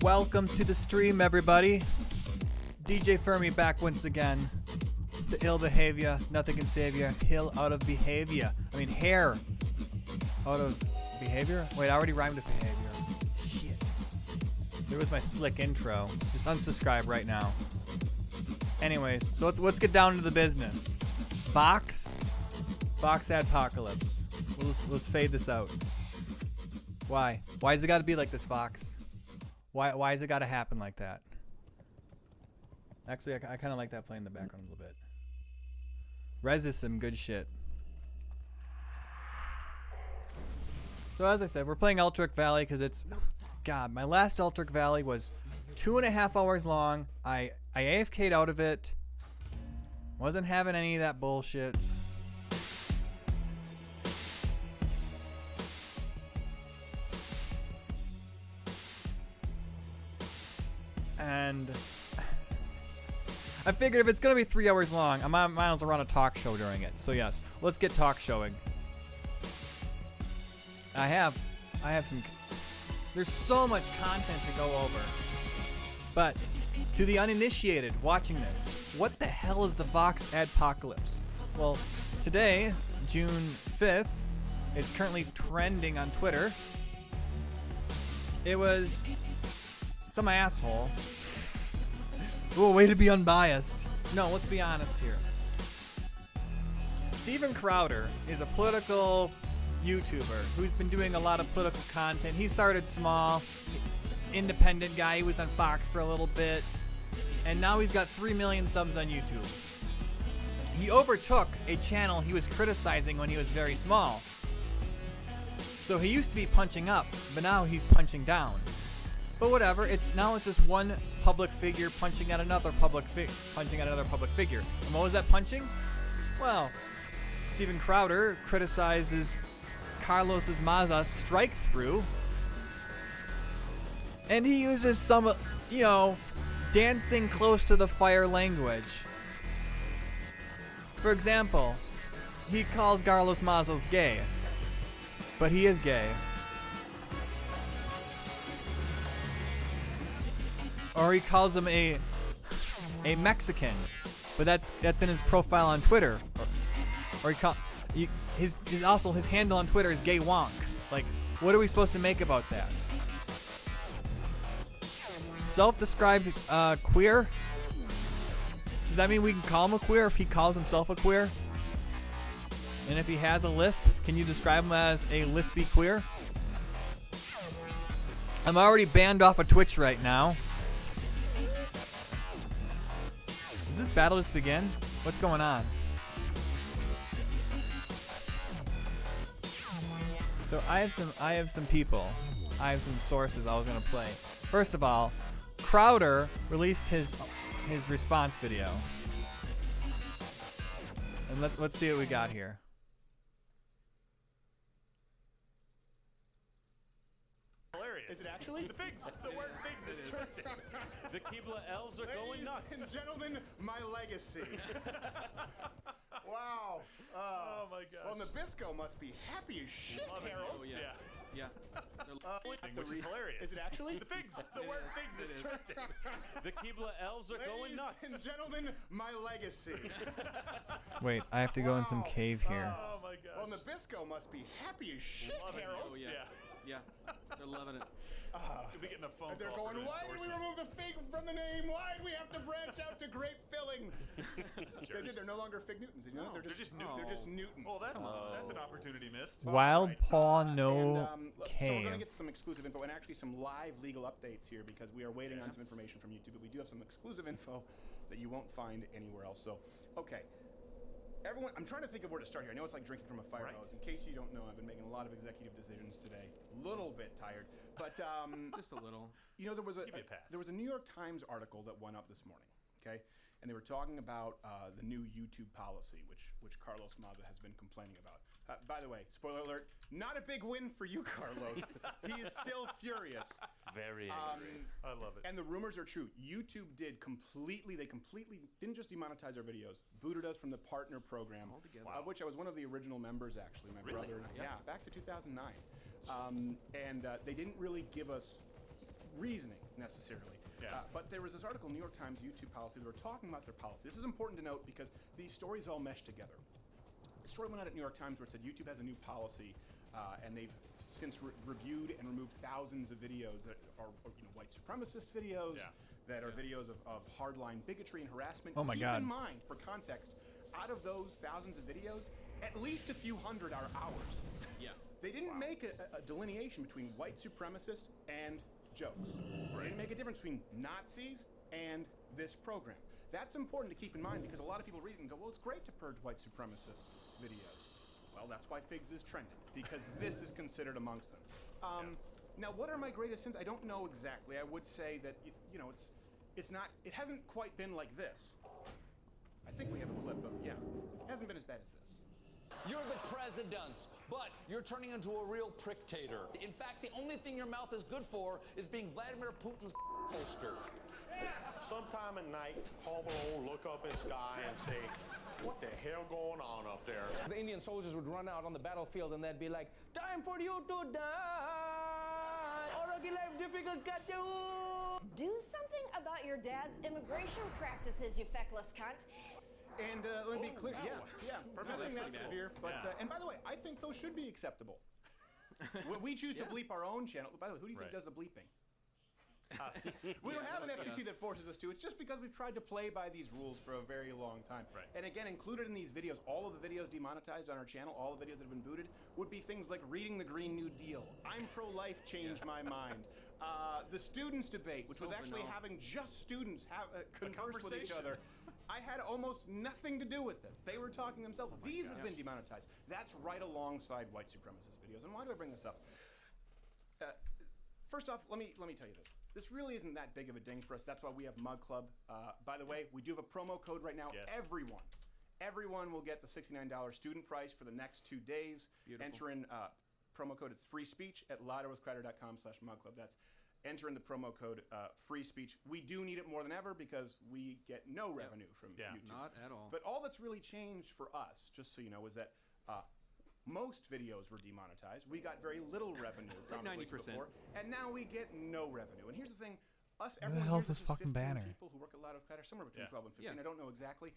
Welcome to the stream, everybody. DJ Fermi back once again. The ill behavior, nothing can save you. Hill out of behavior. I mean, hair out of behavior? Wait, I already rhymed with behavior. Shit. There was my slick intro. Just unsubscribe right now. Anyways, so let's get down to the business. Fox Adpocalypse. Let's fade this out. Why? Why has it got to be like this, Fox? Why has it got to happen like that? Actually, I kind of like that playing in the background a little bit. Rez is some good shit. So as I said, we're playing Eltric Valley because it's... God, my last Eltric Valley was 2.5 hours long. I AFK'd out of it. Wasn't having any of that bullshit. And I figured if it's gonna be 3 hours long, I might as well run a talk show during it. So yes, let's get talk showing. I have some. There's so much content to go over. But to the uninitiated watching this, what the hell is the Vox Adpocalypse? Well, today, June 5th, it's currently trending on Twitter. It was some asshole. Oh, way to be unbiased. No, let's be honest here. Steven Crowder is a political YouTuber who's been doing a lot of political content. He started small, independent guy. He was on Fox for a little bit, and now he's got 3 million subs on YouTube. He overtook a channel he was criticizing when he was very small. So he used to be punching up, but now he's punching down. But whatever, it's just one public figure punching at another public figure. And what was that punching? Well, Steven Crowder criticizes Carlos Maza's strike through, and he uses some, dancing close to the fire language. For example, he calls Carlos Mazos gay, but he is gay. Or he calls him a Mexican, but that's in his profile on Twitter. Or his handle on Twitter is gay wonk. Like, what are we supposed to make about that? Self-described queer? Does that mean we can call him a queer if he calls himself a queer? And if he has a lisp, can you describe him as a lispy queer? I'm already banned off of Twitch right now. Did this battle just begin? What's going on? So I have some people. I have some sources I was gonna play. First of all, Crowder released his response video. And let's see what we got here. Is it actually? The figs! The word figs is trending. The Keebler elves are going nuts. Ladies and gentlemen, my legacy. Wow. Oh my gosh. Well, Nabisco must be happy as shit, Love it. Harold. Oh, yeah. Which is hilarious. Is it actually? The figs! The word figs is trending. The Keebler elves are going nuts. Ladies and gentlemen, my legacy. Wait, I have to go in some cave here. Oh my gosh. Well, Nabisco must be happy as shit, Love it. Harold. Oh, yeah. Yeah, they're loving it. Could be getting a phone They're call. going, why did we remove the fig from the name? Why did we have to branch out to grape filling? They're no longer Fig Newtons. You know? No, they're just Newtons. Oh, that's an opportunity missed. Wild Paw No So we're Cave. going to get some exclusive info and actually some live legal updates here because we are waiting on some information from YouTube, but we do have some exclusive info that you won't find anywhere else. So, okay. Everyone, I'm trying to think of where to start here. I know it's like drinking from a fire hose. In case you don't know, I've been making a lot of executive decisions today. Little bit tired, but Just a little. you know, there was Give me a pass. there was a New York Times article that went up this morning. Okay, and they were talking about the new YouTube policy, which Carlos Maza has been complaining about. By the way, spoiler alert, not a big win for you, Carlos. He is still furious. Very angry. I love it. And the rumors are true. YouTube they completely didn't just demonetize our videos, booted us from the partner program, Altogether. of which I was one of the original members, actually, my brother and I. Yeah, back to 2009. And they didn't really give us reasoning necessarily. But there was this article in New York Times YouTube policy. They were talking about their policy. This is important to note because these stories all mesh together. A story went out at New York Times where it said YouTube has a new policy, and they've since reviewed and removed thousands of videos that are white supremacist videos, that are videos of hardline bigotry and harassment. Oh my Keep God. in mind, for context, out of those thousands of videos, at least a few hundred are ours. Yeah. They didn't make a delineation between white supremacist and jokes. They didn't make a difference between Nazis and this program. That's important to keep in mind because a lot of people read it and go, well, it's great to purge white supremacist videos. Well, that's why Figs is trending, because this is considered amongst them. Now, what are my greatest sins? I don't know exactly. I would say that, it's not, it hasn't quite been like this. I think we have a clip of, it hasn't been as bad as this. You're the president, but you're turning into a real pricktator. In fact, the only thing your mouth is good for is being Vladimir Putin's poster. Sometime at night, Palmer will look up in the sky and say, what the hell going on up there? The Indian soldiers would run out on the battlefield and they'd be like, time for you to die, or a life difficult got you. Do something about your dad's immigration practices, you feckless cunt. And let me be clear, That's nothing that pretty bad. severe. But and by the way, I think those should be acceptable. We choose to bleep our own channel. By the way, who do you think does the bleeping? Us. We don't have an FCC that forces us to. It's just because we've tried to play by these rules for a very long time. Right. And again, included in these videos, all of the videos demonetized on our channel, all the videos that have been booted, would be things like reading the Green New Deal, I'm pro-life, change my mind, the students debate, which was actually having just students converse with each other. I had almost nothing to do with it. They were talking themselves. These have been demonetized. That's right alongside white supremacist videos. And why do I bring this up? First off, let me tell you this. This really isn't that big of a ding for us. That's why we have Mug Club. By the way, we do have a promo code right now. Yes. Everyone will get the $69 student price for the next 2 days. Beautiful. Enter in promo code. It's free speech at louderwithcrowder.com/mugclub. That's enter in the promo code free speech. We do need it more than ever because we get no revenue from YouTube. Not at all. But all that's really changed for us, just so you know, is that most videos were demonetized. We got very little revenue, Like comparably to 90%. before, and now we get no revenue. And here's the thing: us, Where the everyone hell's here, this fucking 15 banner? people who work at Loud of Crowder, somewhere between 12 and 15. Yeah. I don't know exactly.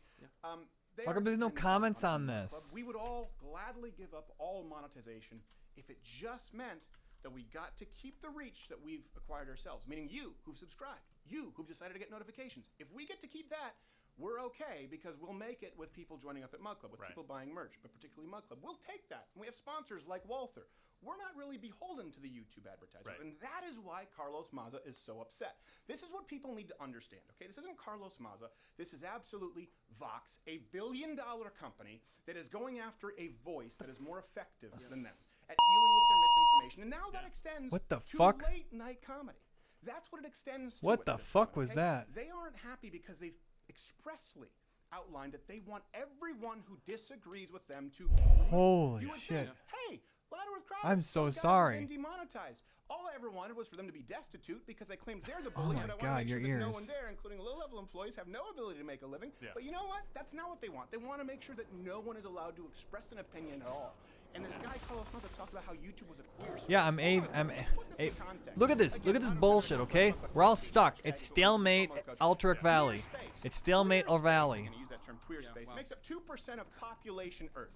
They How are come there's no dependent comments on Mug this? Club. We would all gladly give up all monetization if it just meant that we got to keep the reach that we've acquired ourselves, meaning you who've subscribed, you who've decided to get notifications. If we get to keep that, we're okay because we'll make it with people joining up at Mug Club, with people buying merch, but particularly Mug Club. We'll take that. And we have sponsors like Walther. We're not really beholden to the YouTube advertiser. And that is why Carlos Maza is so upset. This is what people need to understand, okay? This isn't Carlos Maza. This is absolutely Vox, a billion-dollar company that is going after a voice that is more effective than them at dealing with their misinformation. And now that extends What the to fuck? late-night comedy. That's what it extends to. What at the this fuck point, was okay? that? They aren't happy because they've expressly outlined that they want everyone who disagrees with them to be removed. Holy You would shit. think, hey, Louder with Crowder, I'm so those guys have sorry. been demonetized. All I ever wanted was for them to be destitute because they claimed they're the Oh bully, my but I want God, to make your sure that no ears. one there, including low-level employees, have no ability to make a living. But you know what? That's not what they want. They want to make sure that no one is allowed to express an opinion at all. And this guy Carlos Maza talked about how YouTube was a queer space. Yeah, Put this in context. look at this. Look at this bullshit, okay? We're all stuck. It's stalemate Alterac Valley. It's stalemate or Valley. I'm going to use that term, queer space. Makes up 2% of population Earth.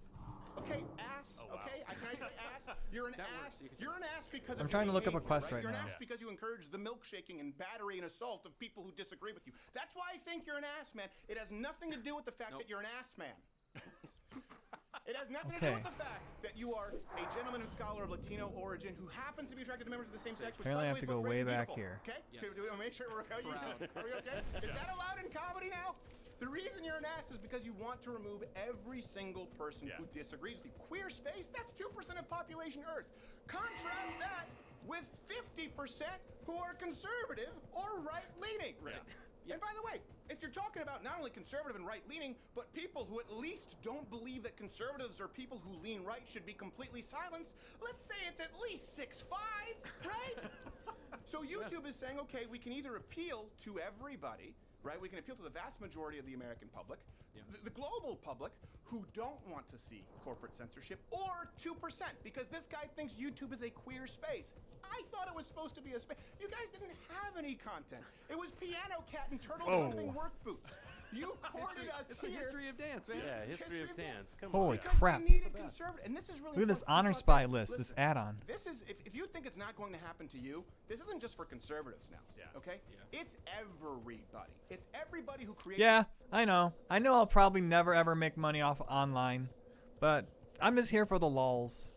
Okay, ass. Okay, can I say ass? You're an ass. You're an ass because I'm of trying your to look up a behavior, quest right You're now. an ass because you encourage the milkshaking and battery and assault of people who disagree with you. That's why I think you're an ass man. It has nothing to do with the fact that you're an ass man. It has nothing to do with the fact that you are a gentleman and scholar of Latino origin who happens to be attracted to members of the same sex. Which, Apparently I by have to the way, go is both way great and back beautiful. here. Okay? Do we want to make sure we're okay? Are we okay? Is that allowed in comedy now? The reason you're an ass is because you want to remove every single person who disagrees with you. Queer space, that's 2% of population Earth. Contrast that with 50% who are conservative or right-leaning. And by the way, if you're talking about not only conservative and right-leaning, but people who at least don't believe that conservatives or people who lean right should be completely silenced, let's say it's at least 6'5", right? So YouTube is saying, okay, we can either appeal to everybody, right? We can appeal to the vast majority of the American public, the global public, who don't want to see corporate censorship, or 2%, because this guy thinks YouTube is a queer space. I thought it was supposed to be a space. You guys didn't have any content. It was Piano Cat and Turtle Jumping Work Boots. You courted us It's here. the history of dance, man. Yeah, history of dance. Come Holy on. crap. We needed conservative, and this is really Look at this important. honor Think spy about that. list, this Listen, add-on. This is if you think it's not going to happen to you, this isn't just for conservatives now. Yeah. Okay? Yeah. It's everybody. It's everybody who creates. Yeah, I know. I know I'll probably never ever make money off online, but I'm just here for the lulz.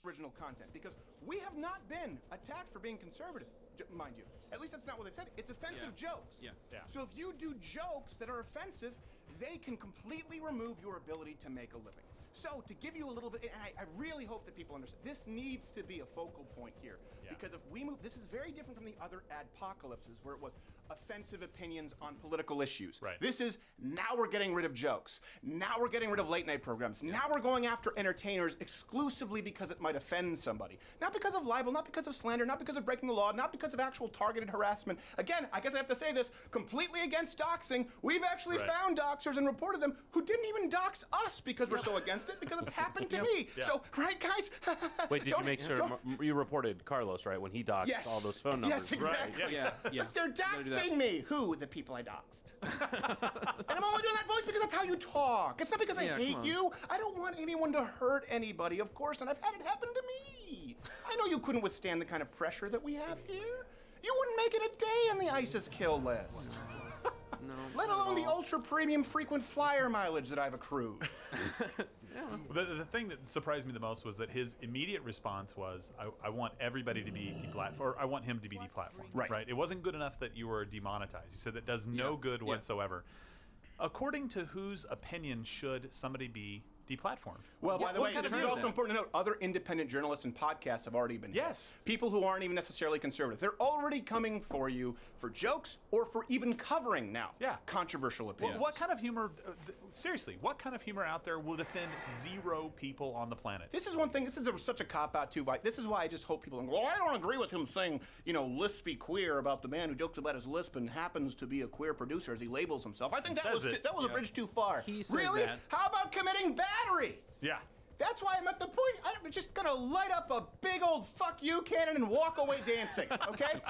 Original content, because we have not been attacked for being conservative, mind you. At least that's not what they've said. It's offensive jokes. Yeah. Yeah. So if you do jokes that are offensive, they can completely remove your ability to make a living. So to give you a little bit, and I really hope that people understand, this needs to be a focal point here. Yeah. Because if we move, this is very different from the other adpocalypses where it was offensive opinions on political issues. Right. This is, now we're getting rid of jokes. Now we're getting rid of late night programs. Now we're going after entertainers exclusively because it might offend somebody. Not because of libel, not because of slander, not because of breaking the law, not because of actual targeted harassment. Again, I guess I have to say this, completely against doxing. We've actually Right. found doxers and reported them who didn't even dox us because we're so against it, because it's happened to me. Yeah. So, right, guys? Wait, did you make sure you reported Carlos, right, when he doxed Yes. all those phone numbers? Yes, exactly. Yeah, yeah. They're Gotta do that. doxing me. Who? The people I doxed. And I'm only doing that voice because that's how you talk. It's not because I Yeah, hate come on. you. I don't want anyone to hurt anybody, of course, and I've had it happen to me. I know you couldn't withstand the kind of pressure that we have here. You wouldn't make it a day on the ISIS kill list. No. Let alone the ultra premium frequent flyer mileage that I've accrued. The thing that surprised me the most was that his immediate response was, I want everybody to be deplatformed, or I want him to be deplatformed. Right. It wasn't good enough that you were demonetized. He said that does no good Yeah. whatsoever. According to whose opinion should somebody be deplatformed? Well, by the what way, kind this of is is also that? important to note. Other independent journalists and podcasts have already been hit. Yes. People who aren't even necessarily conservative. They're already coming for you for jokes or for even covering now. Yeah. Controversial opinions. What kind of humor, seriously, what kind of humor out there will offend 0 people on the planet? This is one thing. This is such a cop-out, too. This is why I just hope people don't go, well, I don't agree with him saying, lispy queer about the man who jokes about his lisp and happens to be a queer producer as he labels himself. I think that was Says it. a bridge too far. He says really? that. How about committing battery? Yeah. That's why I'm at the point. I'm just gonna light up a big old fuck you cannon and walk away dancing. Okay?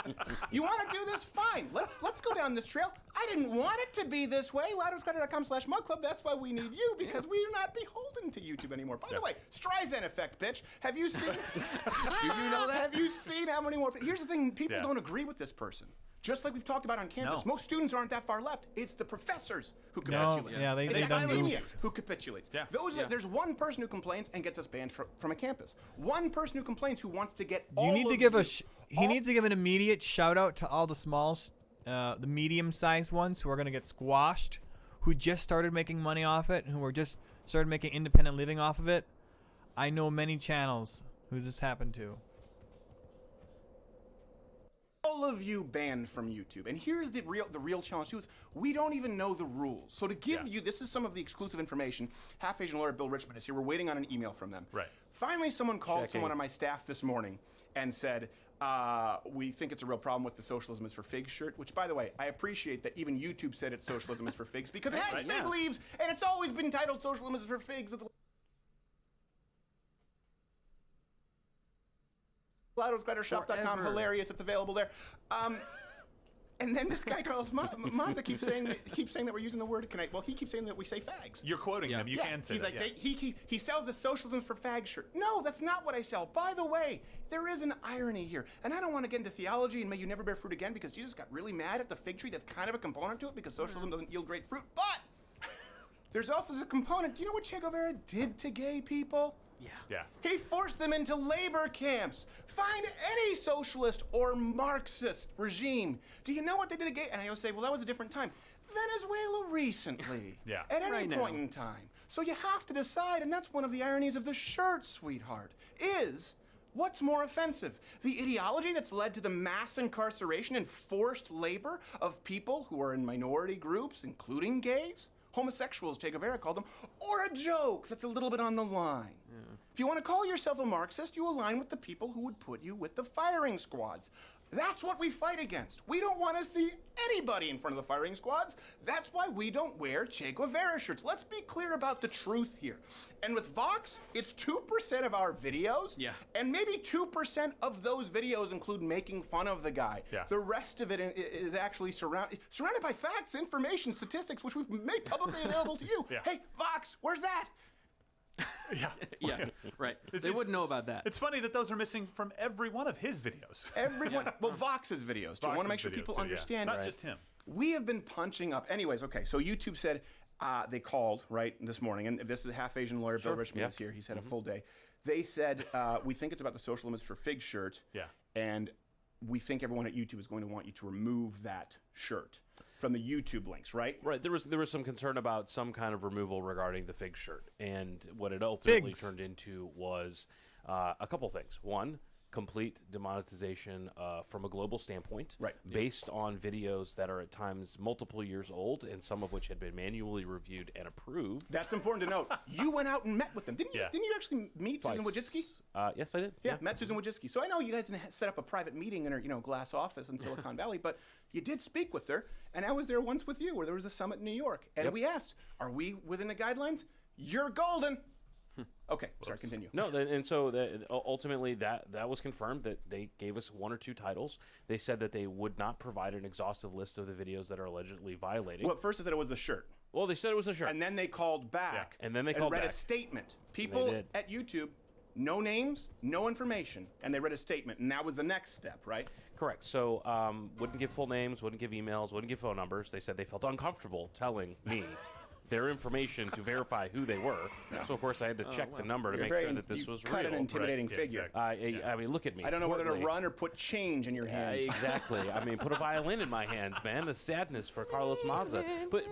You want to do this? Fine. Let's go down this trail. I didn't want it to be this way. LouderWithCreditor.com/mugclub. That's why we need you, because we're not beholden to YouTube anymore. By the way, Streisand effect, bitch. Have you seen? Do you know that? Have you seen how many more? Here's the thing. People Yeah. don't agree with this person. Just like we've talked about on campus, No. most students aren't that far left. It's the professors who No, capitulate. yeah, they it's done academia move. who capitulates. Yeah. There's one person who complains and gets us banned from a campus. One person who complains who wants to get all You need to of give you- he needs to give an immediate shout out to all the the medium-sized ones who are going to get squashed, who just started making money off it, who are just started making independent living off of it. I know many channels who this happened to. all of you banned from YouTube. And here's the real challenge too is we don't even know the rules. So to give you, this is some of the exclusive information. Half Asian lawyer Bill Richmond is here. We're waiting on an email from them. Right. Finally, someone called someone on my staff this morning and said, we think it's a real problem with the socialism is for figs shirt, which, by the way, I appreciate that even YouTube said it's socialism is for figs because it has fig leaves and it's always been titled socialism is for figs. LouderWithCreditorShop.com, hilarious, it's available there. And then this guy, Carlos Maza, keeps saying that we're using the word, he keeps saying that we say fags. You're quoting him. You can say he's that. like, he sells the socialism for fag shirt. No, that's not what I sell. By the way, there is an irony here. And I don't want to get into theology and may you never bear fruit again because Jesus got really mad at the fig tree. That's kind of a component to it because socialism doesn't yield great fruit. But there's also a component. Do you know what Che Guevara did to gay people? Yeah. He forced them into labor camps. Find any socialist or Marxist regime. Do you know what they did to gay? And I always say, well, that was a different time. Venezuela recently. Yeah. At any Right point now. in time. So you have to decide, and that's one of the ironies of the shirt, sweetheart, is what's more offensive? The ideology that's led to the mass incarceration and forced labor of people who are in minority groups, including gays? Homosexuals, Che Guevara called them, or a joke that's a little bit on the line. If you want to call yourself a Marxist, you align with the people who would put you with the firing squads. That's what we fight against. We don't want to see anybody in front of the firing squads. That's why we don't wear Che Guevara shirts. Let's be clear about the truth here. And with Vox, it's 2% of our videos. Yeah. And maybe 2% of those videos include making fun of the guy. Yeah. The rest of it is actually surrounded by facts, information, statistics, which we've made publicly available to you. Yeah. Hey, Vox, where's that? Yeah. Yeah, right. They wouldn't know about that. It's funny that those are missing from every one of his videos. Everyone, well, Vox's videos too. I want to make sure people understand. Not just him. We have been punching up. Anyways, okay, so YouTube said they called, right, this morning, and this is a half Asian lawyer, Bill Richmond is here. He's had a full day. They said, we think it's about the social limits for Fig shirt. Yeah. And we think everyone at YouTube is going to want you to remove that shirt from the YouTube links, right? Right. There was some concern about some kind of removal regarding the Fig shirt, and what it ultimately turned into was a couple things. One, complete demonetization from a global standpoint, right? Based on videos that are at times multiple years old, and some of which had been manually reviewed and approved. That's important to note. You went out and met with them, didn't you? Didn't you actually meet Twice. Susan Wojcicki? Yes, I did. Yeah, met Susan Wojcicki. So I know you guys didn't set up a private meeting in her, glass office in Silicon Valley, but you did speak with her. And I was there once with you, where there was a summit in New York, and we asked, "Are we within the guidelines?" You're golden. Okay, sorry, continue. No, and so ultimately that was confirmed, that they gave us 1 or 2 titles. They said that they would not provide an exhaustive list of the videos that are allegedly violating. Well, at first they said it was the shirt. Well, they said it was a shirt. And then they called back. And then they called read back. a statement. People at YouTube, no names, no information, and they read a statement, and that was the next step, right? Correct. So wouldn't give full names, wouldn't give emails, wouldn't give phone numbers. They said they felt uncomfortable telling me their information to verify who they were. So, of course, I had to check the number to make sure that this was real. Cut an intimidating figure. I mean, look at me. I don't know whether to run or put change in your hands. Exactly. I mean, put a violin in my hands, man. The sadness for Carlos Maza. But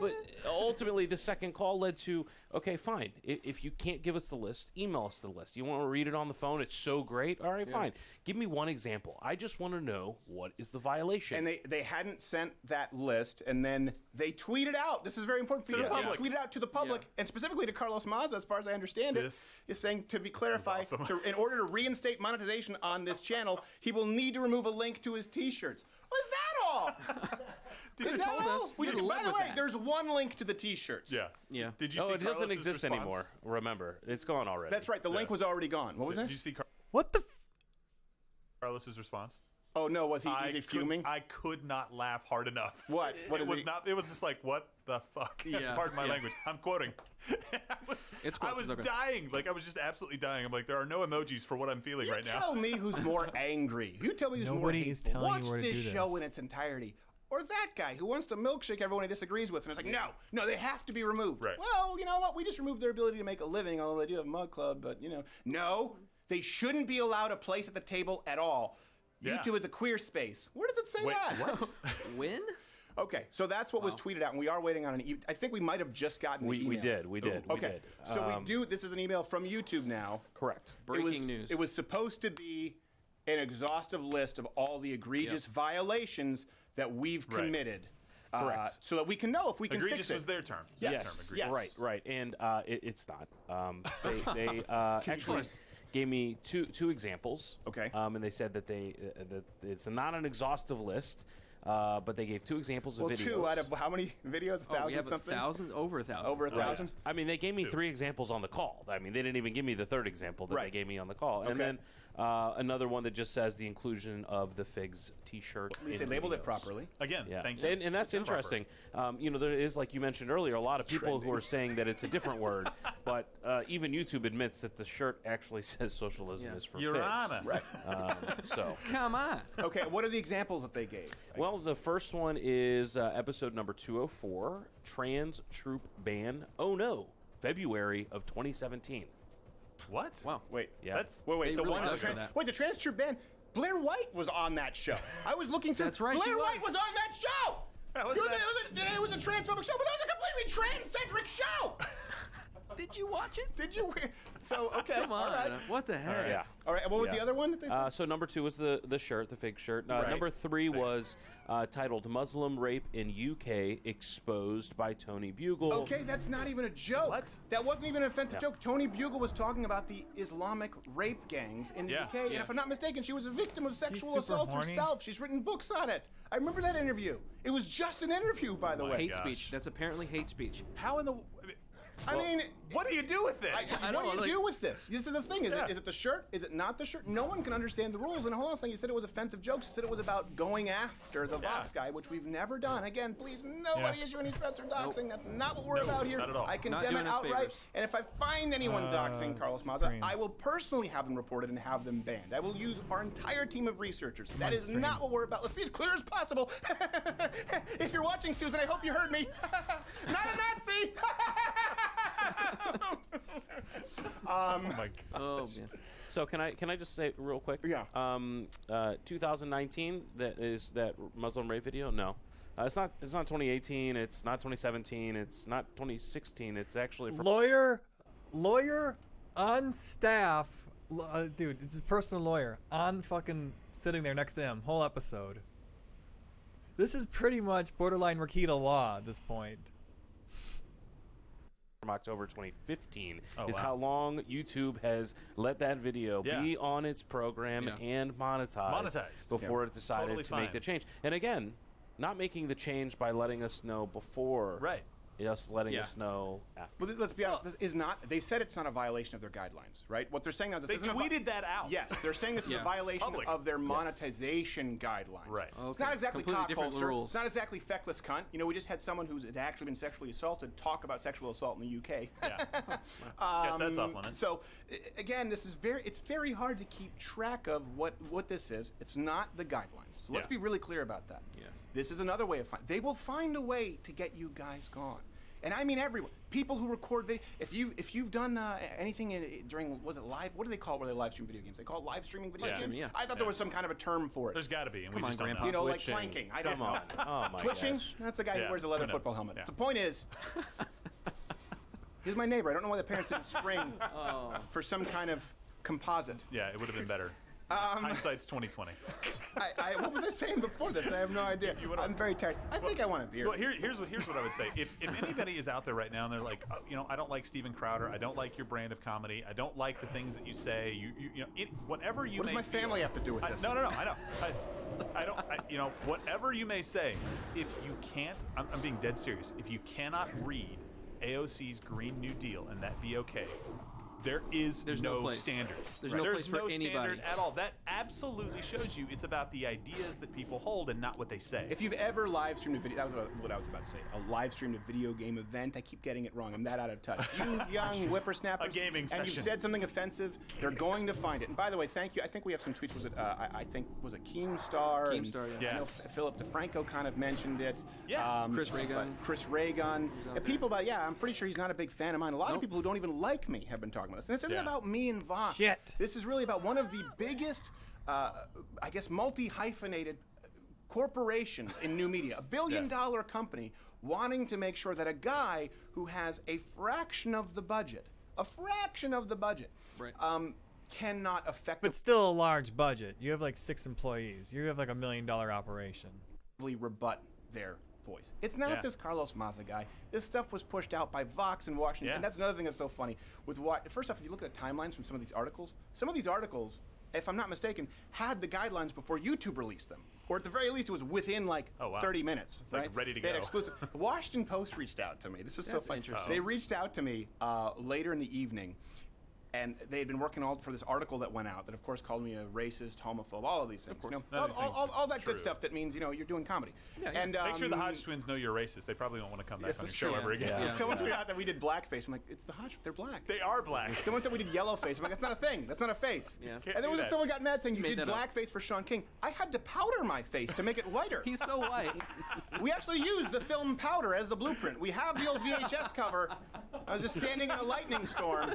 ultimately, the second call led to, okay, fine. If you can't give us the list, email us the list. You want to read it on the phone? It's so great. All right, fine. Give me one example. I just want to know, what is the violation? And they hadn't sent that list, and then they tweeted out. This is very important for you. the public. They tweeted out to the public, and specifically to Carlos Maza, as far as I understand it, is saying, to be clarified, in order to reinstate monetization on this channel, he will need to remove a link to his T-shirts. Is that all? Is that all? We just by the way, there's one link to the T-shirts. Yeah. Did you see it doesn't Carlos's exist response? anymore. Remember, it's gone already. That's right. The link was already gone. What was that? Did you see What the? Carlos's response? Oh no, was he fuming? I could not laugh hard enough. What? What it is was he? not. It was just like, what the fuck? Pardon my language. I'm quoting. I was dying. Like, I was just absolutely dying. I'm like, there are no emojis for what I'm feeling right now. Tell me who's more angry. You tell me who's more hateful. is telling Watch you where to this do show this. in its entirety. Or that guy who wants to milkshake everyone he disagrees with, and it's like, no, they have to be removed. Right. Well, you know what? We just removed their ability to make a living, although they do have a mug club, but, no, they shouldn't be allowed a place at the table at all. Yeah. YouTube is a queer space. Where does it say Wait, that? what? When? Okay, so that's what was tweeted out, and we are waiting on an I think we might have just gotten the email. We did. Okay, so we do. This is an email from YouTube now. Correct. Breaking news. It was supposed to be an exhaustive list of all the egregious violations that we've committed. Correct. So that we can know if we can Egregious fix it. was their term. Yes. Term, Yes. Right. And it's not. They actually gave me two examples. Okay. And they said that that it's not an exhaustive list, but they gave 2 examples of videos. 2 out of how many videos? 1,000 we have something? 1,000, over 1,000. Over 1,000? I mean, they gave me 3 examples on the call. I mean, they didn't even give me the 3rd example that they gave me on the call. And then another one that just says the inclusion of the Figs T-shirt. At least they labeled it properly. Again, Yeah, thank you. and that's interesting. There is, like you mentioned earlier, a lot of people who are saying that it's a different word, but even YouTube admits that the shirt actually says socialism is for Your figs. Honor. Right. So, Come on. Okay, what are the examples that they gave? well, the first one is episode number 204, Trans Troop Ban. Oh no, February of 2017. What? Wow. Wait. Yeah. That's Wait, They the really one dug for that. Wait, the trans troop band. Blair White was on that show. I was looking through. That's right, Blair she White was. was on that show. How was It was that? it was a transphobic show, but it was a completely transcentric show. Did you watch it? Did you? So okay, Come on. all right. What the heck? Yeah. All right. What was the other one that they said? So number 2 was the shirt, the fake shirt. Right. Number 3 was titled "Muslim Rape in UK Exposed by Tony Bugle." Okay, that's not even a joke. What? That wasn't even an offensive joke. Tony Bugle was talking about the Islamic rape gangs in the Yeah. UK, and if I'm not mistaken, she was a victim of sexual super assault horny. herself. She's written books on it. I remember that interview. It was just an interview, by the my way. Hate gosh. speech. That's apparently hate speech. How in the? I mean, What do you do with this? I what don't do you know, do with this? This is the thing. Is it the shirt? Is it not the shirt? No one can understand the rules. And hold on a second. You said it was offensive jokes. You said it was about going after the Vox guy, which we've never done. Again, please, nobody issue any threats or doxing. That's not what we're Nope, about here. not at all. I Not condemn doing it us outright. favors. And if I find anyone doxing Carlos Maza, stream. I will personally have them reported and have them banned. I will use our entire team of researchers. That is stream. not what we're about. Let's be as clear as possible. If you're watching, Susan, I hope you heard me. Not a Nazi. Oh my God. Oh man. So can I just say real quick? Yeah. 2019. That Muslim rape video? No. It's not 2018. It's not 2017. It's not 2016. It's actually from Lawyer on staff, dude. It's his personal lawyer on fucking sitting there next to him. Whole episode. This is pretty much borderline Rakita law at this point. October 2015 Oh, is wow. how long YouTube has let that video Yeah. be on its program Yeah. and monetized before it decided Totally to make fine. the change. And again, not making the change by letting us know before, Right. just letting Yeah. us know after. Well, let's be honest. This is not. They said it's not a violation of their guidelines, right? What they're saying is this They isn't tweeted that out. Yes, they're saying this is Yeah. a violation Public. of their monetization guidelines. Right. It's Okay. not exactly Completely different cockholster. rules. It's not exactly feckless cunt. You know, we just had someone who's had actually been sexually assaulted talk about sexual assault in the UK. Yeah. Guess that's off limits. So again, this is it's very hard to keep track of what this is. It's not the guidelines. So let's Yeah. be really clear about that. Yeah. This is another way of they will find a way to get you guys gone. And I mean everyone. People who record video. If you've done anything during, was it live? What do they call it where they live stream video games? They call it live streaming video Yeah. games? Streaming, yeah. I thought there was some kind of a term for it. There's got to be, and Come we on, just don't Grandpa. know. You know, like Twitching. planking. I don't Come know. on. Oh my Twitching? gosh. That's the guy Yeah, who wears a leather who knows? football helmet. Yeah. The point is, he's my neighbor. I don't know why the parents didn't spring for some kind of composite. Yeah, it would have been better. Hindsight's 2020. What was I saying before this? I have no idea. I'm very tired. I think I want a beer. Well, here's what I would say. If anybody is out there right now and they're like, I don't like Steven Crowder, I don't like your brand of comedy, I don't like the things that you say, whatever you What does may my family have to do with this? No, I know. I don't. Whatever you may say, if you can't, I'm being dead serious. If you cannot read AOC's Green New Deal and that be okay, there's no no place. standard. There's no place for no anybody. standard at all. That absolutely shows you it's about the ideas that people hold and not what they say. If you've ever live streamed a video, that was what I was about to say. A live streamed a video game event. I keep getting it wrong. I'm that out of touch. You young whippersnappers. A gaming And you've session. said something offensive, they're going to find it. And by the way, thank you. I think we have some tweets. Was it? I think was it Keemstar? and Keemstar, yeah. I know Philip DeFranco kind of mentioned it. Yeah. Chris Raygun. Chris Raygun. And people, I'm pretty sure he's not a big fan of mine. A lot of Nope. people who don't even like me have been talking about this. And this isn't Yeah. about me and Vox. Shit. This is really about one of the biggest, I guess, multi-hyphenated corporations in new media. A billion-dollar company wanting to make sure that a guy who has a fraction of the budget, Right. cannot affect But still a large budget. You have like 6 employees. You have like $1 million operation. rebut their voice. It's not Yeah. this Carlos Maza guy. This stuff was pushed out by Vox in Washington. Yeah. And that's another thing that's so funny. First off, if you look at the timelines from some of these articles, if I'm not mistaken, had the guidelines before YouTube released them. Or at the very least, it was within like Oh, wow. 30 minutes. It's, like, right? ready to They had go. exclusive. The Washington Post reached out to me. This is That's so funny. interesting. They reached out to me later in the evening. And they had been working for this article that went out that, of course, called me a racist, homophobe, all of these things. You know, None of these things all that true. good stuff that means, you're doing comedy. Yeah, yeah. And Make sure the um, Hodge twins know you're racist. They probably won't want to come back Yes, on your that's show true. ever again. Yeah. Someone tweeted out that we did blackface. I'm like, it's the Hodge. They're black. They are black. Someone said we did yellow face. I'm like, that's not a thing. That's not a face. Yeah. Can't And there do was that. someone got mad saying you Made did that up. blackface for Sean King. I had to powder my face to make it whiter. He's so white. We actually used the film powder as the blueprint. We have the old VHS cover. I was just standing in a lightning storm.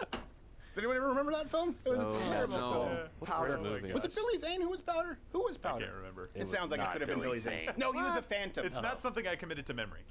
Does anyone ever remember that film? It was a terrible no. film. What a Powder. great movie. Was it Billy Zane who was Powder? Who was Powder? can't remember. It sounds like it not could have been Billy Billy Zane. Zane. No, he was the Phantom. It's not something I committed to memory.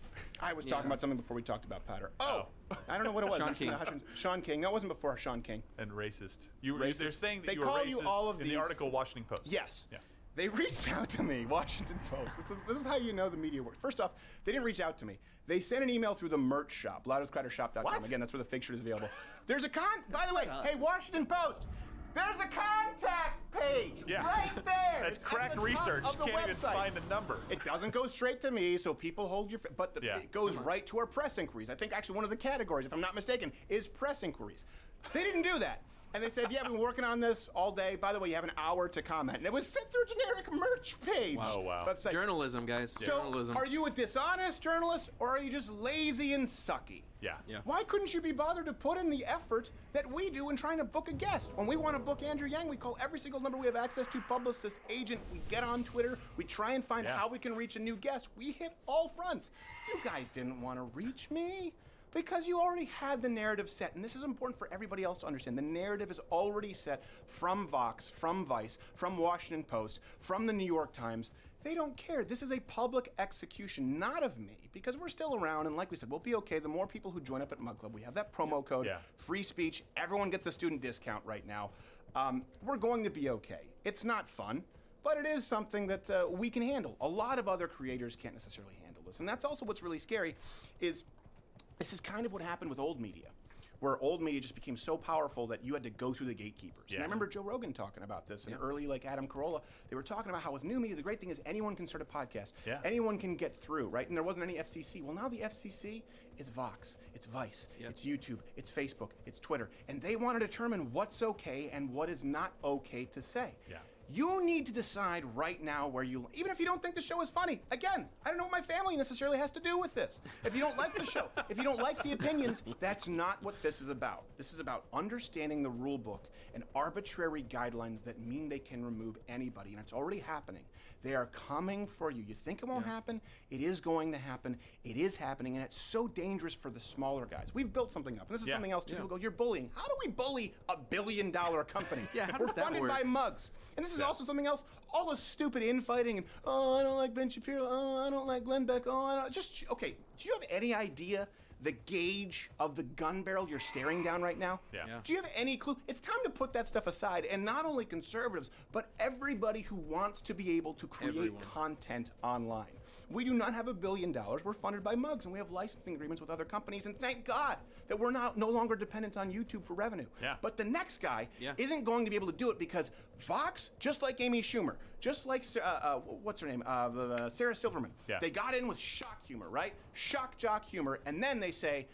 I was talking about something before we talked about Powder. Oh, I don't know what it was. Sean Actually, King. Sean King. No, it wasn't before Sean King. And racist. They're Racist. saying that They you were call racist you all of in these- the article Washington Post. Yes. Yeah. They reached out to me, Washington Post. This is how you know the media works. First off, they didn't reach out to me. They sent an email through the merch shop, loudwithcrowdershop.com. What? Again, that's where the fake shirt is available. There's a by the way, hey, Washington Post, there's a contact page right there. That's It's at crack the top research. of the Can't even website. find a number. It doesn't go straight to me, so people hold your. But it goes right to our press inquiries. I think actually one of the categories, if I'm not mistaken, is press inquiries. They didn't do that. And they said, yeah, we've been working on this all day. By the way, you have an hour to comment. And it was sent through a generic merch page. Wow. Oh, wow. Website. Journalism, guys. So, Journalism. are you a dishonest journalist, or are you just lazy and sucky? Yeah. Why couldn't you be bothered to put in the effort that we do in trying to book a guest? When we want to book Andrew Yang, we call every single number we have access to, publicist, agent. We get on Twitter. We try and find how we can reach a new guest. We hit all fronts. You guys didn't want to reach me because you already had the narrative set. And this is important for everybody else to understand. The narrative is already set from Vox, from Vice, from Washington Post, from the New York Times. They don't care. This is a public execution, not of me, because we're still around, and like we said, we'll be okay. The more people who join up at Mug Club, we have that promo code, free speech. Everyone gets a student discount right now. We're going to be okay. It's not fun, but it is something that we can handle. A lot of other creators can't necessarily handle this, and that's also what's really scary is this is kind of what happened with old media, where old media just became so powerful that you had to go through the gatekeepers. And I remember Joe Rogan talking about this, and early, like Adam Carolla, they were talking about how with new media, the great thing is anyone can start a podcast. Anyone can get through, right? And there wasn't any FCC. Well, now the FCC is Vox, it's Vice, it's YouTube, it's Facebook, it's Twitter. And they want to determine what's okay and what is not okay to say. You need to decide right now where you, even if you don't think the show is funny. Again, I don't know what my family necessarily has to do with this. If you don't like the show, if you don't like the opinions, that's not what this is about. This is about understanding the rule book and arbitrary guidelines that mean they can remove anybody, and it's already happening. They are coming for you. You think it won't happen? It is going to happen. It is happening, and it's so dangerous for the smaller guys. We've built something up, and this is something else too. People go, you're bullying. How do we bully $1 billion company? How We're does that funded work? by mugs. And this is also something else. All the stupid infighting and, oh, I don't like Ben Shapiro. Oh, I don't like Glenn Beck. Oh, I don't. Just, okay, do you have any idea the gauge of the gun barrel you're staring down right now? Do you have any clue? It's time to put that stuff aside, and not only conservatives, but everybody who wants to be able to create content online. We do not have $1 billion. We're funded by mugs, and we have licensing agreements with other companies, and thank God that we're no longer dependent on YouTube for revenue. But the next guy isn't going to be able to do it because Vox, just like Amy Schumer, just like, what's her name, Sarah Silverman, they got in with shock humor, right? Shock jock humor, and then they say,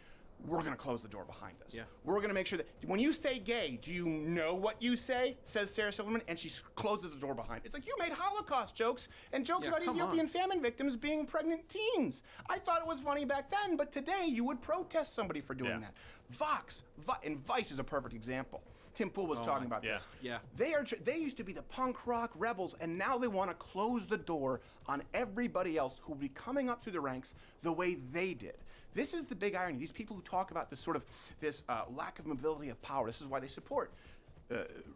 we're going to close the door behind us. We're going to make sure that when you say gay, do you know what you say? Says Sarah Silverman, and she closes the door behind. It's like you made Holocaust jokes and jokes about Ethiopian famine victims being pregnant teens. I thought it was funny back then, but today you would protest somebody for doing that. Vox, and Vice is a perfect example. Tim Pool was talking about this. They used to be the punk rock rebels, and now they want to close the door on everybody else who will be coming up through the ranks the way they did. This is the big irony. These people who talk about this sort of lack of mobility of power, this is why they support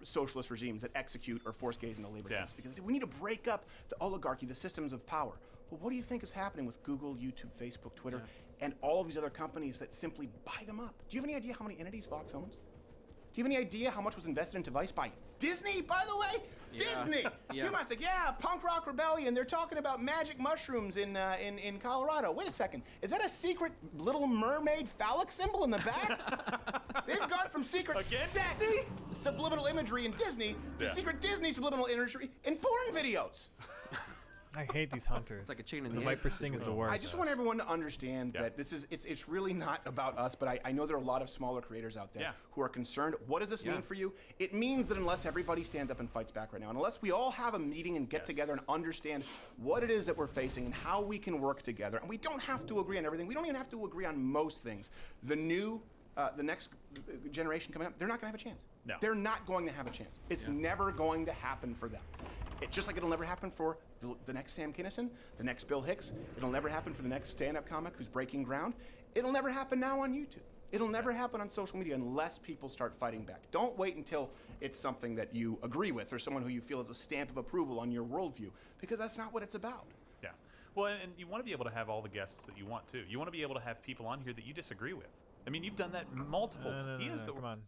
socialist regimes that execute or force gays into labor camps, because they say we need to break up the oligarchy, the systems of power. Well, what do you think is happening with Google, YouTube, Facebook, Twitter, and all of these other companies that simply buy them up? Do you have any idea how many entities Vox owns? Do you have any idea how much was invested into Vice by Disney, by the way? Disney! You might say, punk rock rebellion. They're talking about magic mushrooms in Colorado. Wait a second. Is that a secret Little Mermaid phallic symbol in the back? They've gone from secret sex, subliminal imagery in Disney to secret Disney subliminal imagery in porn videos. I hate these hunters. It's like a chain in the the viper sting is the worst. I just want everyone to understand that this is it's really not about us, but I know there are a lot of smaller creators out there who are concerned. What does this mean for you? It means that unless everybody stands up and fights back right now, and unless we all have a meeting and get together and understand what it is that we're facing and how we can work together, and we don't have to agree on everything. We don't even have to agree on most things. The next generation coming up, they're not going to have a chance. No. They're not going to have a chance. It's never going to happen for them. It's just like it'll never happen for the next Sam Kinison, the next Bill Hicks. It'll never happen for the next stand-up comic who's breaking ground. It'll never happen now on YouTube. It'll never happen on social media unless people start fighting back. Don't wait until it's something that you agree with or someone who you feel is a stamp of approval on your worldview, because that's not what it's about. Yeah. Well, and you want to be able to have all the guests that you want too. You want to be able to have people on here that you disagree with. I mean, you've done that multiple times. Come on.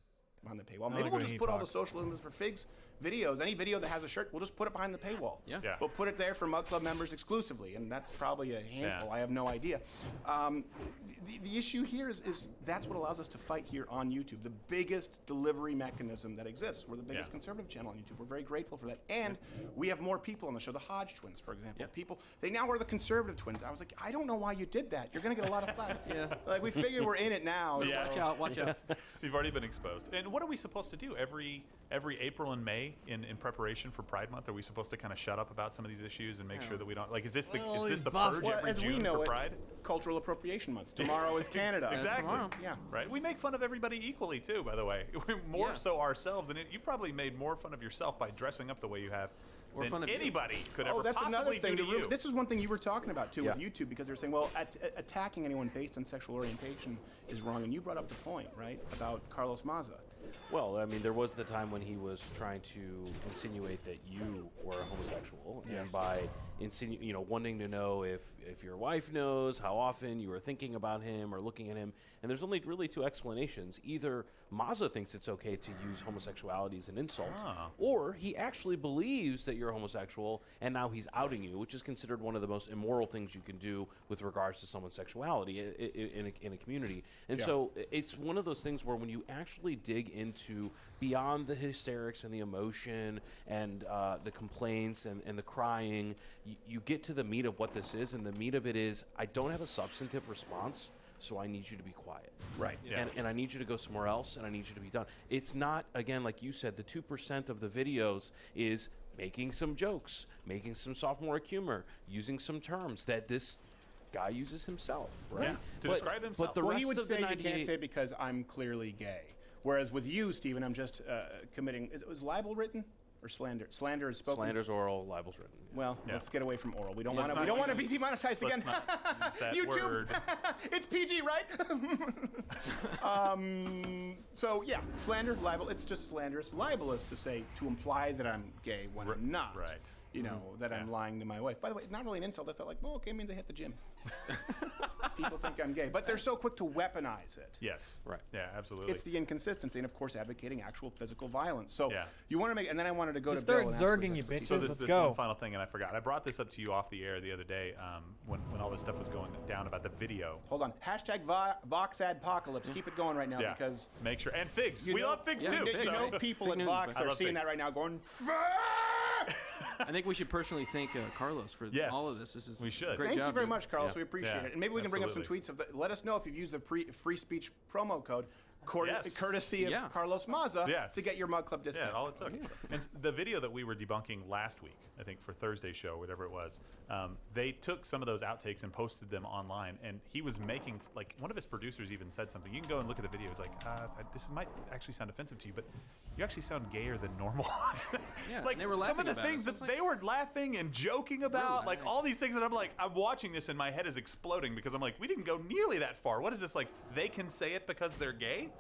Behind the paywall. I Maybe like we'll when just he put all the talks. social links for Figs videos. Any video that has a shirt, we'll just put it behind the paywall. Yeah. Yeah. We'll put it there for Mug Club members exclusively, and that's probably a handful. Yeah. I have no idea. The issue here is that's what allows us to fight here on YouTube. The biggest delivery mechanism that exists. We're the biggest Yeah. conservative channel on YouTube. We're very grateful for that. And we have more people on the show. The Hodge twins, for example. Yeah. People, they now are the conservative twins. I was like, I don't know why you did that. You're going to get a lot of flack. Yeah. Like, we figure we're in it now. Yeah. so- Watch out, watch out. We've already been exposed. And what are we supposed to do every April and May in preparation for Pride Month? Are we supposed to kind of shut up about some of these issues and make sure that we don't, like, is this the Well, is this these the buffs- purge Well, every as we June know for it, Pride? Cultural Appropriation Month. Tomorrow is Canada. Exactly. tomorrow. Yeah. Right. We make fun of everybody equally too, by the way. More Yeah. so ourselves, and you probably made more fun of yourself by dressing up the way you have Or than fun of you. anybody could Oh, ever that's another possibly thing. do to you. This is one thing you were talking about too Yeah. with YouTube, because they were saying, well, attacking anyone based on sexual orientation is wrong, and you brought up the point, right, about Carlos Maza. Well, I mean, there was the time when he was trying to insinuate that you were homosexual, and by wanting to know if your wife knows, how often you were thinking about him or looking at him. And there's only really two explanations. Either Maza thinks it's okay to use homosexuality as an insult, or he actually believes that you're homosexual and now he's outing you, which is considered one of the most immoral things you can do with regards to someone's sexuality in a community. And so it's one of those things where when you actually dig into beyond the hysterics and the emotion and the complaints and the crying, you get to the meat of what this is, and the meat of it is, I don't have a substantive response, so I need you to be quiet. Right. Yeah. And I need you to go somewhere else, and I need you to be done. It's not, again, like you said, the 2% of the videos is making some jokes, making some sophomoric humor, using some terms that this guy uses himself, right? Yeah, to describe himself. But the Well, rest he would of say the you can't 98 say because I'm clearly gay. Whereas with you, Stephen, I'm just committing. Was libel written or slander? Slander is spoken. slander's oral, libel's written. Well, Yeah. let's get away from oral. We don't Let's want to. We not don't want to be use- demonetized let's again. not use that YouTube. word. It's PG, right? So yeah, slander, libel. It's just slanderous. Libel is to imply that I'm gay when I'm not. Right. You know, that I'm lying to my wife. By the way, not really an insult. I thought like, well, okay, it means I hit the gym. People think I'm gay, but they're so quick to weaponize it. Yes. Right. Yeah, absolutely. It's the inconsistency, and of course, advocating actual physical violence. So Yeah. you want to make, and then I wanted to go Just to Bill start and ask for his zerging, you expertise. bitches. So this Let's this go. one final thing, and I forgot. I brought this up to you off the air the other day when all this stuff was going down about the video. Hold on. Hashtag VoxAdpocalypse. Keep it going right now Yeah. because Make sure. And figs. you We know- love figs you too. know- you so- know people Fig at news, Vox I are love seeing figs. that right now going, I think we should personally thank Carlos for Yes, all of this. This is we should. a great Thank job, you very dude. much, Carlos. Yeah. We appreciate Yeah, it. And maybe we can bring up some absolutely. tweets of let us know if you've used the free speech promo code Yes. courtesy of Yeah. Carlos Maza Yes. to get your Mug Club discount. Yeah, all it took. And the video that we were debunking last week, I think for Thursday's show, whatever it was, they took some of those outtakes and posted them online. And he was making, like, one of his producers even said something. You can go and look at the video. It's like, this might actually sound offensive to you, but you actually sound gayer than normal. Yeah, like they were some of laughing the about it. things So that it's like- they were laughing and joking about, like nice. all these things. And I'm like, I'm watching this and my head is exploding because I'm like, we didn't go nearly that far. What is this, like, they can say it because they're gay?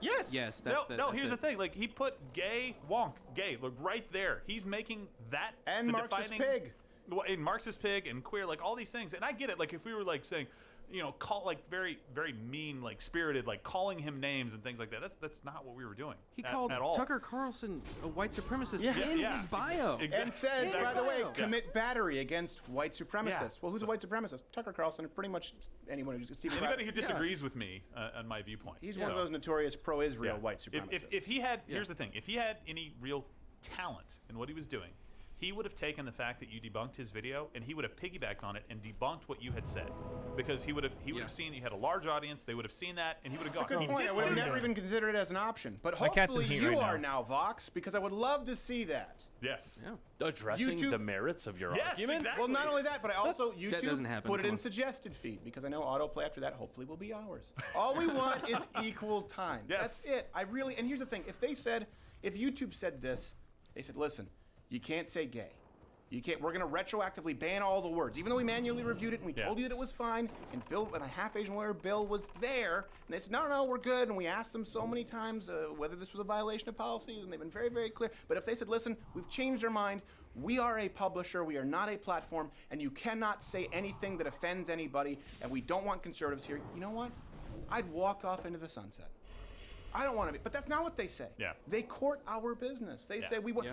Yes. Yes, No, that's here's it. the thing. Like, he put gay, wonk, gay, look, right there. He's making that And the Marxist defining, pig. Well, and Marxist pig and queer, like all these things. And I get it. Like, if we were like saying, call like very, very mean, like spirited, like calling him names and things like that. That's not what we were doing. He at, called at all. Tucker Carlson a white supremacist Yeah. in Yeah. his bio. And says, by the way, Yeah. commit battery against white supremacists. Yeah. Well, who's a white supremacist? Tucker Carlson, pretty much anyone who's Stephen Anybody who Crowder. disagrees with me on my viewpoints. He's one of those notorious pro-Israel white supremacists. If he had, here's the thing: if he had any real talent in what he was doing, he would have taken the fact that you debunked his video and he would have piggybacked on it and debunked what you had said, because he would have seen you had a large audience. They would have seen that and he would have gone. Good He point. I didn't would have do never that. even considered it as an option. But My cat's in hopefully heat you right are now. now, Vox, because I would love to see that. Yes. Yeah. Addressing YouTube- the merits of your Yes, argument. exactly. Well, not only that, but I also YouTube doesn't happen, put it come in on. suggested feed because I know autoplay after that hopefully will be ours. All we want is equal time. Yes. That's it. And here's the thing: if YouTube said this, they said, listen, you can't say gay. You can't. We're going to retroactively ban all the words, even though we manually reviewed it and we told you that it was fine. And Bill, and a half-Asian lawyer, Bill, was there, and they said, no, we're good. And we asked them so many times whether this was a violation of policies, and they've been very, very clear. But if they said, listen, we've changed our mind. We are a publisher. We are not a platform, and you cannot say anything that offends anybody. And we don't want conservatives here. You know what? I'd walk off into the sunset. I don't want to be, but that's not what they say. Yeah. They court our business. They say we want,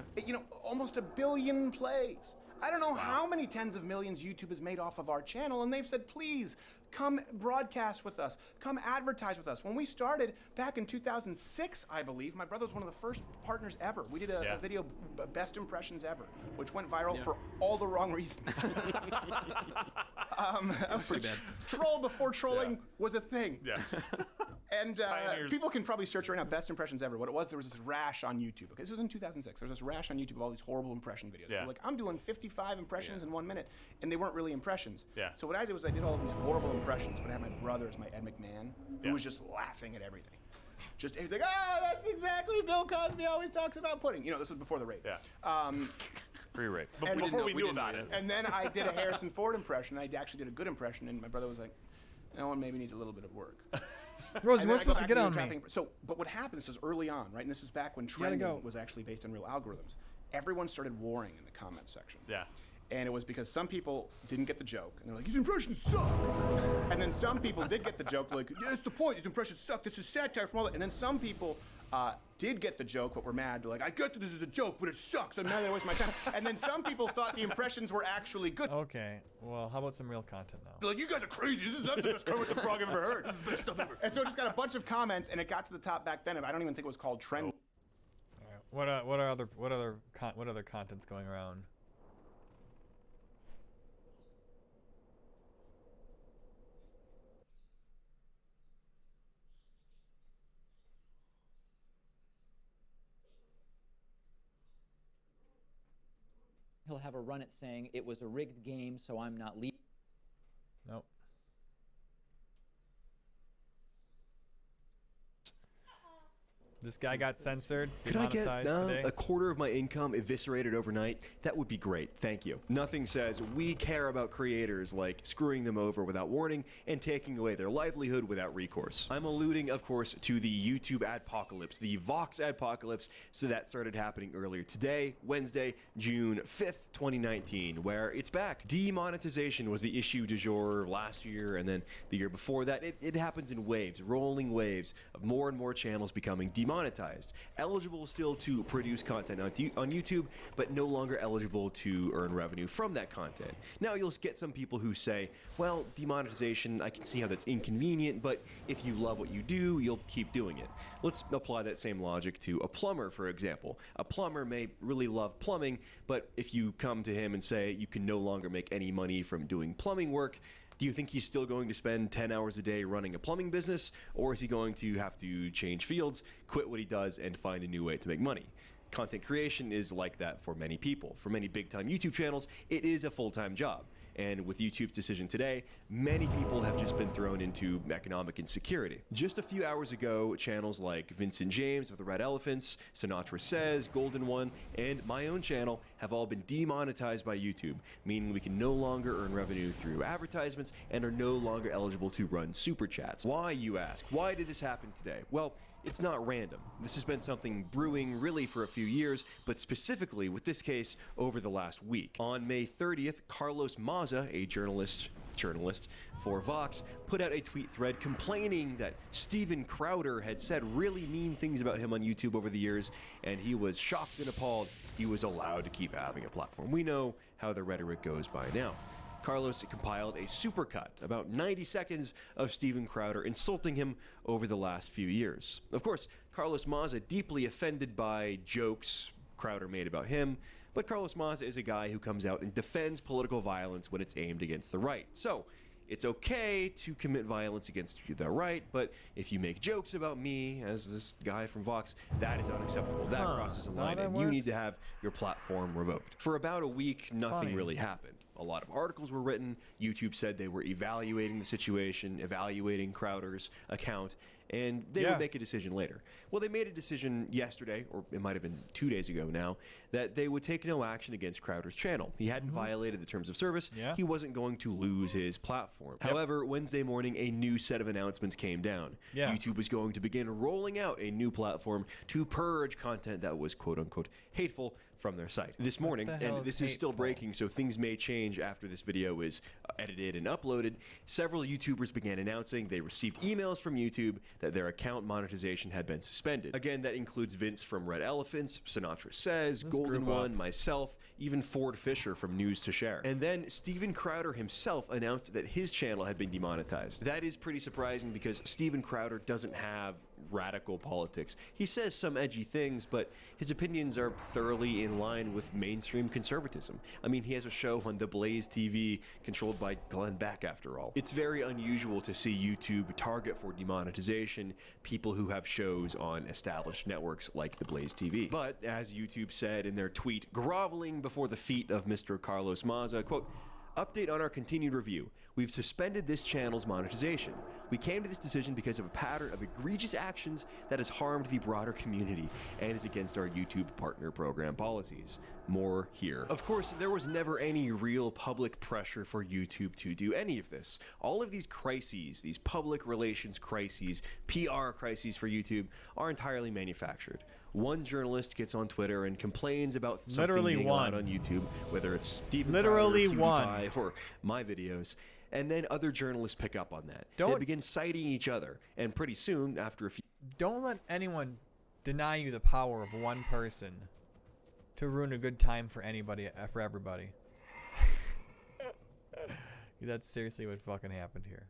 almost 1 billion plays. I don't know how many tens of millions YouTube has made off of our channel, and they've said, please, come broadcast with us. Come advertise with us. When we started back in 2006, I believe, my brother was one of the first partners ever. We did a video, Best Impressions Ever, which went viral for all the wrong reasons. Pretty bad. Troll before trolling was a thing. Yeah. And people can probably search right now, Best Impressions Ever. What it was, there was this rash on YouTube. Okay, this was in 2006. There was this rash on YouTube of all these horrible impression videos. Yeah. Like, I'm doing 55 impressions in 1 minute, and they weren't really impressions. Yeah. So what I did was I did all of these horrible impressions, but I had my brother as my Ed McMahon, who was just laughing at everything. He's like, that's exactly Bill Cosby always talks about pudding. This was before the rape. Yeah. Pre-rape. And Before we knew about it. And then I did a Harrison Ford impression. I actually did a good impression, and my brother was like, that one maybe needs a little bit of work. Rose, you weren't supposed to get on me. But what happened, this was early on, right? And this was back when trending was actually based on real algorithms. Everyone started warring in the comments section. Yeah. And it was because some people didn't get the joke, and they're like, these impressions suck. And then some people did get the joke, like, yeah, that's the point, these impressions suck, this is satire from all that. And then some people did get the joke, but were mad. They're like, I get that this is a joke, but it sucks, I'm not gonna waste my time. And then some people thought the impressions were actually good. Okay, well, how about some real content now? They're like, you guys are crazy, that's the best Kermit the Frog I've ever heard. This is the best stuff ever. And so it just got a bunch of comments, and it got to the top back then. I don't even think it was called trend. All right. What other content's going around? He'll have a run at saying it was a rigged game, so I'm not leaving. Nope. This guy got censored, Could I get demonetized today. a quarter of my income eviscerated overnight? That would be great, thank you. Nothing says we care about creators like screwing them over without warning and taking away their livelihood without recourse. I'm alluding, of course, to the YouTube adpocalypse, the Vox adpocalypse, so that started happening earlier today, Wednesday, June 5th, 2019, where it's back. Demonetization was the issue du jour last year, and then the year before that. It happens in waves, rolling waves of more and more channels becoming demonetized. Eligible still to produce content on YouTube, but no longer eligible to earn revenue from that content. Now you'll get some people who say, well, demonetization, I can see how that's inconvenient, but if you love what you do, you'll keep doing it. Let's apply that same logic to a plumber, for example. A plumber may really love plumbing, but if you come to him and say you can no longer make any money from doing plumbing work, do you think he's still going to spend 10 hours a day running a plumbing business, or is he going to have to change fields, quit what he does, and find a new way to make money? Content creation is like that for many people. For many big-time YouTube channels, it is a full-time job. And with YouTube's decision today, many people have just been thrown into economic insecurity. Just a few hours ago, channels like Vincent James of the Red Elephants, Sinatra Says, Golden One, and my own channel have all been demonetized by YouTube, meaning we can no longer earn revenue through advertisements and are no longer eligible to run super chats. Why, you ask? Why did this happen today? Well, it's not random. This has been something brewing really for a few years, but specifically with this case over the last week. On May 30th, Carlos Maza, a journalist for Vox, put out a tweet thread complaining that Steven Crowder had said really mean things about him on YouTube over the years, and he was shocked and appalled he was allowed to keep having a platform. We know how the rhetoric goes by now. Carlos compiled a supercut, about 90 seconds of Steven Crowder insulting him over the last few years. Of course, Carlos Maza deeply offended by jokes Crowder made about him, but Carlos Maza is a guy who comes out and defends political violence when it's aimed against the right. So, it's okay to commit violence against the right, but if you make jokes about me, as this guy from Vox, that is unacceptable. That crosses a line, and you need to have your platform revoked. For about a week, nothing really happened. A lot of articles were written. YouTube said they were evaluating the situation, evaluating Crowder's account, and they would make a decision later. Well, they made a decision yesterday, or it might have been 2 days ago now, that they would take no action against Crowder's channel. He hadn't violated the terms of service. He wasn't going to lose his platform. However, Wednesday morning, a new set of announcements came down. YouTube was going to begin rolling out a new platform to purge content that was quote-unquote hateful from their site. This morning, and this is still breaking, so things may change after this video is edited and uploaded, several YouTubers began announcing they received emails from YouTube that their account monetization had been suspended. Again, that includes Vince from Red Elephants, Sinatra Says, Golden One, myself, even Ford Fisher from News to Share. And then Steven Crowder himself announced that his channel had been demonetized. That is pretty surprising because Steven Crowder doesn't have radical politics. He says some edgy things, but his opinions are thoroughly in line with mainstream conservatism. I mean, he has a show on The Blaze TV controlled by Glenn Beck, after all. It's very unusual to see YouTube target for demonetization people who have shows on established networks like The Blaze TV. But, as YouTube said in their tweet, groveling before the feet of Mr. Carlos Maza, quote, "Update on our continued review. We've suspended this channel's monetization. We came to this decision because of a pattern of egregious actions that has harmed the broader community and is against our YouTube partner program policies. More here." Of course, there was never any real public pressure for YouTube to do any of this. All of these crises, these public relations crises, PR crises for YouTube, are entirely manufactured. One journalist gets on Twitter and complains about something being allowed on YouTube, whether it's Steven Crowder, PewDiePie, or my videos, and then other journalists pick up on that. They begin citing each other, and pretty soon, after a few... Don't let anyone deny you the power of one person to ruin a good time for anybody, for everybody. That's seriously what fucking happened here.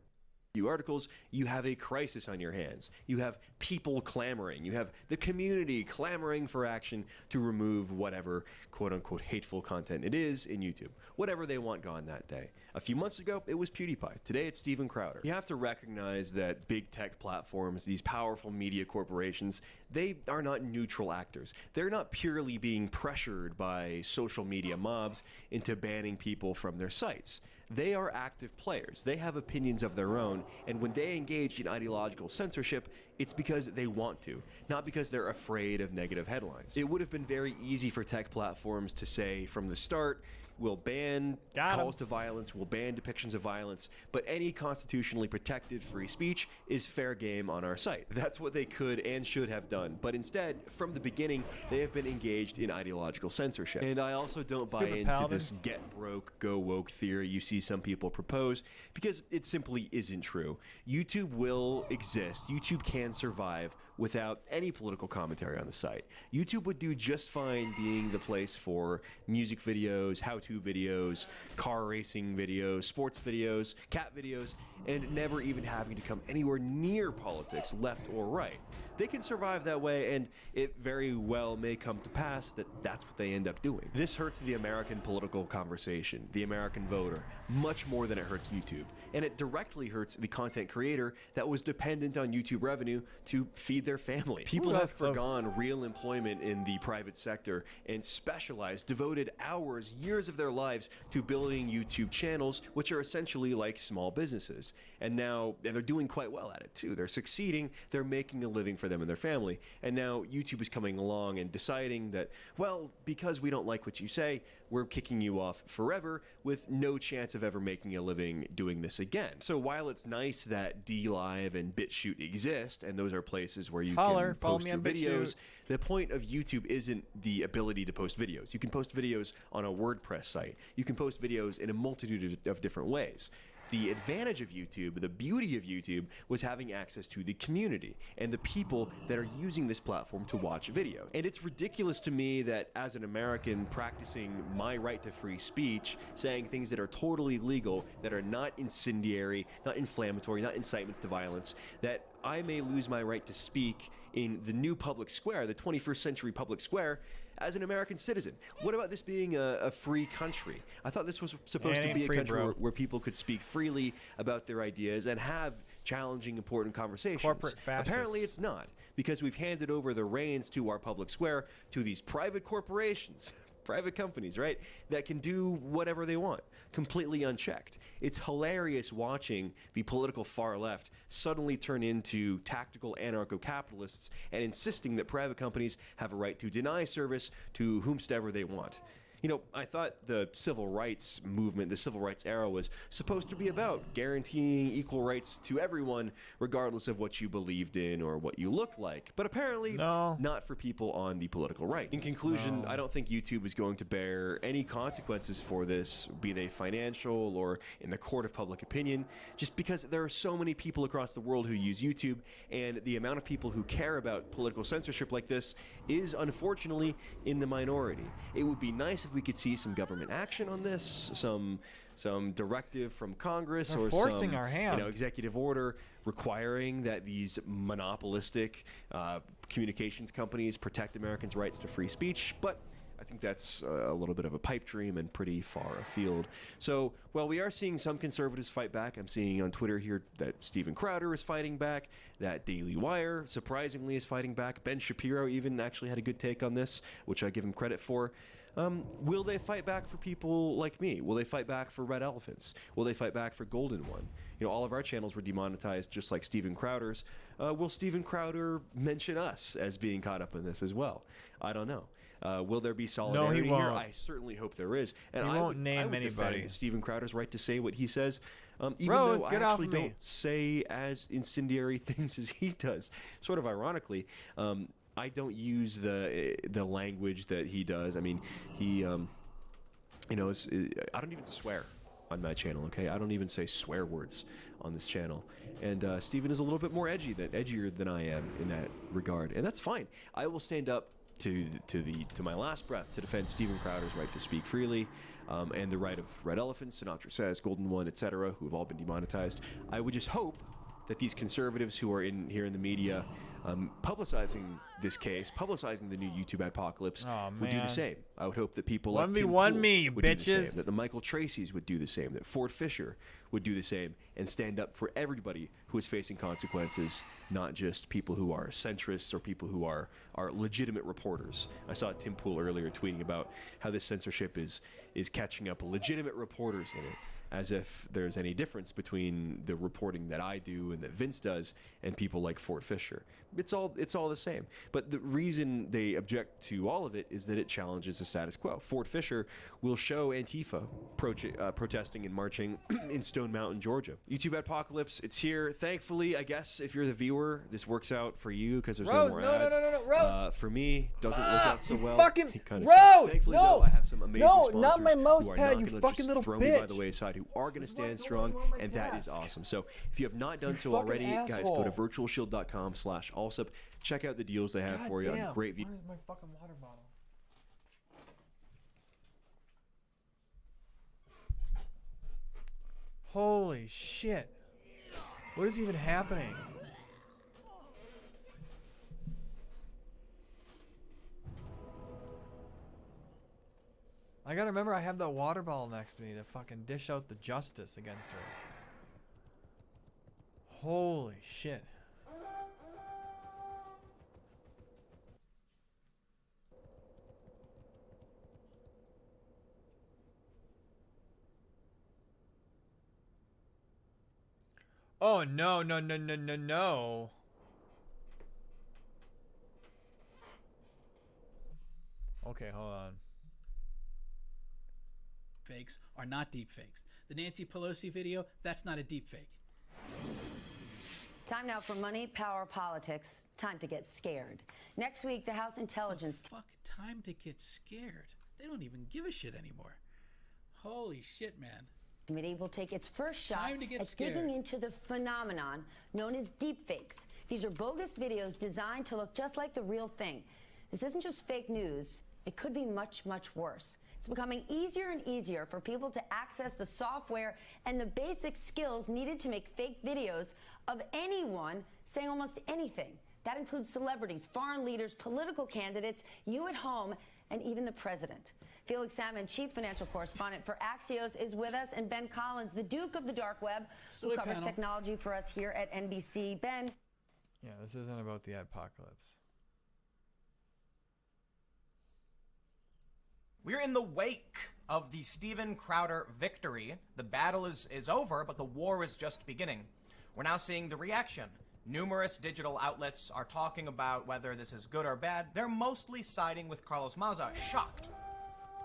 Articles, you have a crisis on your hands. You have people clamoring. You have the community clamoring for action to remove whatever quote-unquote hateful content it is in YouTube. Whatever they want gone that day. A few months ago, it was PewDiePie. Today, it's Steven Crowder. You have to recognize that big tech platforms, these powerful media corporations, they are not neutral actors. They're not purely being pressured by social media mobs into banning people from their sites. They are active players. They have opinions of their own, and when they engage in ideological censorship, it's because they want to, not because they're afraid of negative headlines. It would have been very easy for tech platforms to say from the start, we'll ban calls to violence, we'll ban depictions of violence, but any constitutionally protected free speech is fair game on our site. That's what they could and should have done, but instead, from the beginning, they have been engaged in ideological censorship. And I also don't buy into this get broke, go woke theory you see some people propose, because it simply isn't true. YouTube will exist, YouTube can survive without any political commentary on the site. YouTube would do just fine being the place for music videos, how-to videos, car racing videos, sports videos, cat videos, and never even having to come anywhere near politics, left or right. They can survive that way, and it very well may come to pass that that's what they end up doing. This hurts the American political conversation, the American voter, much more than it hurts YouTube. And it directly hurts the content creator that was dependent on YouTube revenue to feed their family. People have forgone real employment in the private sector and specialized, devoted hours, years of their lives to building YouTube channels, which are essentially like small businesses. And now, and they're doing quite well at it too. They're succeeding, they're making a living for them and their family. And now YouTube is coming along and deciding that, well, because we don't like what you say, we're kicking you off forever with no chance of ever making a living doing this again. So while it's nice that DLive and BitChute exist, and those are places where you can post your videos, the point of YouTube isn't the ability to post videos. You can post videos on a WordPress site. You can post videos in a multitude of different ways. The advantage of YouTube, the beauty of YouTube, was having access to the community and the people that are using this platform to watch video. And it's ridiculous to me that as an American practicing my right to free speech, saying things that are totally legal, that are not incendiary, not inflammatory, not incitements to violence, that I may lose my right to speak in the new public square, the 21st century public square, as an American citizen. What about this being a free country? I thought this was supposed to be a country where people could speak freely about their ideas and have challenging, important conversations. Corporate fascists. Apparently it's not, because we've handed over the reins to our public square to these private corporations. private companies, right, that can do whatever they want, completely unchecked. It's hilarious watching the political far left suddenly turn into tactical anarcho-capitalists and insisting that private companies have a right to deny service to whomsoever they want. You know, I thought the civil rights movement, the civil rights era, was supposed to be about guaranteeing equal rights to everyone, regardless of what you believed in or what you looked like. But apparently, not for people on the political right. In conclusion, I don't think YouTube is going to bear any consequences for this, be they financial or in the court of public opinion, just because there are so many people across the world who use YouTube, and the amount of people who care about political censorship like this is unfortunately in the minority. It would be nice if we could see some government action on this, some directive from Congress, They're or forcing some our hand. executive order requiring that these monopolistic communications companies protect Americans' rights to free speech. But I think that's a little bit of a pipe dream and pretty far afield. So, while we are seeing some conservatives fight back, I'm seeing on Twitter here that Steven Crowder is fighting back, that Daily Wire, surprisingly, is fighting back. Ben Shapiro even actually had a good take on this, which I give him credit for. Will they fight back for people like me? Will they fight back for Red Elephants? Will they fight back for Golden One? You know, all of our channels were demonetized just like Steven Crowder's. Will Steven Crowder mention us as being caught up in this as well? I don't know. Will there be solidarity he won't. here? I certainly hope there is. And He I won't would, name I would anybody. defend Steven Crowder's right to say what he says, even Rose, though get I off actually of me. don't say as incendiary things as he does. Sort of ironically, I don't use the language that he does. I mean, he, I don't even swear on my channel, okay? I don't even say swear words on this channel. And Steven is a little bit more edgier than I am in that regard, and that's fine. I will stand up to my last breath to defend Steven Crowder's right to speak freely, and the right of Red Elephants, Sinatra Says, Golden One, etc., who have all been demonetized. I would just hope that these conservatives who are here in the media, publicizing this case, publicizing the new YouTube apocalypse, would do the man. same. I would hope that people like 1v1 Tim Pool me, you would do the same, bitches. that the Michael Tracy's would do the same, that Ford Fisher would do the same, and stand up for everybody who is facing consequences, not just people who are centrists or people who are legitimate reporters. I saw Tim Pool earlier tweeting about how this censorship is catching up legitimate reporters in it, as if there's any difference between the reporting that I do and that Vince does and people like Ford Fisher. It's all the same. But the reason they object to all of it is that it challenges the status quo. Ford Fisher will show Antifa protesting and marching in Stone Mountain, Georgia. YouTube apocalypse, it's here. Thankfully, I guess if you're the viewer, this works out for you because there's Rose, no more no, ads. no, Rose. For me, doesn't work out so well. Fucking It kinda Rose, sucks. Thankfully, no, though, I have some amazing no, sponsors not my mouse who are pad, not you gonna fucking just little throw me by the bitch. wayside, who are going to stand strong, and that is awesome. So if you have not done You so fucking already, guys, go to asshole. virtualshield.com/allsup. Check out the deals they have God for you damn, on great videos. where's my fucking water bottle? Holy shit. What is even happening? I gotta remember I have that water bottle next to me to fucking dish out the justice against her. Holy shit. Oh no, no, no, no, no, no. Okay, hold on. Fakes are not deep fakes. The Nancy Pelosi video, that's not a deep fake. Time now for money, power, politics. Time to get scared. Next week, the House Intelligence... Fuck, time to get scared. They don't even give a shit anymore. Holy shit, man. Committee will take its first shot Time to get at scared. digging into the phenomenon known as deepfakes. These are bogus videos designed to look just like the real thing. This isn't just fake news. It could be much, much worse. It's becoming easier and easier for people to access the software and the basic skills needed to make fake videos of anyone saying almost anything. That includes celebrities, foreign leaders, political candidates, you at home, and even the president. Felix Salmon, chief financial correspondent for Axios, is with us, and Ben Collins, the Duke of the Dark Web, who Soy covers panel. technology for us here at NBC. Ben. Yeah, this isn't about the apocalypse. We're in the wake of the Steven Crowder victory. The battle is over, but the war is just beginning. We're now seeing the reaction. Numerous digital outlets are talking about whether this is good or bad. They're mostly siding with Carlos Maza, shocked.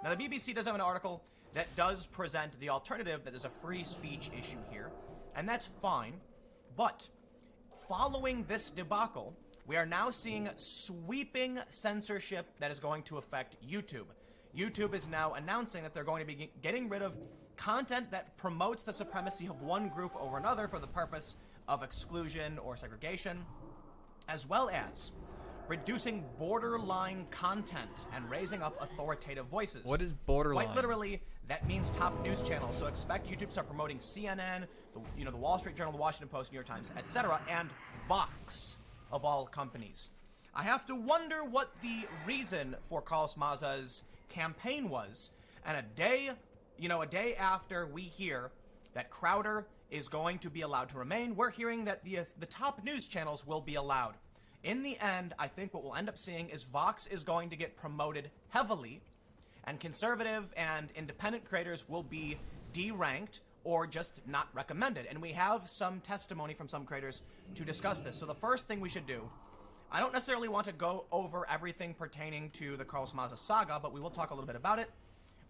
Now, the BBC does have an article that does present the alternative, that there's a free speech issue here, and that's fine. But following this debacle, we are now seeing sweeping censorship that is going to affect YouTube. YouTube is now announcing that they're going to be getting rid of content that promotes the supremacy of one group over another for the purpose of exclusion or segregation, as well as reducing borderline content and raising up authoritative voices. What is borderline? Quite literally, that means top news channels. So expect YouTube to start promoting CNN, the Wall Street Journal, the Washington Post, New York Times, etc., and Vox, of all companies. I have to wonder what the reason for Carlos Maza's campaign was, and a day after we hear that Crowder is going to be allowed to remain, we're hearing that the top news channels will be allowed. In the end, I think what we'll end up seeing is Vox is going to get promoted heavily, and conservative and independent creators will be deranked or just not recommended. And we have some testimony from some creators to discuss this. So the first thing we should do, I don't necessarily want to go over everything pertaining to the Carlos Maza saga, but we will talk a little bit about it.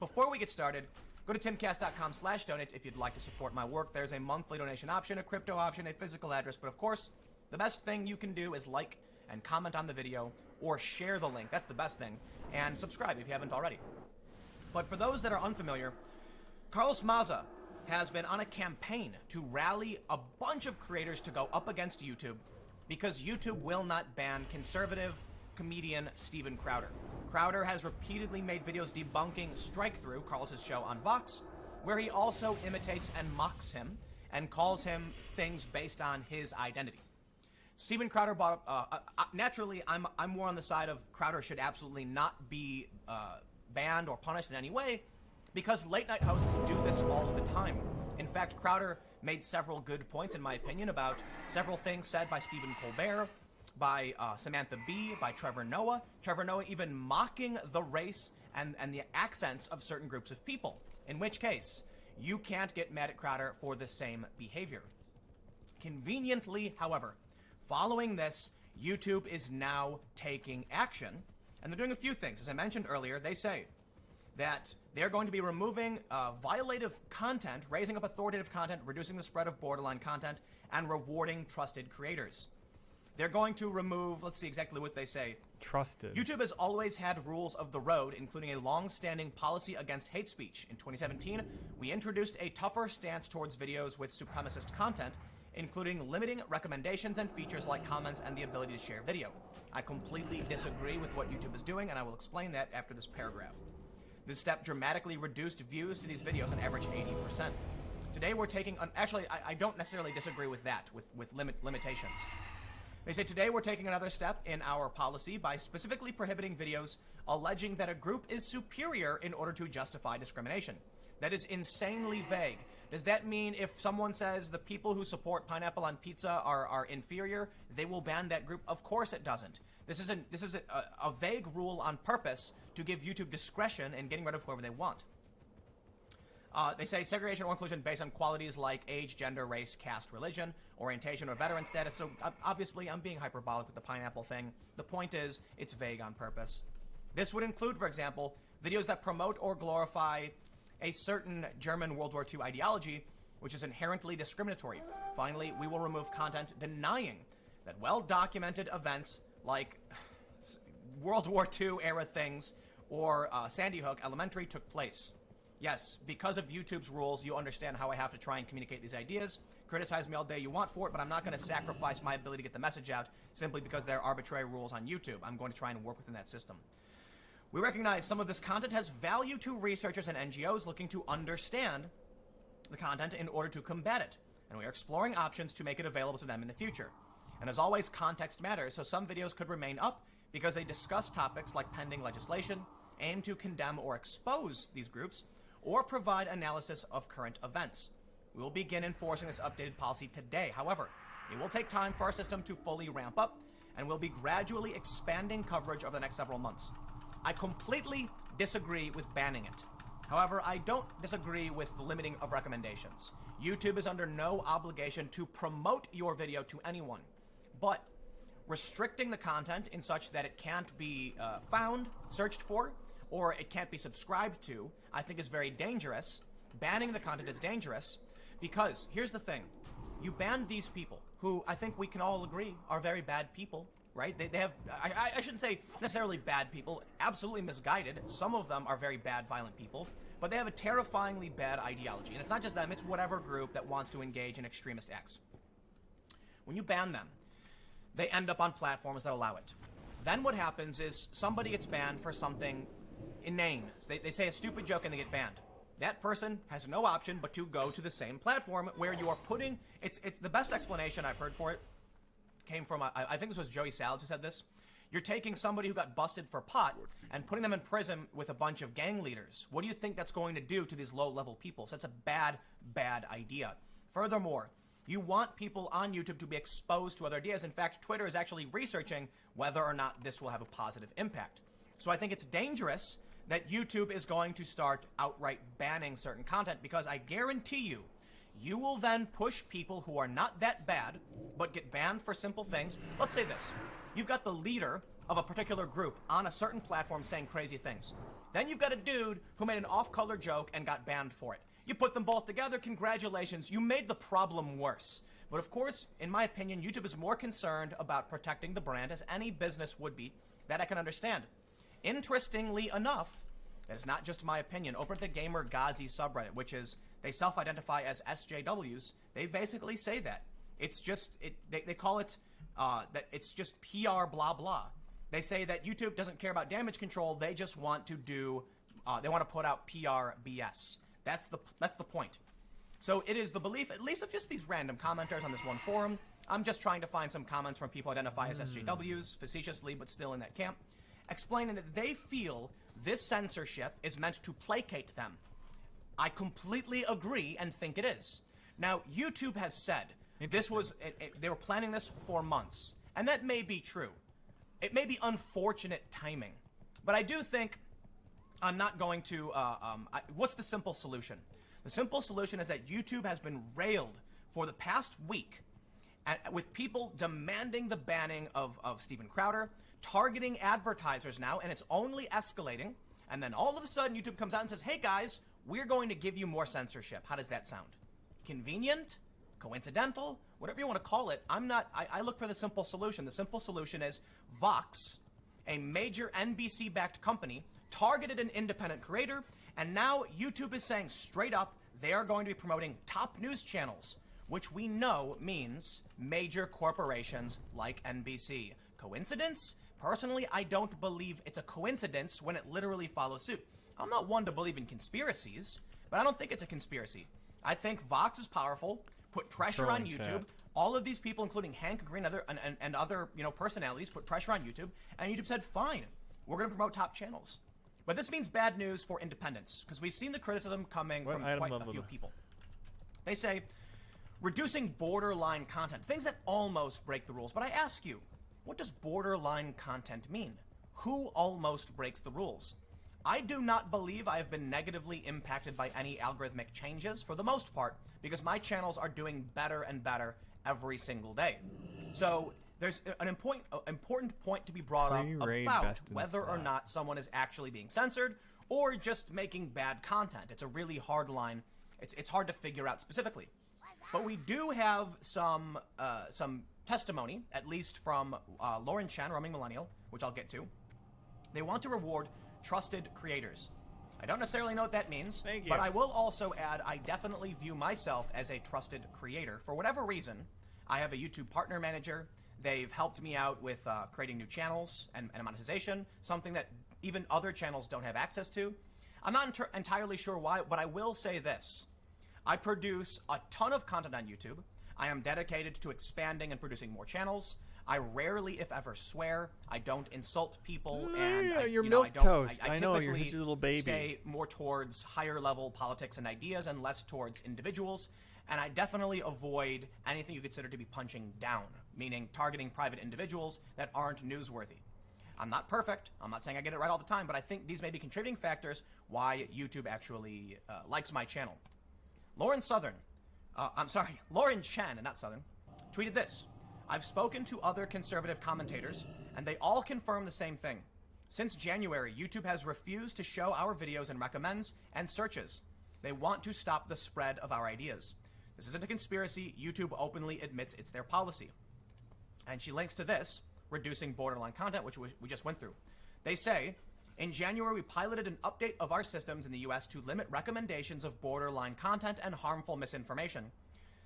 Before we get started, go to timcast.com/donate if you'd like to support my work. There's a monthly donation option, a crypto option, a physical address, but of course, the best thing you can do is like and comment on the video or share the link. That's the best thing. And subscribe if you haven't already. But for those that are unfamiliar, Carlos Maza has been on a campaign to rally a bunch of creators to go up against YouTube because YouTube will not ban conservative comedian Steven Crowder. Crowder has repeatedly made videos debunking Strikethrough, Carlos's show on Vox, where he also imitates and mocks him and calls him things based on his identity. Steven Crowder naturally, I'm more on the side of Crowder should absolutely not be banned or punished in any way, because late night hosts do this all the time. In fact, Crowder made several good points, in my opinion, about several things said by Stephen Colbert, by Samantha Bee, by Trevor Noah. Trevor Noah even mocking the race and the accents of certain groups of people, in which case, you can't get mad at Crowder for the same behavior. Conveniently, however, following this, YouTube is now taking action, and they're doing a few things. As I mentioned earlier, they say that they're going to be removing violative content, raising up authoritative content, reducing the spread of borderline content, and rewarding trusted creators. They're going to remove, let's see exactly what they say. Trusted. YouTube has always had rules of the road, including a long-standing policy against hate speech. In 2017, we introduced a tougher stance towards videos with supremacist content, including limiting recommendations and features like comments and the ability to share video. I completely disagree with what YouTube is doing, and I will explain that after this paragraph. This step dramatically reduced views to these videos an average 80%. Today we're taking, actually I don't necessarily disagree with that, with limitations. They say today we're taking another step in our policy by specifically prohibiting videos alleging that a group is superior in order to justify discrimination. That is insanely vague. Does that mean if someone says the people who support pineapple on pizza are inferior, they will ban that group? Of course it doesn't. This is a vague rule on purpose to give YouTube discretion in getting rid of whoever they want. They say segregation or inclusion based on qualities like age, gender, race, caste, religion, orientation, or veteran status. So obviously I'm being hyperbolic with the pineapple thing. The point is, it's vague on purpose. This would include, for example, videos that promote or glorify a certain German World War II ideology, which is inherently discriminatory. Finally, we will remove content denying that well-documented events like World War II era things or Sandy Hook Elementary took place. Yes, because of YouTube's rules, you understand how I have to try and communicate these ideas. Criticize me all day you want for it, but I'm not going to sacrifice my ability to get the message out simply because there are arbitrary rules on YouTube. I'm going to try and work within that system. We recognize some of this content has value to researchers and NGOs looking to understand the content in order to combat it, and we are exploring options to make it available to them in the future. And as always, context matters, so some videos could remain up because they discuss topics like pending legislation, aim to condemn or expose these groups, or provide analysis of current events. We will begin enforcing this updated policy today. However, it will take time for our system to fully ramp up, and we'll be gradually expanding coverage over the next several months. I completely disagree with banning it. However, I don't disagree with the limiting of recommendations. YouTube is under no obligation to promote your video to anyone, but restricting the content in such that it can't be found, searched for, or it can't be subscribed to, I think is very dangerous. Banning the content is dangerous because, here's the thing, you ban these people, who I think we can all agree are very bad people, right? They have, I shouldn't say necessarily bad people, absolutely misguided. Some of them are very bad, violent people, but they have a terrifyingly bad ideology. And it's not just them, it's whatever group that wants to engage in extremist acts. When you ban them, they end up on platforms that allow it. Then what happens is somebody gets banned for something inane. They say a stupid joke and they get banned. That person has no option but to go to the same platform where you are putting, it's the best explanation I've heard for it came from, I think this was Joey Salads who said this. You're taking somebody who got busted for pot and putting them in prison with a bunch of gang leaders. What do you think that's going to do to these low-level people? So that's a bad, bad idea. Furthermore, you want people on YouTube to be exposed to other ideas. In fact, Twitter is actually researching whether or not this will have a positive impact. So I think it's dangerous that YouTube is going to start outright banning certain content, because I guarantee you, you will then push people who are not that bad, but get banned for simple things. Let's say this. You've got the leader of a particular group on a certain platform saying crazy things. Then you've got a dude who made an off-color joke and got banned for it. You put them both together, congratulations, you made the problem worse. But of course, in my opinion, YouTube is more concerned about protecting the brand, as any business would be, that I can understand. Interestingly enough, it's not just my opinion, over at the Gamer Ghazi subreddit, which is, they self-identify as SJWs, they basically say that. It's just, they call it, that it's just PR blah blah. They say that YouTube doesn't care about damage control, they just want to do, they want to put out PR BS. That's the point. So it is the belief, at least of just these random commenters on this one forum. I'm just trying to find some comments from people who identify as SJWs, facetiously, but still in that camp, explaining that they feel this censorship is meant to placate them. I completely agree and think it is. Now, YouTube has said this was, they were planning this for months, and that may be true. It may be unfortunate timing, but I do think I'm not going to, what's the simple solution? The simple solution is that YouTube has been railed for the past week with people demanding the banning of Steven Crowder, targeting advertisers now, and it's only escalating. And then all of a sudden YouTube comes out and says, hey guys, we're going to give you more censorship. How does that sound? Convenient? Coincidental? Whatever you want to call it. I look for the simple solution. The simple solution is Vox, a major NBC-backed company, targeted an independent creator, and now YouTube is saying straight up they are going to be promoting top news channels, which we know means major corporations like NBC. Coincidence? Personally, I don't believe it's a coincidence when it literally follows suit. I'm not one to believe in conspiracies, but I don't think it's a conspiracy. I think Vox is powerful, put pressure on YouTube. All of these people, including Hank Green and other personalities, put pressure on YouTube, and YouTube said, fine, we're going to promote top channels. But this means bad news for independents, because we've seen the criticism coming from quite a few people. They say, reducing borderline content, things that almost break the rules. But I ask you, what does borderline content mean? Who almost breaks the rules? I do not believe I have been negatively impacted by any algorithmic changes, for the most part, because my channels are doing better and better every single day. So there's an important point to be brought up about whether or not someone is actually being censored or just making bad content. It's a really hard line. It's hard to figure out specifically. But we do have some testimony, at least from Lauren Chen, Roaming Millennial, which I'll get to. They want to reward trusted creators. I don't necessarily know what that means, but I will also add I definitely view myself as a trusted creator. For whatever reason, I have a YouTube partner manager. They've helped me out with creating new channels and monetization, something that even other channels don't have access to. I'm not entirely sure why, but I will say this. I produce a ton of content on YouTube. I am dedicated to expanding and producing more channels. I rarely, if ever, swear. I don't insult people, and you're milquetoast. I know, you're such a little baby. Stay more towards higher level politics and ideas, and less towards individuals. And I definitely avoid anything you consider to be punching down, meaning targeting private individuals that aren't newsworthy. I'm not perfect. I'm not saying I get it right all the time, but I think these may be contributing factors why YouTube actually likes my channel. Lauren Chen, not Southern, tweeted this. I've spoken to other conservative commentators, and they all confirm the same thing. Since January, YouTube has refused to show our videos in recommends and searches. They want to stop the spread of our ideas. This isn't a conspiracy. YouTube openly admits it's their policy. And she links to this, reducing borderline content, which we just went through. They say, in January, we piloted an update of our systems in the US to limit recommendations of borderline content and harmful misinformation,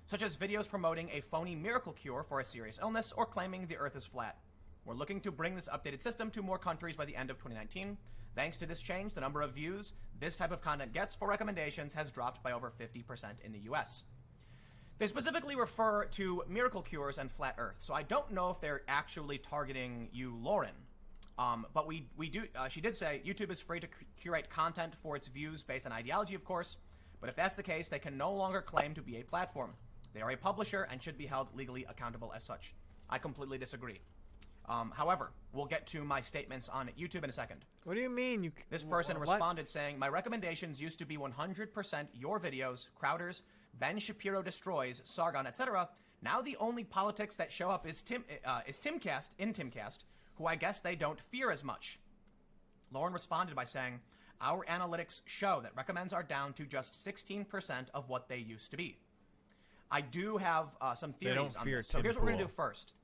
such as videos promoting a phony miracle cure for a serious illness or claiming the earth is flat. We're looking to bring this updated system to more countries by the end of 2019. Thanks to this change, the number of views this type of content gets for recommendations has dropped by over 50% in the US. They specifically refer to miracle cures and flat earth, so I don't know if they're actually targeting you, Lauren. But we do. She did say YouTube is free to curate content for its views based on ideology, of course. But if that's the case, they can no longer claim to be a platform. They are a publisher and should be held legally accountable as such. I completely disagree. However, we'll get to my statements on YouTube in a second. What do you mean? This person responded saying, my recommendations used to be 100% your videos, Crowder's, Ben Shapiro Destroys, Sargon, etc. Now the only politics that show up is Timcast, who I guess they don't fear as much. Lauren responded by saying, our analytics show that recommends are down to just 16% of what they used to be. I do have some theories on this. So here's what we're going to do first.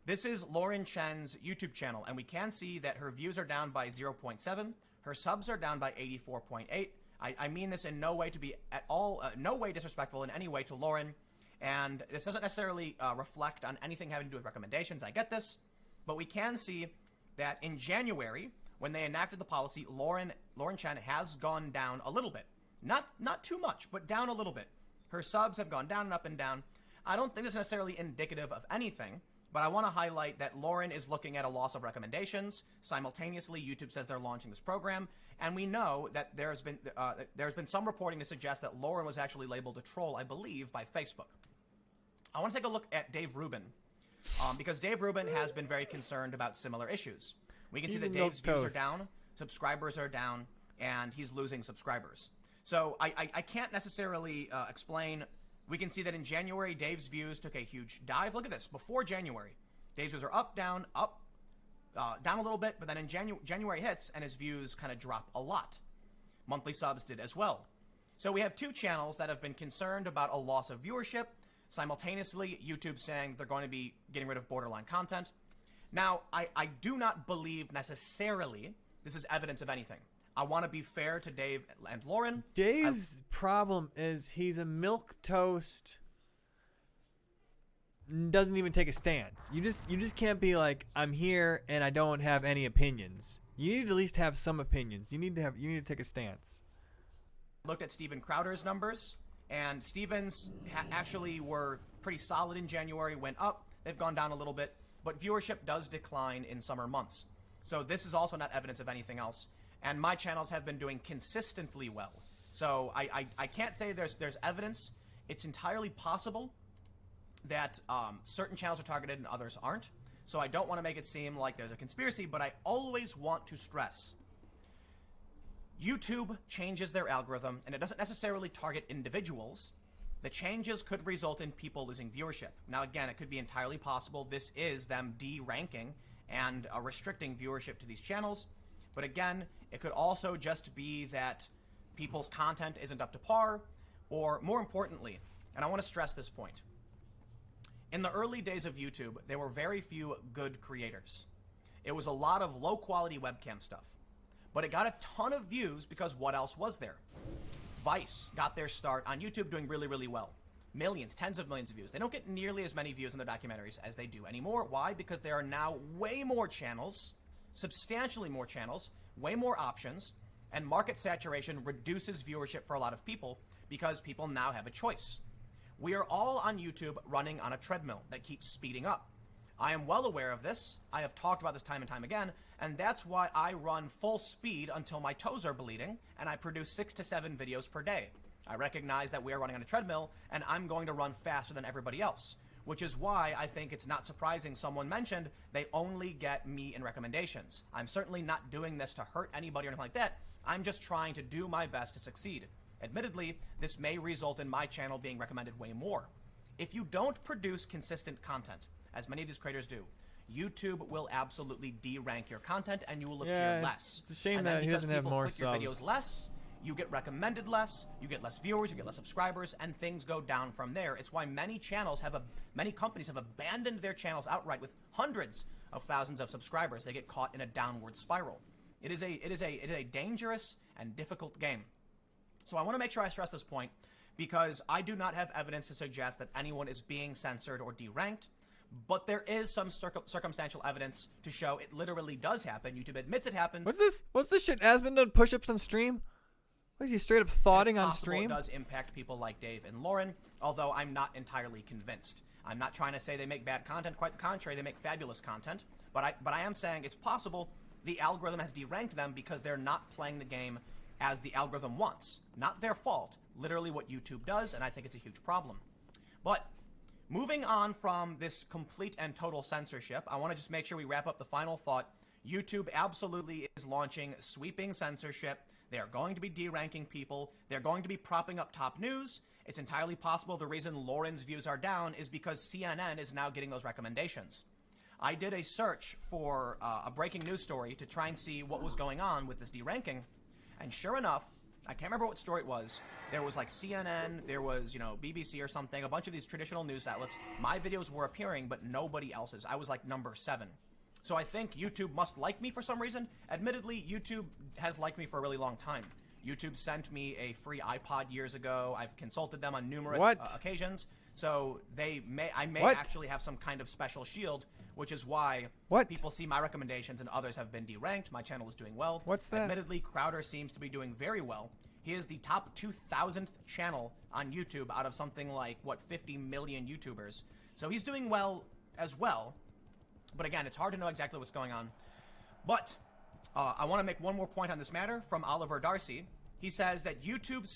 This is Lauren Chen's YouTube channel, and we can see that her views are down by 0.7. Her subs are down by 84.8. I mean this in no way to be at all, no way disrespectful in any way to Lauren. And this doesn't necessarily reflect on anything having to do with recommendations. I get this. But we can see that in January, when they enacted the policy, Lauren Chen has gone down a little bit. Not too much, but down a little bit. Her subs have gone down and up and down. I don't think this is necessarily indicative of anything, but I want to highlight that Lauren is looking at a loss of recommendations. Simultaneously, YouTube says they're launching this program, and we know that there's been some reporting to suggest that Lauren was actually labeled a troll, I believe, by Facebook. I want to take a look at Dave Rubin, because Dave Rubin has been very concerned about similar issues. We can see that Dave's views are down, subscribers are down, and he's losing subscribers. So I can't necessarily explain. We can see that in January, Dave's views took a huge dive. Look at this. Before January, Dave's views are up, down a little bit, but then in January hits, and his views kind of drop a lot. Monthly subs did as well. So we have two channels that have been concerned about a loss of viewership. Simultaneously, YouTube saying they're going to be getting rid of borderline content. Now, I do not believe necessarily this is evidence of anything. I want to be fair to Dave and Lauren. Dave's problem is he's a milquetoast. Doesn't even take a stance. You just can't be like, I'm here and I don't have any opinions. You need to at least have some opinions. You need to take a stance. Looked at Steven Crowder's numbers, and Steven's actually were pretty solid in January, went up. They've gone down a little bit, but viewership does decline in summer months. So this is also not evidence of anything else. And my channels have been doing consistently well. So I can't say there's evidence. It's entirely possible that certain channels are targeted and others aren't. So I don't want to make it seem like there's a conspiracy, but I always want to stress YouTube changes their algorithm, and it doesn't necessarily target individuals. The changes could result in people losing viewership. Now, again, it could be entirely possible this is them de-ranking and restricting viewership to these channels. But again, it could also just be that people's content isn't up to par, or more importantly, and I want to stress this point, in the early days of YouTube, there were very few good creators. It was a lot of low-quality webcam stuff. But it got a ton of views because what else was there? Vice got their start on YouTube doing really, really well. Millions, tens of millions of views. They don't get nearly as many views in their documentaries as they do anymore. Why? Because there are now way more channels, substantially more channels, way more options, and market saturation reduces viewership for a lot of people because people now have a choice. We are all on YouTube running on a treadmill that keeps speeding up. I am well aware of this. I have talked about this time and time again, and that's why I run full speed until my toes are bleeding, and I produce 6 to 7 videos per day. I recognize that we are running on a treadmill, and I'm going to run faster than everybody else. which is why I think it's not surprising someone mentioned they only get me in recommendations. I'm certainly not doing this to hurt anybody or anything like that. I'm just trying to do my best to succeed. Admittedly, this may result in my channel being recommended way more. If you don't produce consistent content, as many of these creators do, YouTube will absolutely de-rank your content and you will appear less. It's a shame and that he doesn't have more click your subs. videos less, you get recommended less, you get less viewers, you get less subscribers, and things go down from there. It's why many companies have abandoned their channels outright with hundreds of thousands of subscribers. They get caught in a downward spiral. It is a dangerous and difficult game. So I want to make sure I stress this point because I do not have evidence to suggest that anyone is being censored or deranked. But there is some circumstantial evidence to show it literally does happen. YouTube admits it happened. What's this? What's this shit? Aspen done push-ups on stream? What is he straight up thoughting on stream? It does impact people like Dave and Lauren, although I'm not entirely convinced. I'm not trying to say they make bad content. Quite the contrary, they make fabulous content. But I am saying it's possible the algorithm has deranked them because they're not playing the game as the algorithm wants. Not their fault. Literally what YouTube does, and I think it's a huge problem. But moving on from this complete and total censorship, I want to just make sure we wrap up the final thought. YouTube absolutely is launching sweeping censorship. They are going to be deranking people. They're going to be propping up top news. It's entirely possible the reason Lauren's views are down is because CNN is now getting those recommendations. I did a search for a breaking news story to try and see what was going on with this deranking. And sure enough, I can't remember what story it was. There was like CNN, there was, BBC or something, a bunch of these traditional news outlets. My videos were appearing, but nobody else's. I was like number 7. So I think YouTube must like me for some reason. Admittedly, YouTube has liked me for a really long time. YouTube sent me a free iPod years ago. I've consulted them on numerous occasions. So I may actually have some kind of special shield, which is why people see my recommendations and others have been deranked. My channel is doing well. What's that? Admittedly, Crowder seems to be doing very well. He is the top 2,000th channel on YouTube out of something like, 50 million YouTubers. So he's doing well as well. But again, it's hard to know exactly what's going on. But I want to make one more point on this matter from Oliver Darcy. He says that YouTube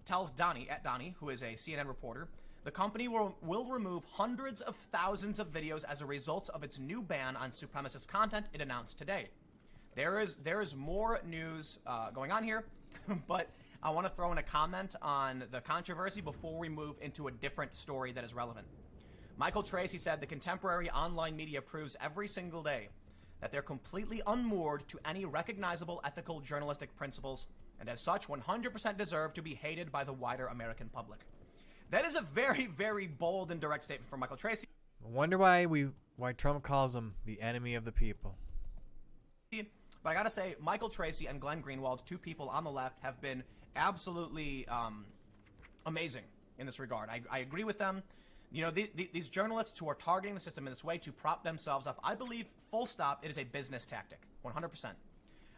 tells Donnie, who is a CNN reporter, the company will remove hundreds of thousands of videos as a result of its new ban on supremacist content it announced today. There is more news going on here, but I want to throw in a comment on the controversy before we move into a different story that is relevant. Michael Tracy said the contemporary online media proves every single day that they're completely unmoored to any recognizable ethical journalistic principles, and as such 100% deserve to be hated by the wider American public. That is a very, very bold and direct statement from Michael Tracy. I wonder why Trump calls him the enemy of the people. But I gotta say, Michael Tracy and Glenn Greenwald, two people on the left, have been absolutely amazing in this regard. I agree with them. These journalists who are targeting the system in this way to prop themselves up, I believe, full stop, it is a business tactic, 100%.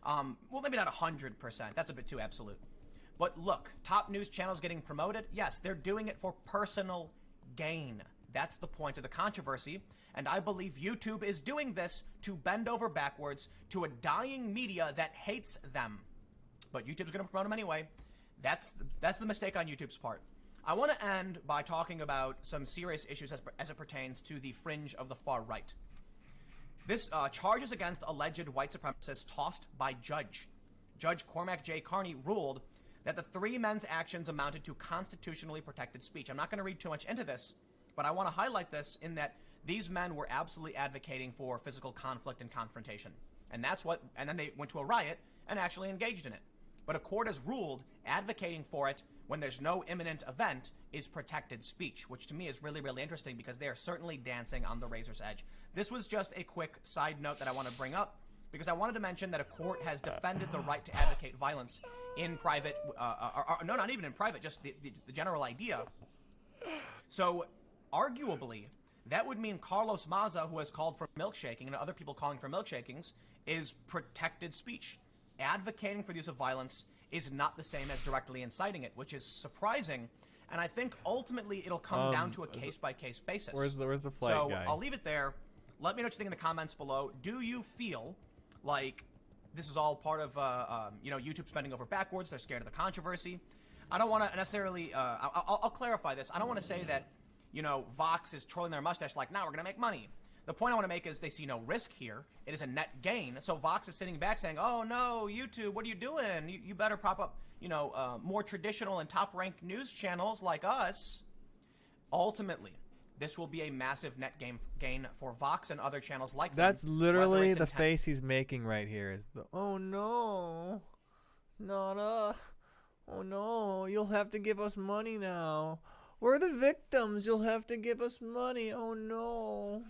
Well, maybe not 100%. That's a bit too absolute. But look, top news channels getting promoted, yes, they're doing it for personal gain. That's the point of the controversy. And I believe YouTube is doing this to bend over backwards to a dying media that hates them. But YouTube's going to promote them anyway. That's the mistake on YouTube's part. I want to end by talking about some serious issues as it pertains to the fringe of the far right. This charges against alleged white supremacists tossed by Judge Cormac J. Carney ruled that the 3 men's actions amounted to constitutionally protected speech. I'm not going to read too much into this, but I want to highlight this in that these men were absolutely advocating for physical conflict and confrontation. And then they went to a riot and actually engaged in it. But a court has ruled advocating for it when there's no imminent event is protected speech, which to me is really, really interesting because they are certainly dancing on the razor's edge. This was just a quick side note that I want to bring up because I wanted to mention that a court has defended the right to advocate violence in private, no, not even in private, just the general idea. So arguably, that would mean Carlos Maza, who has called for milkshaking, and other people calling for milkshakings, is protected speech. Advocating for the use of violence is not the same as directly inciting it, which is surprising. And I think ultimately it'll come down to a case-by-case basis. Where's the flag guy? So I'll leave it there. Let me know what you think in the comments below. Do you feel like this is all part of YouTube spending over backwards? They're scared of the controversy. I don't want to necessarily. I'll clarify this. I don't want to say that Vox is twirling their mustache like, now we're going to make money. The point I want to make is they see no risk here. It is a net gain. So Vox is sitting back saying, oh no, YouTube, what are you doing? You better prop up, more traditional and top-ranked news channels like us. Ultimately, this will be a massive net gain for Vox and other channels like That's them, literally the face he's making right here. Is the oh no, not oh no, you'll have to give us money now. We're the victims. You'll have to give us money. Oh no.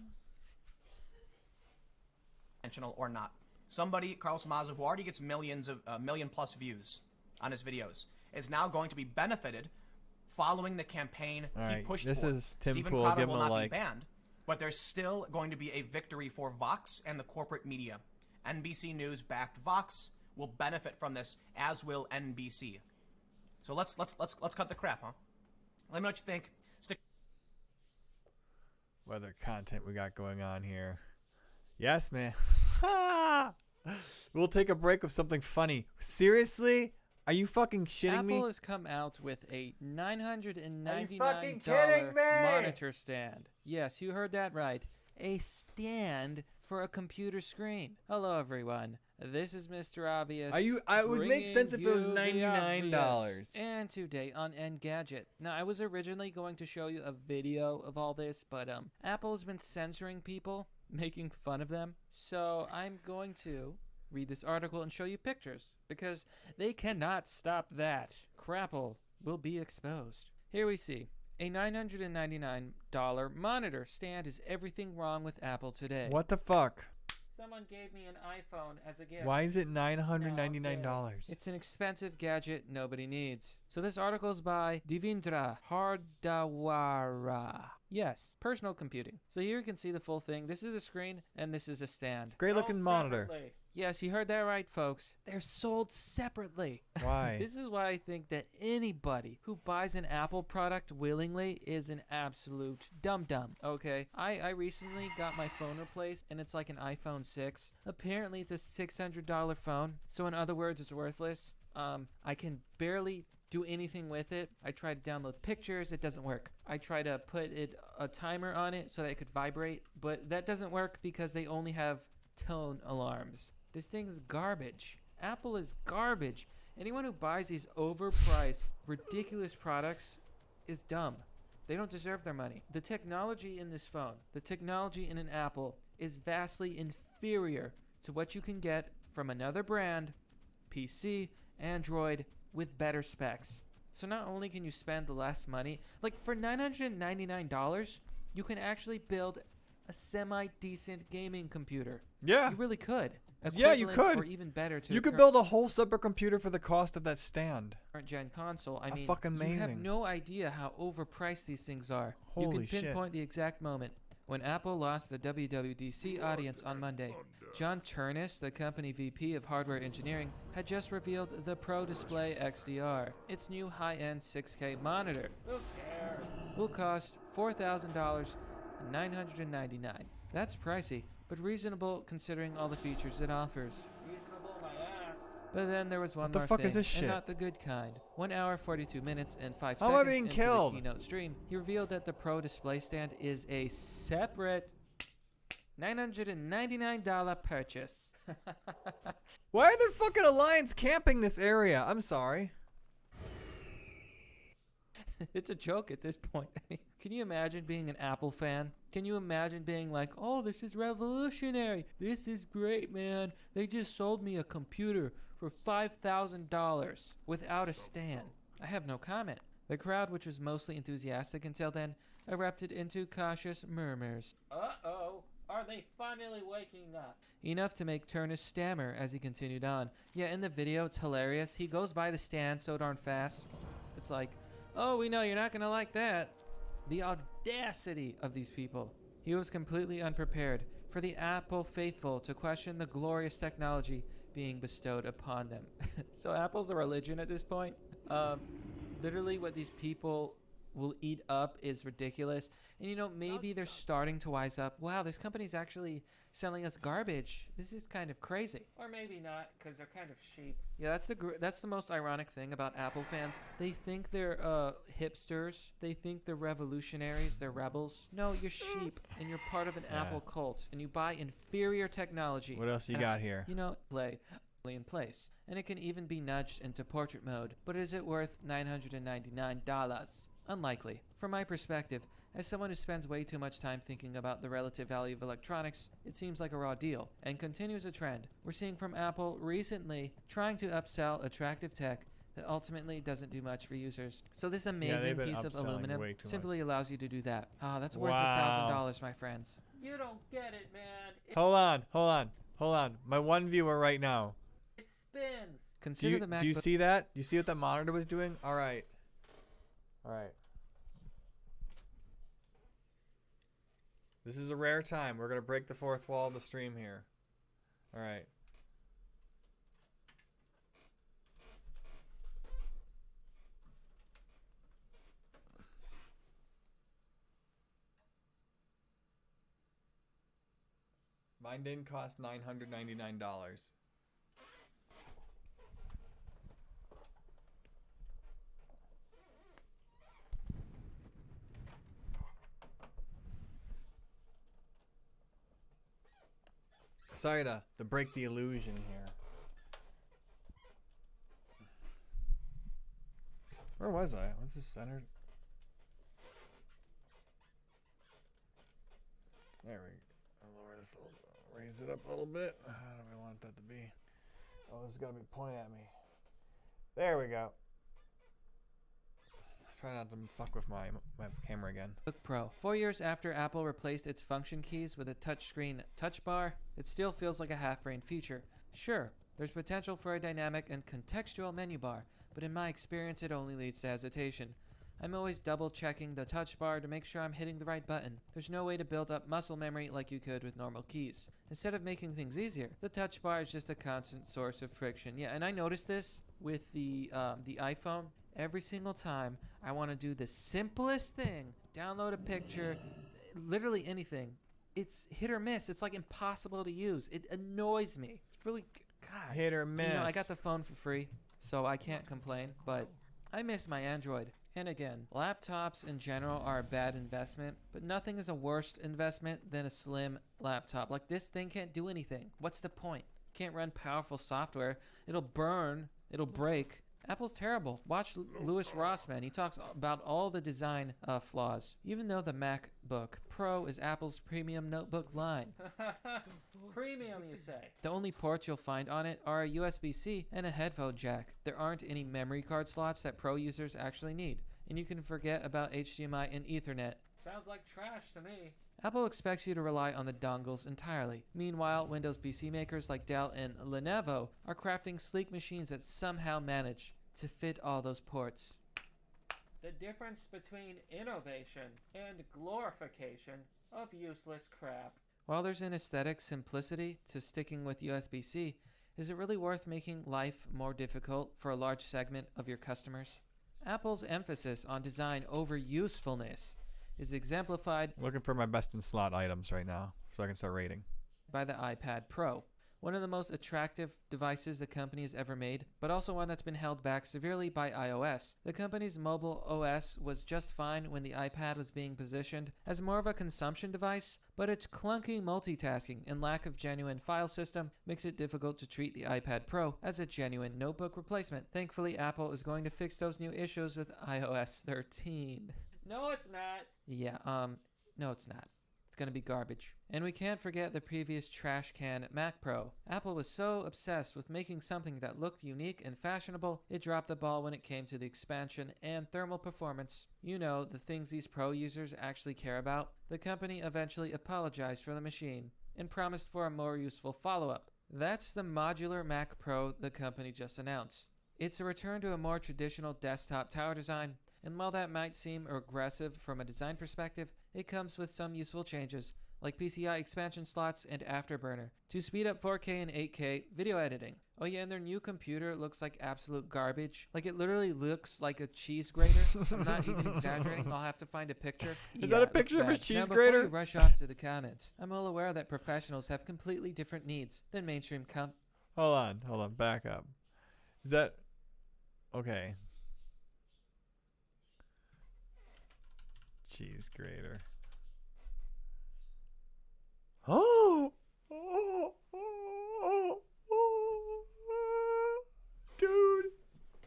Intentional or not. Somebody, Carlos Maza, who already gets million plus views on his videos, is now going to be benefited following the campaign he pushed this for. is Tim Stephen Pool. Crowder Give him will a not like. be banned, but there's still going to be a victory for Vox and the corporate media. NBC News backed Vox will benefit from this, as will NBC. So let's cut the crap, huh? Let me know what you think. What other content we got going on here? Yes, man. We'll take a break with something funny. Seriously? Are you fucking shitting me? Apple has come out with a $999 kidding me? monitor stand. Yes, you heard that right. A stand for a computer screen. Hello, everyone. This is Mr. Obvious. It would make sense if it was $99. And today on Engadget. Now, I was originally going to show you a video of all this, but Apple has been censoring people, making fun of them. So I'm going to read this article and show you pictures, because they cannot stop that. Crapple will be exposed. Here we see a $999 monitor stand is everything wrong with Apple today. What the fuck? Someone gave me an iPhone as a gift. Why is it $999? It's an expensive gadget nobody needs. So this article is by Devendra Hardawara. Yes, personal computing. So here you can see the full thing. This is the screen, and this is a stand. Great looking monitor. Yes, you heard that right, folks. They're sold separately. Why? This is why I think that anybody who buys an Apple product willingly is an absolute dum-dum, okay? I recently got my phone replaced, and it's like an iPhone 6. Apparently, it's a $600 phone, so in other words, it's worthless. I can barely do anything with it. I tried to download pictures, it doesn't work. I tried to put a timer on it so that it could vibrate, but that doesn't work because they only have tone alarms. This thing is garbage. Apple is garbage. Anyone who buys these overpriced, ridiculous products is dumb. They don't deserve their money. The technology in this phone, the technology in an Apple, is vastly inferior to what you can get from another brand, PC, Android, with better specs. So not only can you spend less money, like for $999, you can actually build a semi-decent gaming computer. Yeah. You really could. Yeah, you Equivalent could. Or even better to you the could build a whole separate computer for the cost of that stand. current gen console. I mean, fucking you have amazing. no idea how overpriced these things are. You Holy can shit. pinpoint the exact moment when Apple lost the WWDC audience on Monday. John Turnus, the company VP of hardware engineering, had just revealed the Pro Display XDR, its new high-end 6K monitor. Who cares? Will cost $4,000.999. That's pricey, but reasonable considering all the features it offers. Reasonable, my ass. But then there was one What the more fuck thing, is this shit? and not the good kind. 1 hour, 42 minutes, and 5 How am I seconds being into killed? the keynote stream, he revealed that the Pro Display Stand is a separate $999 purchase. Why are there fucking Alliance camping this area? I'm sorry. It's a joke at this point. Can you imagine being an Apple fan? Can you imagine being like, oh, this is revolutionary. This is great, man. They just sold me a computer for $5,000 without a stand. I have no comment. The crowd, which was mostly enthusiastic until then, erupted into cautious murmurs. Uh-oh. Are they finally waking up? Enough to make Turnus stammer as he continued on. Yeah, in the video, it's hilarious. He goes by the stand so darn fast. It's like, oh, we know you're not going to like that. The audacity of these people. He was completely unprepared for the Apple faithful to question the glorious technology being bestowed upon them. So Apple's a religion at this point. Literally what these people will eat up is ridiculous. And you know, maybe they're starting to wise up. Wow, this company's actually selling us garbage. This is kind of crazy. Or maybe not, because they're kind of sheep. Yeah, that's the most ironic thing about Apple fans. They think they're hipsters. They think they're revolutionaries. They're rebels. No, you're sheep, and you're part of an Apple cult, and you buy inferior technology. What else you got here? You know, play in place, and it can even be nudged into portrait mode. But is it worth $999? Unlikely. From my perspective, as someone who spends way too much time thinking about the relative value of electronics, it seems like a raw deal, and continues a trend we're seeing from Apple recently trying to upsell attractive tech that ultimately doesn't do much for users. So this amazing piece of aluminum simply allows you to do that. Ah, that's worth $1,000, my friends. You don't get it, man. Hold on. My one viewer right now. It spins. Consider the MacBook. Do you see that? You see what the monitor was doing? All right. This is a rare time. We're going to break the fourth wall of the stream here. All right. Mine didn't cost $999. Sorry to break the illusion here. Where was I? Was this centered? There we go. I'll lower this a little, raise it up a little bit. How do I want that to be? Oh, this is gonna be pointing at me. There we go. Try not to fuck with my camera again. MacBook Pro. 4 years after Apple replaced its function keys with a touchscreen touch bar, it still feels like a half-brained feature. Sure, there's potential for a dynamic and contextual menu bar, but in my experience it only leads to hesitation. I'm always double-checking the touch bar to make sure I'm hitting the right button. There's no way to build up muscle memory like you could with normal keys. Instead of making things easier, the touch bar is just a constant source of friction. Yeah, and I noticed this with the iPhone. Every single time I want to do the simplest thing, download a picture, literally anything, it's hit or miss. It's like impossible to use. It annoys me. It's really, God. Hit or miss. You know, I got the phone for free, so I can't complain, but I miss my Android. And again, laptops in general are a bad investment, but nothing is a worse investment than a slim laptop. Like, this thing can't do anything. What's the point? Can't run powerful software. It'll burn. It'll break. Apple's terrible. Watch Louis Rossman. He talks about all the design flaws. Even though the MacBook Pro is Apple's premium notebook line. Premium, you say? The only ports you'll find on it are a USB-C and a headphone jack. There aren't any memory card slots that Pro users actually need. And you can forget about HDMI and Ethernet. Sounds like trash to me. Apple expects you to rely on the dongles entirely. Meanwhile, Windows PC makers like Dell and Lenovo are crafting sleek machines that somehow manage to fit all those ports. The difference between innovation and glorification of useless crap. While there's an aesthetic simplicity to sticking with USB-C, is it really worth making life more difficult for a large segment of your customers? Apple's emphasis on design over usefulness is exemplified Looking for my best in slot items right now so I can start rating. By the iPad Pro, one of the most attractive devices the company has ever made, but also one that's been held back severely by iOS. The company's mobile OS was just fine when the iPad was being positioned as more of a consumption device, but its clunky multitasking and lack of genuine file system makes it difficult to treat the iPad Pro as a genuine notebook replacement. Thankfully, Apple is going to fix those new issues with iOS 13. No, it's not. Yeah, no, it's not. It's gonna be garbage. And we can't forget the previous trash can Mac Pro. Apple was so obsessed with making something that looked unique and fashionable, it dropped the ball when it came to the expansion and thermal performance. You know, the things these Pro users actually care about. The company eventually apologized for the machine and promised for a more useful follow-up. That's the modular Mac Pro the company just announced. It's a return to a more traditional desktop tower design, and while that might seem aggressive from a design perspective, it comes with some useful changes, like PCI expansion slots and Afterburner, to speed up 4K and 8K video editing. Oh yeah, and their new computer looks like absolute garbage. Like it literally looks like a cheese grater. I'm not even exaggerating. I'll have to find a picture. Is that a it looks picture of a bad. cheese now, grater? Before you rush off to the comments, I'm well aware that professionals have completely different needs than mainstream Hold on, back up. Is that okay? Cheese grater. Oh,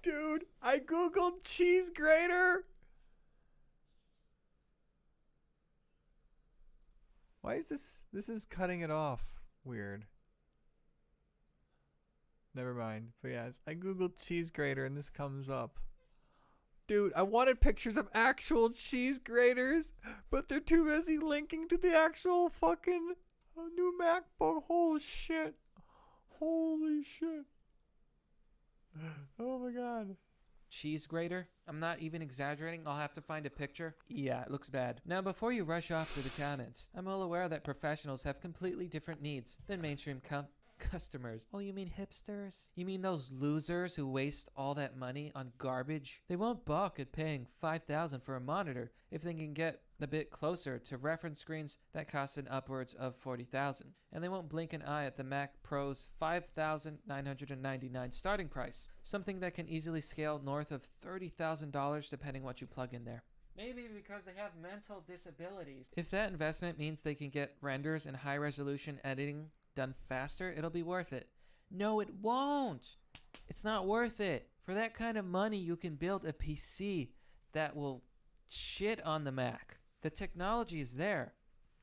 dude, I googled cheese grater. Why is this? This is cutting it off. Weird. Never mind. But yes, I googled cheese grater and this comes up. Dude, I wanted pictures of actual cheese graters, but they're too busy linking to the actual fucking new MacBook. Holy shit. Holy shit. Oh my god. cheese grater. I'm not even exaggerating. I'll have to find a picture. Yeah, it looks bad. Now, before you rush off to the comments, I'm well aware that professionals have completely different needs than mainstream customers. Oh, you mean hipsters? You mean those losers who waste all that money on garbage? They won't balk at paying $5,000 for a monitor if they can get a bit closer to reference screens that cost an upwards of $40,000. And they won't blink an eye at the Mac Pro's $5,999 starting price, something that can easily scale north of $30,000 depending what you plug in there. Maybe because they have mental disabilities. If that investment means they can get renders and high-resolution editing done faster, it'll be worth it. No, it won't. It's not worth it. For that kind of money, you can build a PC that will shit on the Mac. The technology is there.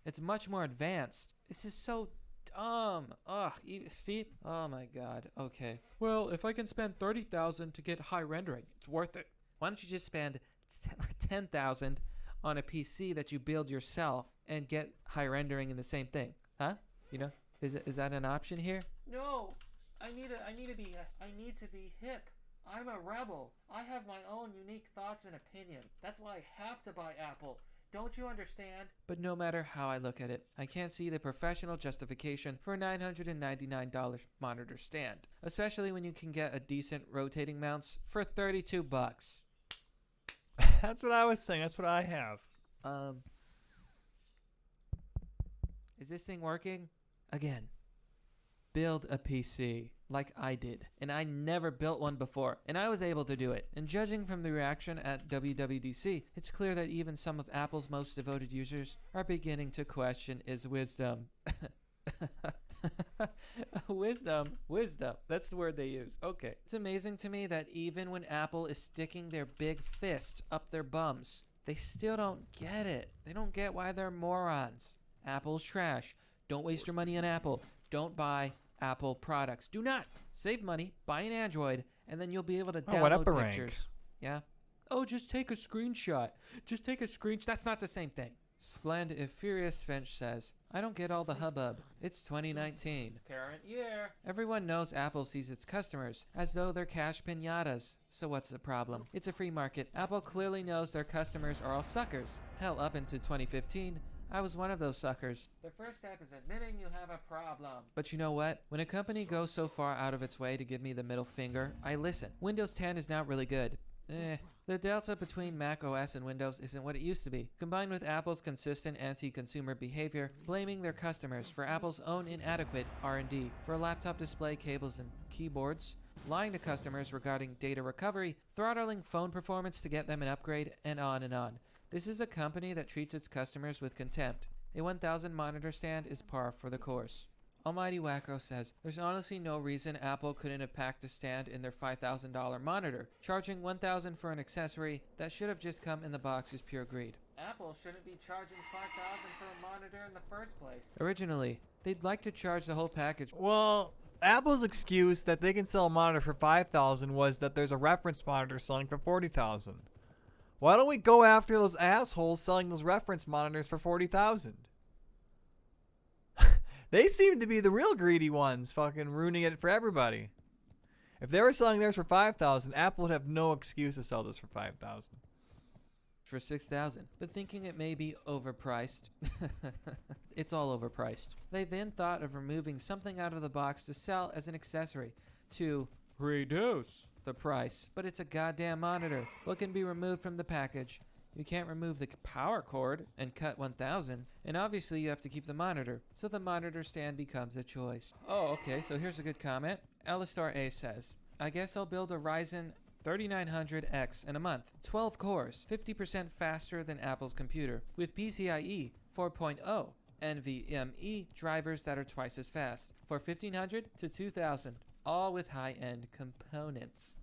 It's much more advanced. This is so dumb. Ugh, see? Oh my god. Okay. Well, if I can spend $30,000 to get high rendering, it's worth it. Why don't you just spend $10,000 on a PC that you build yourself and get high rendering in the same thing? Huh? You know? Is that an option here? No. I need to be hip. I'm a rebel. I have my own unique thoughts and opinion. That's why I have to buy Apple. Don't you understand? But no matter how I look at it, I can't see the professional justification for a $999 monitor stand, especially when you can get a decent rotating mounts for $32. That's what I was saying. That's what I have. Is this thing working? Again, build a PC like I did, and I never built one before, and I was able to do it. And judging from the reaction at WWDC, it's clear that even some of Apple's most devoted users are beginning to question its wisdom. Wisdom. That's the word they use. Okay. It's amazing to me that even when Apple is sticking their big fist up their bums, they still don't get it. They don't get why they're morons. Apple's trash. Don't waste your money on Apple. Don't buy Apple products. Do not. Save money, buy an Android, and then you'll be able to download pictures. Yeah? Oh, just take a screenshot. That's not the same thing. Splendid Furious Finch says, I don't get all the hubbub. It's 2019. Current year. Everyone knows Apple sees its customers as though they're cash pinatas. So what's the problem? It's a free market. Apple clearly knows their customers are all suckers. Hell, up into 2015, I was one of those suckers. The first step is admitting you have a problem. But you know what? When a company goes so far out of its way to give me the middle finger, I listen. Windows 10 is not really good. The delta between Mac OS and Windows isn't what it used to be. Combined with Apple's consistent anti-consumer behavior, blaming their customers for Apple's own inadequate R&D for laptop display cables and keyboards, lying to customers regarding data recovery, throttling phone performance to get them an upgrade, and on and on. This is a company that treats its customers with contempt. A 1000 monitor stand is par for the course. Almighty Wacko says, there's honestly no reason Apple couldn't have packed a stand in their $5,000 monitor. Charging $1,000 for an accessory that should have just come in the box is pure greed. Apple shouldn't be charging $5,000 for a monitor in the first place. Originally, they'd like to charge the whole package. Well, Apple's excuse that they can sell a monitor for $5,000 was that there's a reference monitor selling for $40,000. Why don't we go after those assholes selling those reference monitors for $40,000? They seem to be the real greedy ones, fucking ruining it for everybody. If they were selling theirs for $5,000, Apple would have no excuse to sell this for $5,000. For $6,000, but thinking it may be overpriced. It's all overpriced. They then thought of removing something out of the box to sell as an accessory to reduce the price. But it's a goddamn monitor. What can be removed from the package? You can't remove the power cord and cut 1000, and obviously you have to keep the monitor, so the monitor stand becomes a choice. Oh, okay, so here's a good comment. Alistar A says, I guess I'll build a Ryzen 3900X in a month. 12 cores, 50% faster than Apple's computer, with PCIe 4.0, NVMe drivers that are twice as fast, for 1500 to 2000, all with high-end components.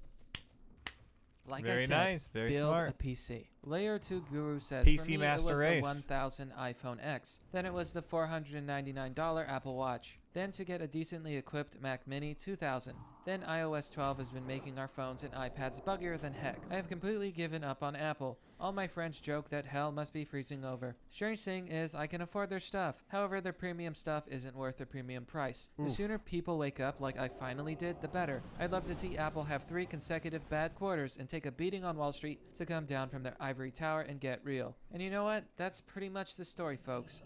Like Very I said, nice, very build smart. a PC. Layer 2 Guru says, PC for me, Master it was Race. the 1000 iPhone X. Then it was the $499 Apple Watch. Then to get a decently equipped Mac Mini, 2000. Then iOS 12 has been making our phones and iPads buggier than heck. I have completely given up on Apple. All my friends joke that hell must be freezing over. Strange thing is, I can afford their stuff. However, their premium stuff isn't worth the premium price. The Oof. sooner people wake up like I finally did, the better. I'd love to see Apple have 3 consecutive bad quarters and take a beating on Wall Street to come down from their ivory tower and get real. And you know what? That's pretty much the story, folks.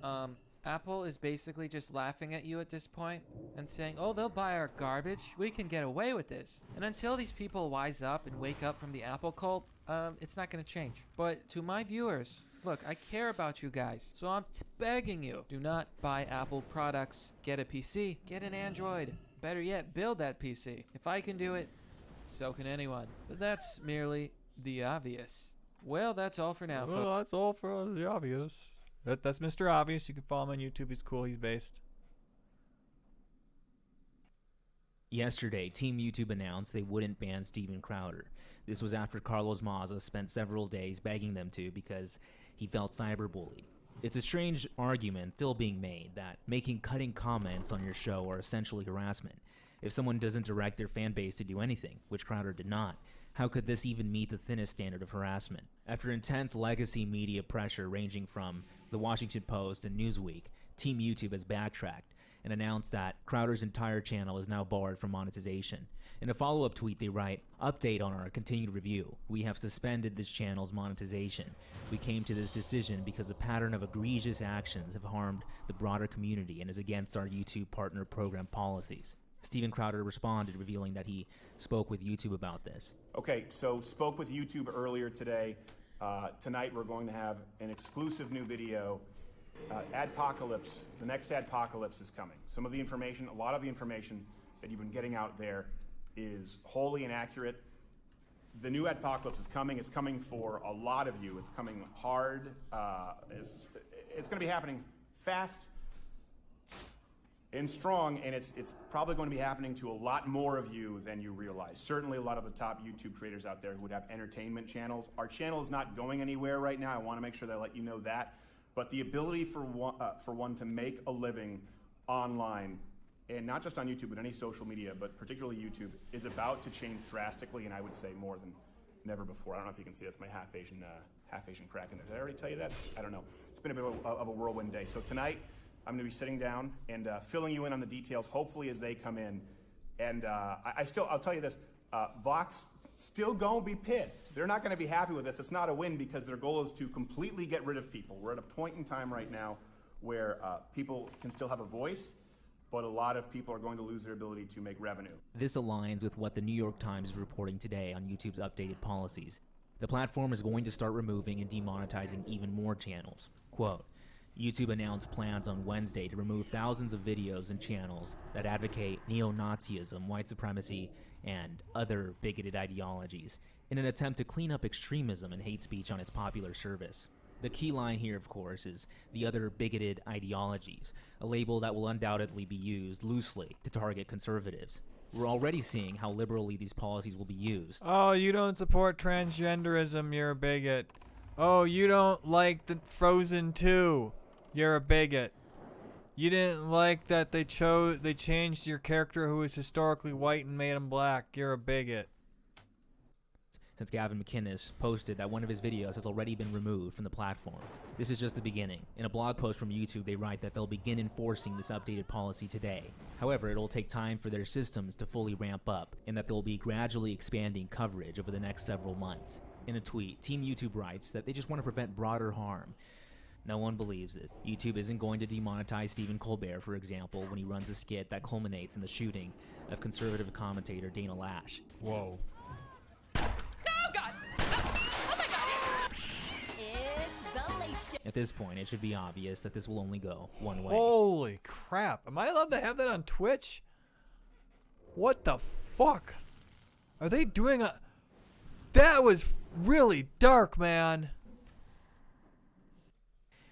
Apple is basically just laughing at you at this point and saying, oh, they'll buy our garbage. We can get away with this. And until these people wise up and wake up from the Apple cult, it's not going to change. But to my viewers, look, I care about you guys. So I'm begging you, do not buy Apple products. Get a PC. Get an Android. Better yet, build that PC. If I can do it, so can anyone. But that's merely the obvious. Well, that's all for now, folks. Well, that's all for the obvious. That's Mr. Obvious. You can follow him on YouTube. He's cool. He's based. Yesterday, Team YouTube announced they wouldn't ban Steven Crowder. This was after Carlos Maza spent several days begging them to because he felt cyberbullied. It's a strange argument still being made that making cutting comments on your show are essentially harassment. If someone doesn't direct their fan base to do anything, which Crowder did not, how could this even meet the thinnest standard of harassment? After intense legacy media pressure ranging from The Washington Post and Newsweek, Team YouTube has backtracked and announced that Crowder's entire channel is now barred from monetization. In a follow-up tweet, they write, "Update on our continued review. We have suspended this channel's monetization. We came to this decision because a pattern of egregious actions have harmed the broader community and is against our YouTube partner program policies." Steven Crowder responded, revealing that he spoke with YouTube about this. Okay, so spoke with YouTube earlier today. Tonight we're going to have an exclusive new video. Adpocalypse, the next Adpocalypse is coming. Some of the information, a lot of the information that you've been getting out there is wholly inaccurate. The new Adpocalypse is coming. It's coming for a lot of you. It's coming hard. It's going to be happening fast and strong, and it's probably going to be happening to a lot more of you than you realize. Certainly a lot of the top YouTube creators out there who would have entertainment channels. Our channel is not going anywhere right now. I want to make sure that I let you know that. But the ability for one to make a living online, and not just on YouTube, but any social media, but particularly YouTube, is about to change drastically, and I would say more than never before. I don't know if you can see that's my half Asian crack in there. Did I already tell you that? I don't know. It's been a bit of a whirlwind day. So tonight, I'm going to be sitting down and filling you in on the details, hopefully as they come in. And I'll tell you this, Vox still going to be pissed. They're not going to be happy with this. It's not a win because their goal is to completely get rid of people. We're at a point in time right now where people can still have a voice, but a lot of people are going to lose their ability to make revenue. This aligns with what the New York Times is reporting today on YouTube's updated policies. The platform is going to start removing and demonetizing even more channels. Quote, YouTube announced plans on Wednesday to remove thousands of videos and channels that advocate neo-Nazism, white supremacy, and other bigoted ideologies in an attempt to clean up extremism and hate speech on its popular service. The key line here, of course, is the other bigoted ideologies, a label that will undoubtedly be used loosely to target conservatives. We're already seeing how liberally these policies will be used. Oh, you don't support transgenderism, you're a bigot. Oh, you don't like the Frozen 2, you're a bigot. You didn't like that they changed your character who was historically white and made him black, you're a bigot. Since Gavin McInnes posted that one of his videos has already been removed from the platform. This is just the beginning. In a blog post from YouTube, they write that they'll begin enforcing this updated policy today. However, it'll take time for their systems to fully ramp up, and that they'll be gradually expanding coverage over the next several months. In a tweet, Team YouTube writes that they just want to prevent broader harm. No one believes this. YouTube isn't going to demonetize Stephen Colbert, for example, when he runs a skit that culminates in the shooting of conservative commentator Dana Lash. Whoa. Oh, God. Oh, my God. It's the Late Show. At this point, it should be obvious that this will only go one way. Holy crap. Am I allowed to have that on Twitch? What the fuck? Are they doing a... That was really dark, man.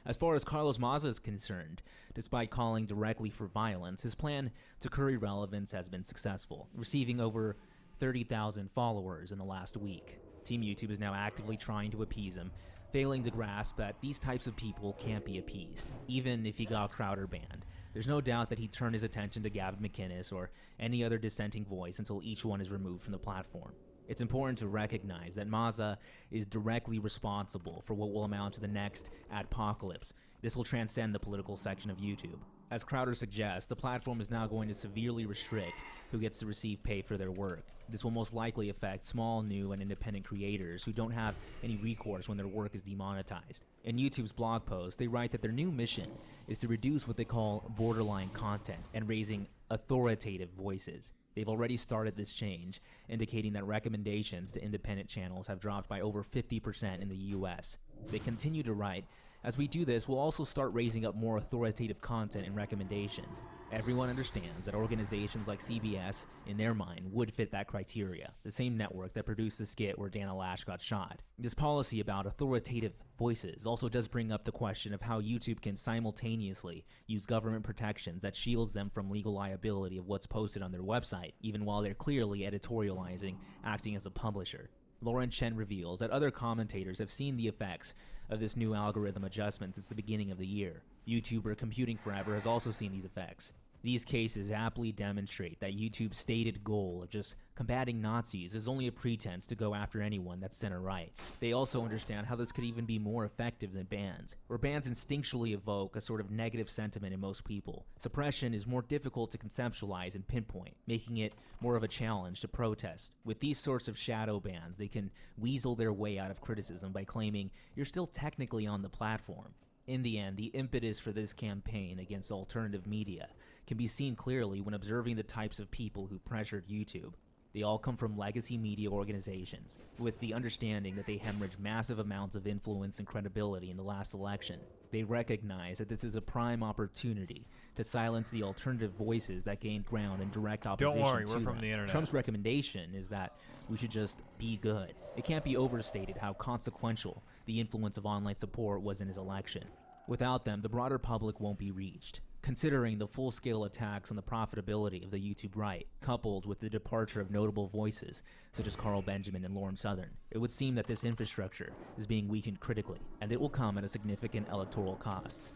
As far as Carlos Maza is concerned, despite calling directly for violence, his plan to curry relevance has been successful, receiving over 30,000 followers in the last week. Team YouTube is now actively trying to appease him, failing to grasp that these types of people can't be appeased, even if he got Crowder banned. There's no doubt that he'd turn his attention to Gavin McInnes or any other dissenting voice until each one is removed from the platform. It's important to recognize that Maza is directly responsible for what will amount to the next adpocalypse. This will transcend the political section of YouTube. As Crowder suggests, the platform is now going to severely restrict who gets to receive pay for their work. This will most likely affect small, new, and independent creators who don't have any recourse when their work is demonetized. In YouTube's blog post, they write that their new mission is to reduce what they call borderline content and raising authoritative voices. They've already started this change, indicating that recommendations to independent channels have dropped by over 50% in the US. They continue to write, "As we do this, we'll also start raising up more authoritative content and recommendations. Everyone understands that organizations like CBS, in their mind, would fit that criteria, the same network that produced the skit where Dana Lash got shot." This policy about authoritative voices also does bring up the question of how YouTube can simultaneously use government protections that shields them from legal liability of what's posted on their website, even while they're clearly editorializing, acting as a publisher. Lauren Chen reveals that other commentators have seen the effects of this new algorithm adjustment since the beginning of the year. YouTuber Computing Forever has also seen these effects. These cases aptly demonstrate that YouTube's stated goal of just combating Nazis is only a pretense to go after anyone that's center-right. They also understand how this could even be more effective than bans, where bans instinctually evoke a sort of negative sentiment in most people. Suppression is more difficult to conceptualize and pinpoint, making it more of a challenge to protest. With these sorts of shadow bans, they can weasel their way out of criticism by claiming you're still technically on the platform. In the end, the impetus for this campaign against alternative media can be seen clearly when observing the types of people who pressured YouTube. They all come from legacy media organizations, with the understanding that they hemorrhaged massive amounts of influence and credibility in the last election. They recognize that this is a prime opportunity to silence the alternative voices that gained ground in direct opposition Don't worry, to we're from them. the internet. Trump's recommendation is that we should just be good. It can't be overstated how consequential the influence of online support was in his election. Without them, the broader public won't be reached. Considering the full-scale attacks on the profitability of the YouTube right, coupled with the departure of notable voices such as Carl Benjamin and Lauren Southern, it would seem that this infrastructure is being weakened critically, and it will come at a significant electoral cost.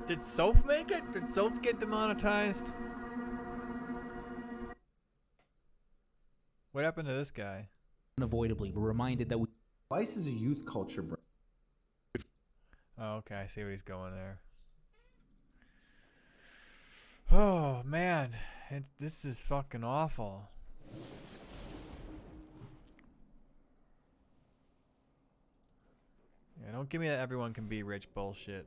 Did Soph make it? Did Soph get demonetized? What happened to this guy? Unavoidably, we're reminded that Vice is a youth culture brand. Oh, okay, I see what he's going there. Oh, man. This is fucking awful. Yeah, don't give me that everyone can be rich bullshit.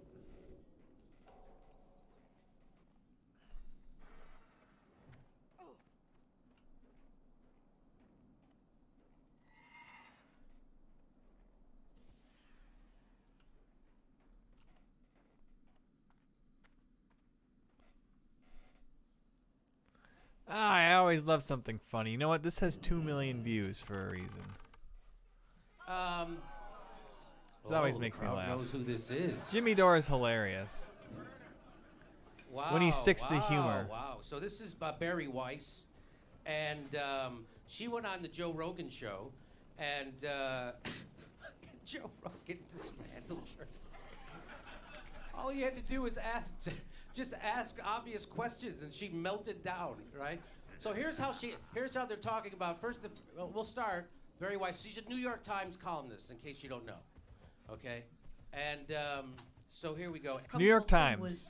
I always love something funny. You know what? This has 2 million views for a reason. This always makes me crowd laugh. knows who this is. Jimmy Dore is hilarious. Wow. When he sticks the wow, humor. Wow. So this is Barry Weiss, and she went on the Joe Rogan show, and Joe Rogan dismantled her. All you had to do was just ask obvious questions, and she melted down, right? So here's how they're talking about. First, we'll start. Barry Weiss. She's a New York Times columnist, in case you don't know. Okay, and so here we go. New York Times. Was,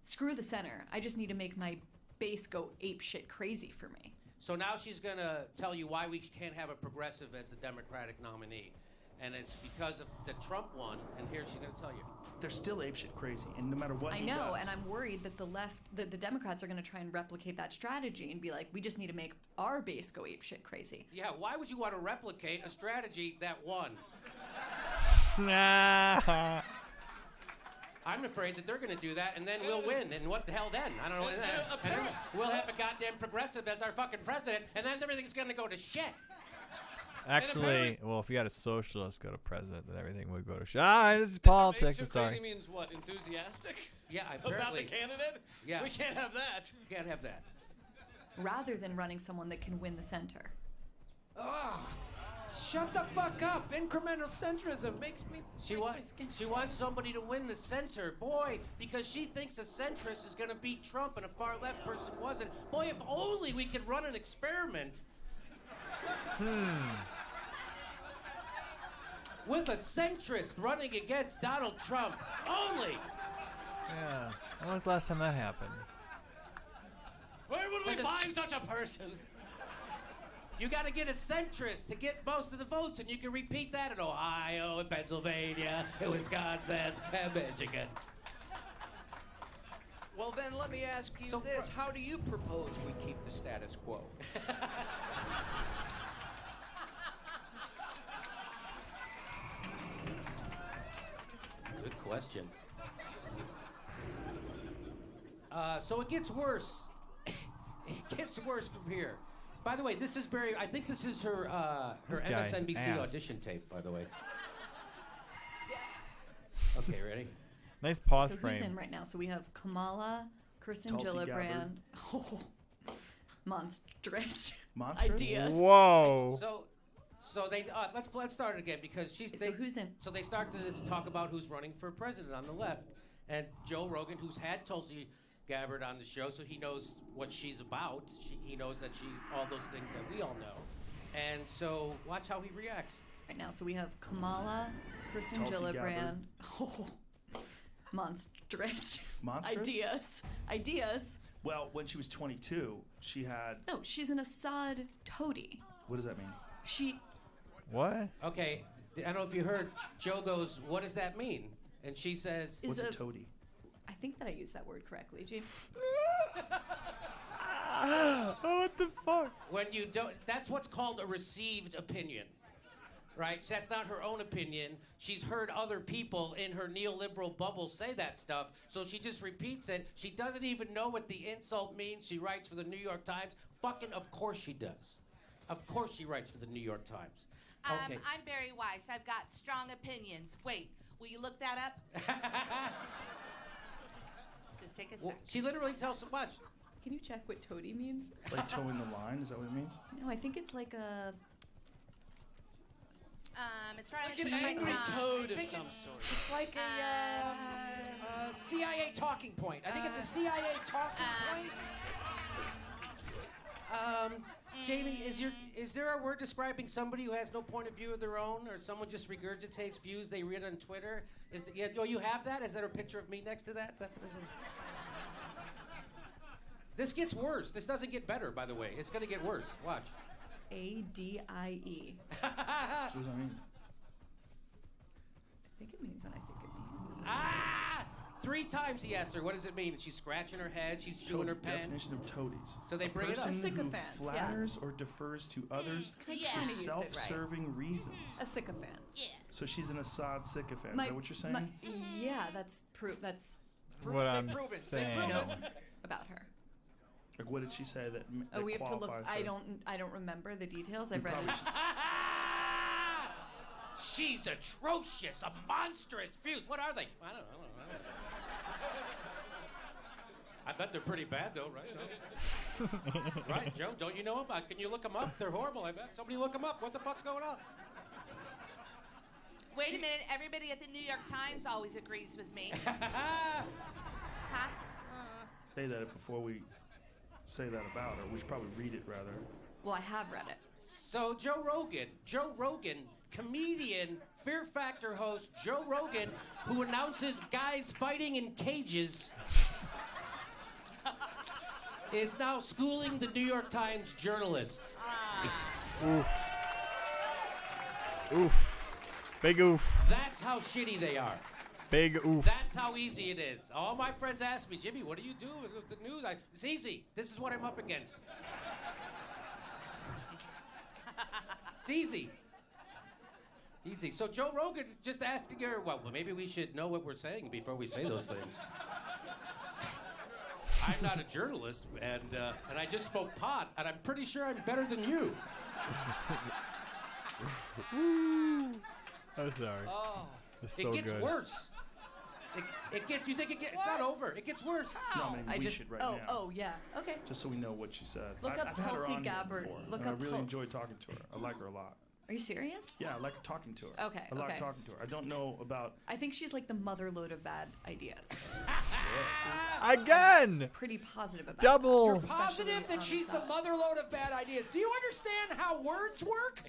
screw the center. I just need to make my base go ape shit crazy for me. So now she's going to tell you why we can't have a progressive as the Democratic nominee. And it's because of the Trump one, and here she's going to tell you. They're still apeshit crazy, and no matter what I he know, does. and I'm worried that the Democrats are going to try and replicate that strategy and be like, we just need to make our base go apeshit crazy. Yeah, why would you want to replicate a strategy that won? I'm afraid that they're going to do that, and then we'll win. And what the hell then? I don't know. And then we'll have a goddamn progressive as our fucking president, and then everything's going to go to shit. Actually, well, if you had a socialist go to president, then everything would go to shit. This is politics. I'm sorry. Crazy means what? Enthusiastic? Yeah, About the apparently. candidate? Yeah. We can't have that. Can't have that. Rather than running someone that can win the center. Shut the fuck up! Incremental centrism makes me. She wants somebody to win the center, boy, because she thinks a centrist is going to beat Trump and a far left person wasn't. Boy, if only we could run an experiment. With a centrist running against Donald Trump, only. Yeah. When was the last time that happened? Where would we find such a person? You got to get a centrist to get most of the votes, and you can repeat that in Ohio, and Pennsylvania, and Wisconsin, and Michigan. Well, then let me ask you this. How do you propose we keep the status quo? Good question. So it gets worse. It gets worse from here. By the way, this is Barry. I think this is her This guy's MSNBC ass. audition tape. By the way. Okay, ready? Nice pause So frame. who's in right now? So we have Kamala, Kirsten Tulsi Gillibrand. Oh, monstrous. Monstrous? Ideas. Whoa. So they let's start it again because So who's in? So they start to talk about who's running for president on the left, and Joe Rogan, who's had Tulsi Gabbard on the show, so he knows what she's about. He knows that all those things that we all know, and so watch how he reacts. Right now, so we have Kamala, Kirsten Tulsi Gillibrand. Gabbard. Oh, monstrous. Monstrous? Ideas. Well, when she was 22, she had. No, she's an Assad toady. What does that mean? She. What? Okay, I don't know if you heard. Joe goes, "What does that mean?" And she says, What's a toady? I think that I used that word correctly, Gene. Oh, what the fuck? When you don't, that's what's called a received opinion, right? So that's not her own opinion. She's heard other people in her neoliberal bubble say that stuff, so she just repeats it. She doesn't even know what the insult means. She writes for the New York Times. Fucking of course she does. Of course she writes for the New York Times. Okay. I'm Barry Weiss. I've got strong opinions. Wait, will you look that up? Just take a sec. Well, she literally tells so much. Can you check what toady means? Like towing the line? Is that what it means? No, I think it's like a. It's right Like on an the tip of my angry tongue. toad I of think some it's- sort. It's like a CIA talking point. I think it's a CIA talking point. Jamie, is there a word describing somebody who has no point of view of their own, or someone just regurgitates views they read on Twitter? You have that? Is there a picture of me next to that? This gets worse. This doesn't get better, by the way. It's going to get worse. Watch. ADIE. What does that mean? I think it means what I think it means. Ah! 3 times he asked her, what does it mean? And she's scratching her head. She's chewing her pen. Definition of toadies. So they bring a it up. person who Sycophant, yeah. flatters or defers to others I Yeah. for kinda used it right. self-serving reasons. A sycophant. Yeah. So she's an Assad sycophant. My- Is that what you're saying? Yeah, that's that's What I'm proven. saying. about her. Like, what did she say that, Oh, that we have to look. qualifies I her? don't remember the details. You I've read probably it. She's atrocious, a monstrous views. What are they? I don't know. I bet they're pretty bad, though, right? No? Right, Joe? Don't you know them? Can you look them up? They're horrible, I bet. Somebody look them up. What the fuck's going on? Wait a minute. Everybody at the New York Times always agrees with me. Huh? say that before we say that about her. We should probably read it rather. Well, I have read it. So Joe Rogan, comedian, Fear Factor host Joe Rogan, who announces guys fighting in cages. is now schooling the New York Times journalists. Oof. Oof. Big oof. That's how shitty they are. Big oof. That's how easy it is. All my friends ask me, Jimmy, what do you do with the news? It's easy. This is what I'm up against. It's easy. Easy. So Joe Rogan just asking her, well, maybe we should know what we're saying before we say those things. I'm not a journalist, and I just smoke pot, and I'm pretty sure I'm better than you. I'm sorry. Oh, It's it so gets good. worse. It gets. You think it gets? It's not over. It gets worse. No, I mean, we should right now. Oh, yeah. Okay. Just so we know what she said. Look up I've had her Tulsi on here Gabbard. before, Look and up I really Tul- enjoyed talking to her. I like her a lot. Are you serious? Yeah, I like talking to her. Okay, I like okay. talking to her. I don't know about. I think she's like the mother load of bad ideas. Again! Pretty positive about Double. that. You're especially Positive that on she's the side. mother load of bad ideas. Do you understand how words work?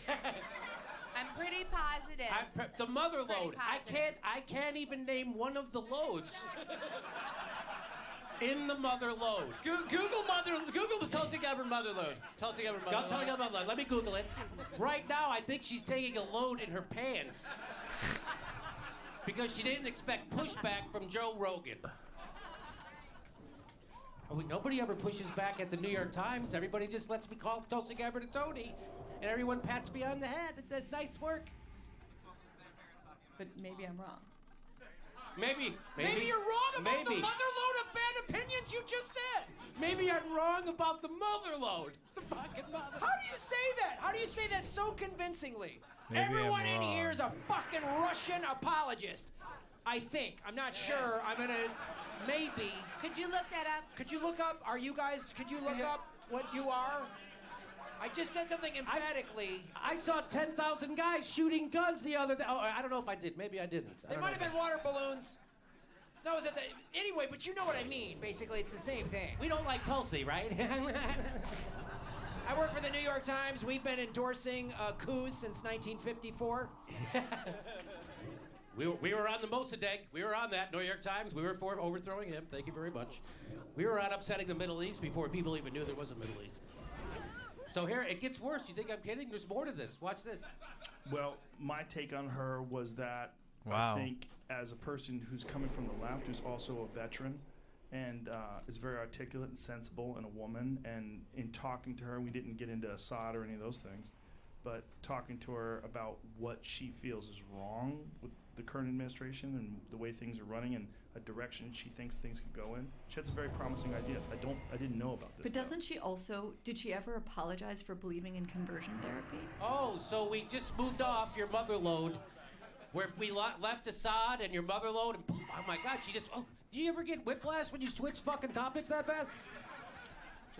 I'm pretty positive. The mother Pretty load. positive. I can't even name one of the loads in the mother load. Google the Tulsi Gabbard mother load. Tulsi Gabbard mother Tulsi load. Gabbard mother load. Let me Google it. Right now, I think she's taking a load in her pants because she didn't expect pushback from Joe Rogan. Nobody ever pushes back at the New York Times. Everybody just lets me call Tulsi Gabbard a Tony, and everyone pats me on the head and says, "Nice work." But maybe I'm wrong. Maybe you're wrong about the maybe. mother load of bad opinions you just said. Maybe I'm wrong about the mother load. The fucking mother. How do you say that? How do you say that so convincingly? Maybe I'm Everyone in wrong. here is a fucking Russian apologist. I think. I'm not sure. I'm gonna maybe. Could you look that up? Could you look up? Are you guys? Could you look up what you are? I just said something emphatically. I saw 10,000 guys shooting guns the other day. Oh, I don't know if I did. Maybe I didn't. They might have been water balloons. No, is it anyway? But you know what I mean. Basically, it's the same thing. We don't like Tulsi, right? I work for the New York Times. We've been endorsing coups since 1954. We were on the Mossadegh. We were on that New York Times. We were for overthrowing him. Thank you very much. We were on upsetting the Middle East before people even knew there was a Middle East. So here, it gets worse. You think I'm kidding? There's more to this. Watch this. Well, my take on her was that Wow. I think as a person who's coming from the left, who's also a veteran, and is very articulate and sensible and a woman, and in talking to her, we didn't get into Assad or any of those things, but talking to her about what she feels is wrong with the current administration and the way things are running and a direction she thinks things could go in. She had some very promising ideas. I didn't know about this. But doesn't she also, did she ever apologize for believing in conversion therapy? Oh, so we just moved off your mother load, where we left Assad and your mother load, and oh my God, she just. Oh, do you ever get whiplash when you switch fucking topics that fast?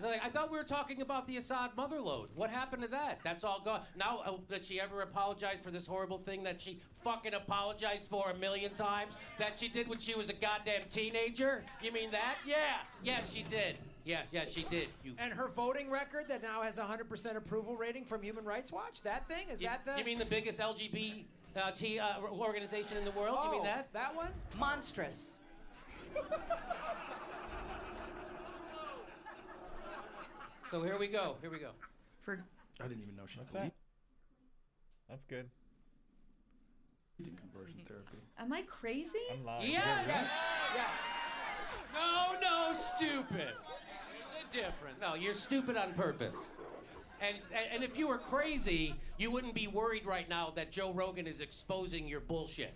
Like, I thought we were talking about the Assad mother load. What happened to that? That's all gone. Now, did she ever apologize for this horrible thing that she fucking apologized for 1,000,000 times? That she did when she was a goddamn teenager? You mean that? Yeah. Yes, she did. Yeah, she did. And her voting record that now has 100% approval rating from Human Rights Watch? That thing? Is that the... You mean the biggest LGBT organization in the world? You mean that? That one? Monstrous. So here we go. For I didn't even know she What's believed that? That's good. in conversion therapy. Am I crazy? I'm lying. Yes. No, stupid. There's a difference. No, you're stupid on purpose. And if you were crazy, you wouldn't be worried right now that Joe Rogan is exposing your bullshit.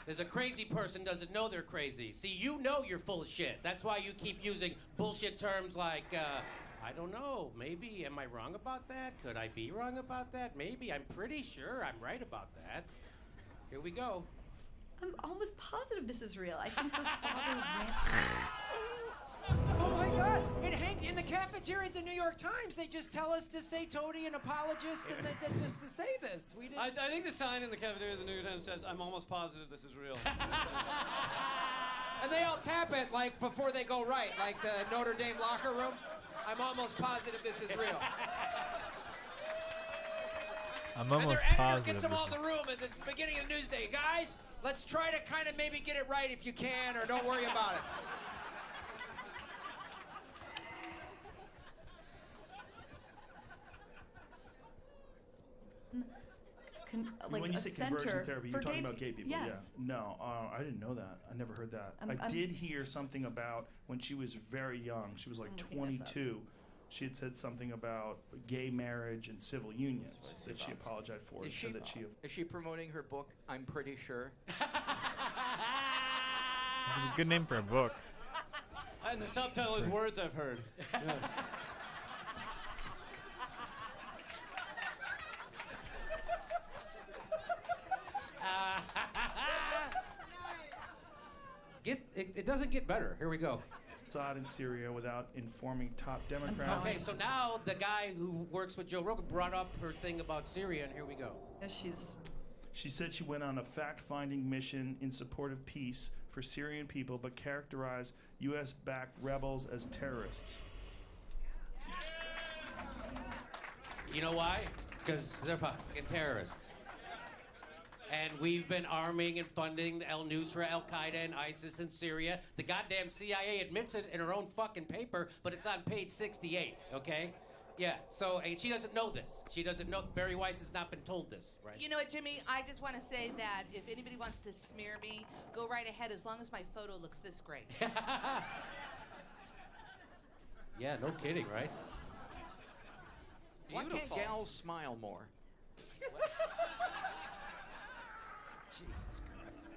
There's a crazy person doesn't know they're crazy. See, you know you're full of shit. That's why you keep using bullshit terms like, I don't know, maybe, am I wrong about that? Could I be wrong about that? Maybe, I'm pretty sure I'm right about that. Here we go. I'm almost positive this is real. I think her father ran... Oh my God! It hangs in the cafeteria at the New York Times. They just tell us to say Tony an apologist, and they just to say this. We didn't. I think the sign in the cafeteria of the New York Times says, "I'm almost positive this is real." And they all tap it like before they go right, like the Notre Dame locker room. I'm almost positive this is real. I'm And their almost editor positive. gets them all in the room at the beginning of the news day. Guys, let's try to kind of maybe get it right if you can, or don't worry about it. when you a say center conversion therapy, for you're talking gay about gay people. Yes. Yeah. No, I didn't know that. I never heard that. I did hear something about when she was very young. She was like I'm looking this up. 22. She had said something about gay marriage and civil unions that she apologized for. Is She said that she. Is she promoting her book? I'm pretty sure. That's a good name for a book. And the subtitle is Words I've Heard. Yeah. It doesn't get better. Here we go. Assad in Syria without informing top Democrats. Okay, so now the guy who works with Joe Rogan brought up her thing about Syria, and here we go. She said she went on a fact-finding mission in support of peace for Syrian people, but characterized U.S.-backed rebels as terrorists. You know why? Because they're fucking terrorists. And we've been arming and funding al-Nusra, Al-Qaeda, and ISIS in Syria. The goddamn CIA admits it in her own fucking paper, but it's on page 68, okay? Yeah, so she doesn't know this. She doesn't know. Barry Weiss has not been told this, right? You know what, Jimmy? I just want to say that if anybody wants to smear me, go right ahead as long as my photo looks this great. Yeah, no kidding, right? Why can't gals smile more? Jesus Christ.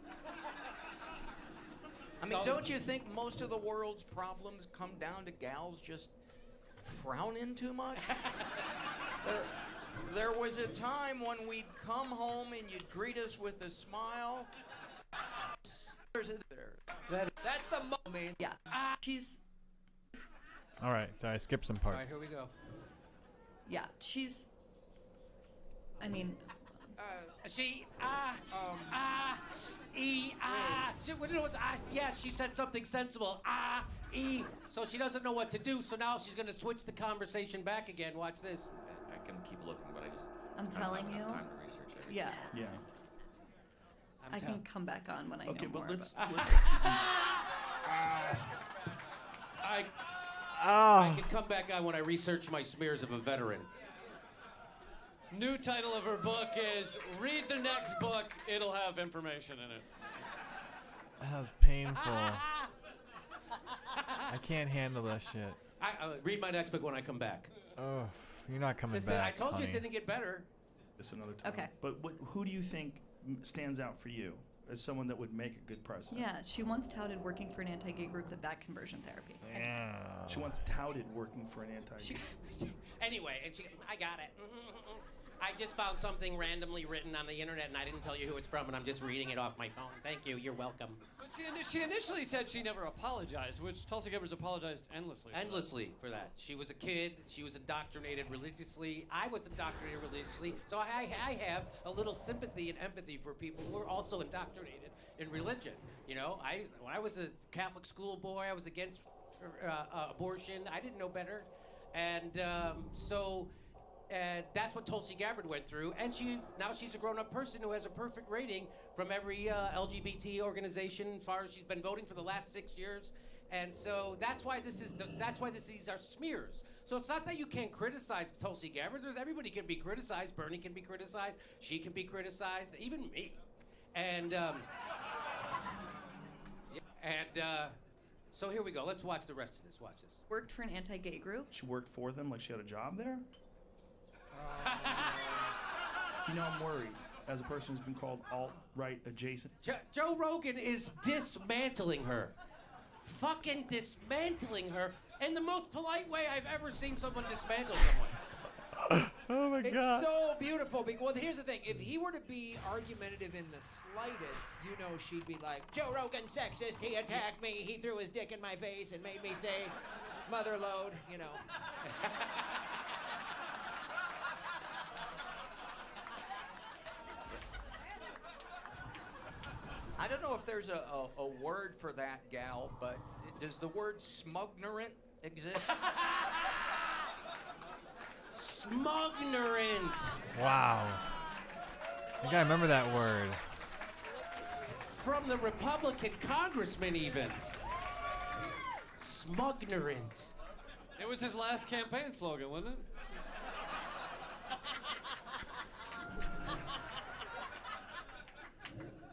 I mean, don't you think most of the world's problems come down to gals just frowning too much? There was a time when we'd come home and you'd greet us with a smile. That's the moment. Yeah. She's. All right, sorry, I skipped some All right, parts. here we go. Yeah, she's. I mean. Yes, she said something sensible. So she doesn't know what to do. So now she's gonna switch the conversation back again. Watch this. I can keep looking, but I just. I'm telling you. Time to research everything. Yeah. Yeah. I can come back on when I know more. Okay, but let's. I can come back on when I research my smears of a veteran. New title of her book is Read the Next Book. It'll have information in it. That was painful. I can't handle that shit. Read my next book when I come back. Oh, you're not coming Listen, back. I told you honey. it didn't get better. It's another time. Okay. But who do you think stands out for you as someone that would make a good president? Yeah, she once touted working for an anti-gay group that conversion therapy. Yeah. She once touted working for an anti-gay. Anyway, and I got it. I just found something randomly written on the internet, and I didn't tell you who it's from, and I'm just reading it off my phone. Thank you. You're welcome. But she initially said she never apologized, which Tulsi Gabbard's apologized endlessly. Endlessly for that. She was a kid. She was indoctrinated religiously. I was indoctrinated religiously. So I have a little sympathy and empathy for people who are also indoctrinated in religion. You know, when I was a Catholic schoolboy, I was against abortion. I didn't know better. And that's what Tulsi Gabbard went through, and now she's a grown-up person who has a perfect rating from every LGBT organization as far as she's been voting for the last 6 years, and so that's why these are smears. So it's not that you can't criticize Tulsi Gabbard. Everybody can be criticized. Bernie can be criticized. She can be criticized. Even me, and so here we go. Let's watch the rest of this. Watch this. Worked for an anti-gay group. She worked for them, like she had a job there. You know, I'm worried as a person who's been called alt-right adjacent. Joe Rogan is dismantling her. Fucking dismantling her in the most polite way I've ever seen someone dismantle someone. Oh my God. It's so beautiful. Well, here's the thing. If he were to be argumentative in the slightest, you know she'd be like, Joe Rogan's sexist. He attacked me. He threw his dick in my face and made me say mother load, you know. I don't know if there's a word for that, gal, but does the word smugnerant exist? Smugnerant. Wow. You gotta remember that word. From the Republican congressman, even. Smugnerant. It was his last campaign slogan, wasn't it?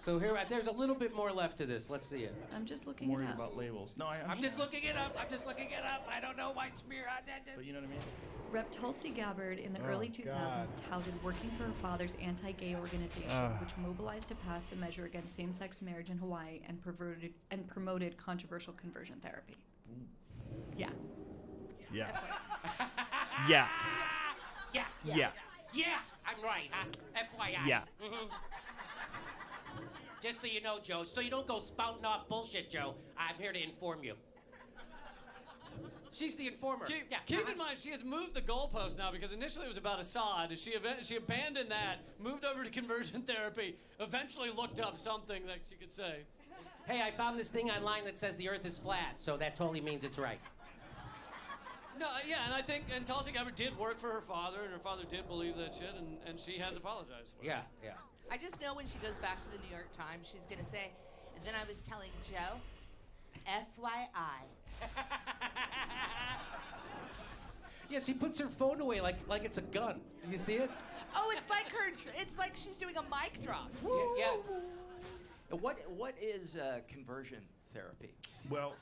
So here, there's a little bit more left to this. Let's see it. I'm just looking Worried it up. about labels. No, I'm just looking it up. I'm just looking it up. I don't know why smear. But you know what I mean? Rep. Tulsi Gabbard in the Oh, early 2000s God. touted working for her father's anti-gay organization, Ugh. which mobilized to pass a measure against same-sex marriage in Hawaii and promoted controversial conversion therapy. Yeah. Yeah. Yeah. Yeah. Yeah. Yeah. I'm right, huh? FYI. Yeah. Mhm. Just so you know, Joe, so you don't go spouting off bullshit, Joe, I'm here to inform you. She's the informer. Keep in mind, she has moved the goalpost now because initially it was about Assad. And she abandoned that, moved over to conversion therapy, eventually looked up something that she could say. Hey, I found this thing online that says the Earth is flat, so that totally means it's right. No, yeah, and I think Tulsi Gabbard did work for her father, and her father did believe that shit, and she has apologized for it. Yeah, yeah. I just know when she goes back to the New York Times, she's gonna say, and then I was telling Joe, FYI. Yeah, she puts her phone away like it's a gun. You see it? Oh, it's like she's doing a mic drop. Yes. What is conversion therapy? Well,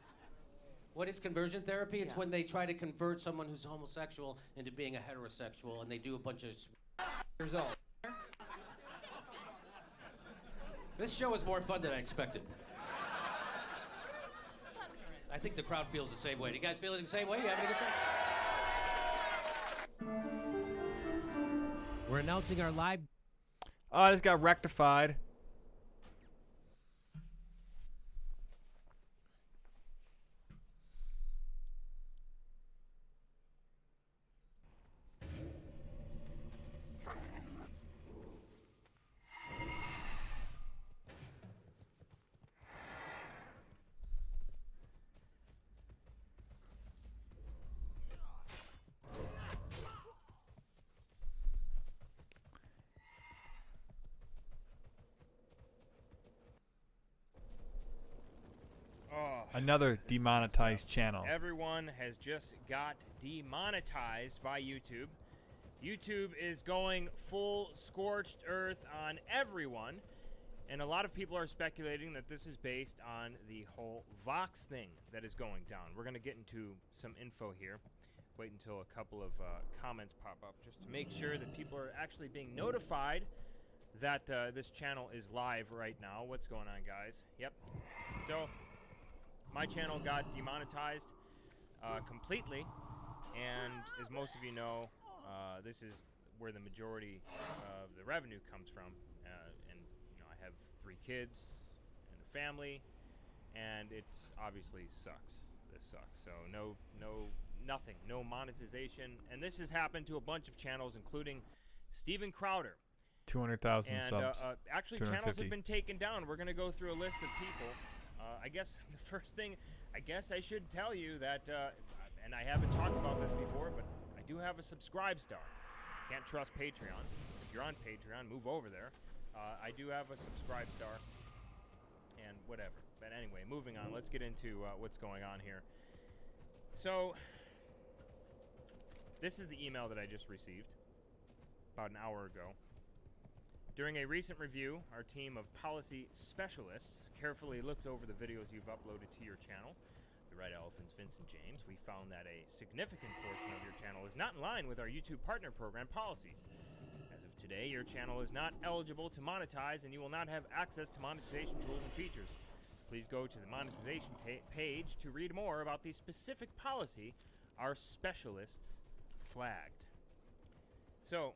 what is conversion therapy? It's when they try to convert someone who's homosexual into being a heterosexual, and they do a bunch of results. This show is more fun than I expected. I think the crowd feels the same way. Do you guys feel it the same way? You having a good time? We're announcing our live. Oh, this got rectified. Another demonetized channel. Everyone has just got demonetized by YouTube. YouTube is going full scorched earth on everyone, and a lot of people are speculating that this is based on the whole Vox thing that is going down. We're going to get into some info here. Wait until a couple of comments pop up just to make sure that people are actually being notified that this channel is live right now. What's going on, guys? Yep. So my channel got demonetized completely, and as most of you know, this is where the majority of the revenue comes from. And you know, I have 3 kids and a family, and it obviously sucks. This sucks. So nothing, no monetization, and this has happened to a bunch of channels, including Steven Crowder. 200,000 subs. Actually, channels have been taken down. We're going to go through a list of people. I guess the first thing, I guess I should tell you that, and I haven't talked about this before, but I do have a subscribe star. Can't trust Patreon. If you're on Patreon, move over there. I do have a subscribe star, and whatever. But anyway, moving on. Let's get into what's going on here. So, this is the email that I just received about an hour ago. During a recent review, our team of policy specialists carefully looked over the videos you've uploaded to your channel, The Red Elephants, Vincent James. We found that a significant portion of your channel is not in line with our YouTube Partner Program policies. As of today, your channel is not eligible to monetize, and you will not have access to monetization tools and features. Please go to the monetization page to read more about the specific policy our specialists flagged. So,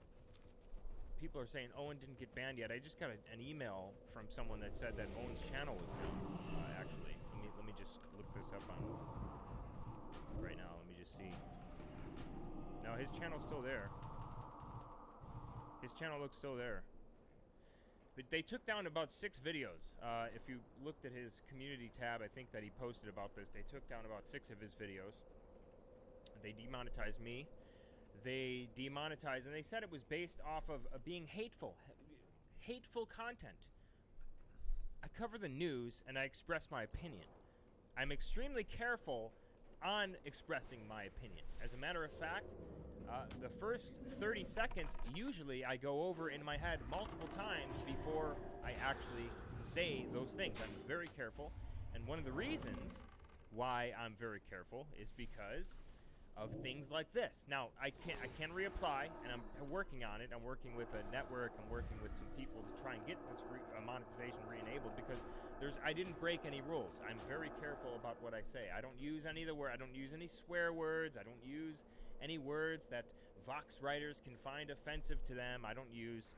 people are saying Owen didn't get banned yet. I just got an email from someone that said that Owen's channel was down. Actually, let me just look this up on right now. Let me just see. No, his channel's still there. His channel looks still there. But they took down about 6 videos. If you looked at his community tab, I think that he posted about this. They took down about 6 of his videos. They demonetized me. They demonetized, and they said it was based off of being hateful content. I cover the news, and I express my opinion. I'm extremely careful on expressing my opinion. As a matter of fact, the first 30 seconds, usually I go over in my head multiple times before I actually say those things. I'm very careful, and one of the reasons why I'm very careful is because of things like this. Now, I can reapply, and I'm working on it. I'm working with a network. I'm working with some people to try and get this monetization re-enabled because I didn't break any rules. I'm very careful about what I say. I don't use any of the word. I don't use any swear words. I don't use any words that Vox writers can find offensive to them. I don't use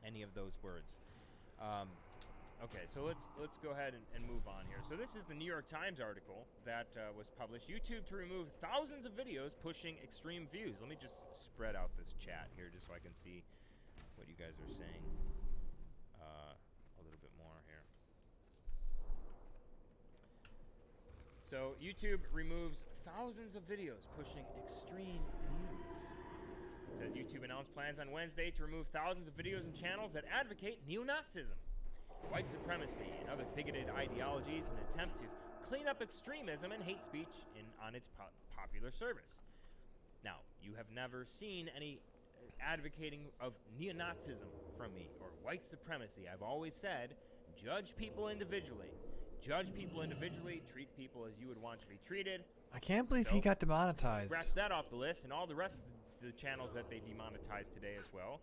any of those words. Okay, so let's go ahead and move on here. So this is the New York Times article that was published. YouTube to remove thousands of videos pushing extreme views. Let me just spread out this chat here just so I can see what you guys are saying a little bit more here. So YouTube removes thousands of videos pushing extreme views. It says YouTube announced plans on Wednesday to remove thousands of videos and channels that advocate neo-Nazism, white supremacy, and other bigoted ideologies in an attempt to clean up extremism and hate speech on its popular service. Now, you have never seen any advocating of neo-Nazism from me or white supremacy. I've always said, judge people individually. Judge people individually, treat people as you would want to be treated. I can't believe he got demonetized. Scratch that off the list, and all the rest of the channels that they demonetized today as well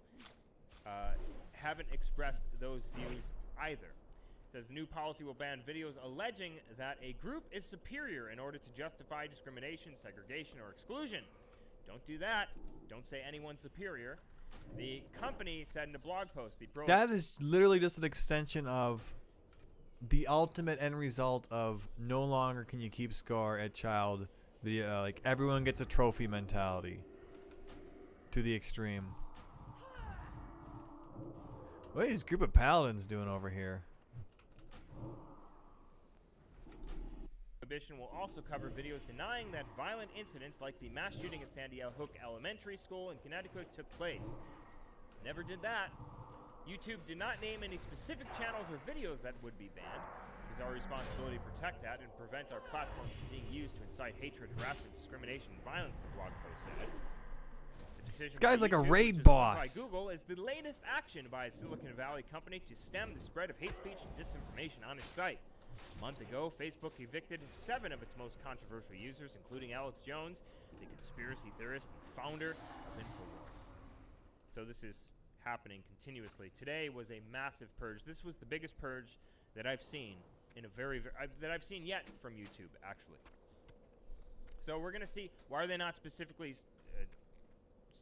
haven't expressed those views either. It says the new policy will ban videos alleging that a group is superior in order to justify discrimination, segregation, or exclusion. Don't do that. Don't say anyone's superior. The company said in a blog post, that is literally just an extension of the ultimate end result of no longer can you keep score at child video. Like, everyone gets a trophy mentality to the extreme. What is this group of paladins doing over here? Prohibition will also cover videos denying that violent incidents like the mass shooting at Sandy Hook Elementary School in Connecticut took place. Never did that. YouTube did not name any specific channels or videos that would be banned. It is our responsibility to protect that and prevent our platforms from being used to incite hatred, harassment, discrimination, and violence, the blog post said. This guy's like a YouTube, raid which is boss. By Google is the latest action by a Silicon Valley company to stem the spread of hate speech and disinformation on its site. A month ago, Facebook evicted 7 of its most controversial users, including Alex Jones, the conspiracy theorist and founder of InfoWars. So this is happening continuously. Today was a massive purge. This was the biggest purge that I've seen in a that I've seen yet from YouTube, actually. So we're gonna see why are they not specifically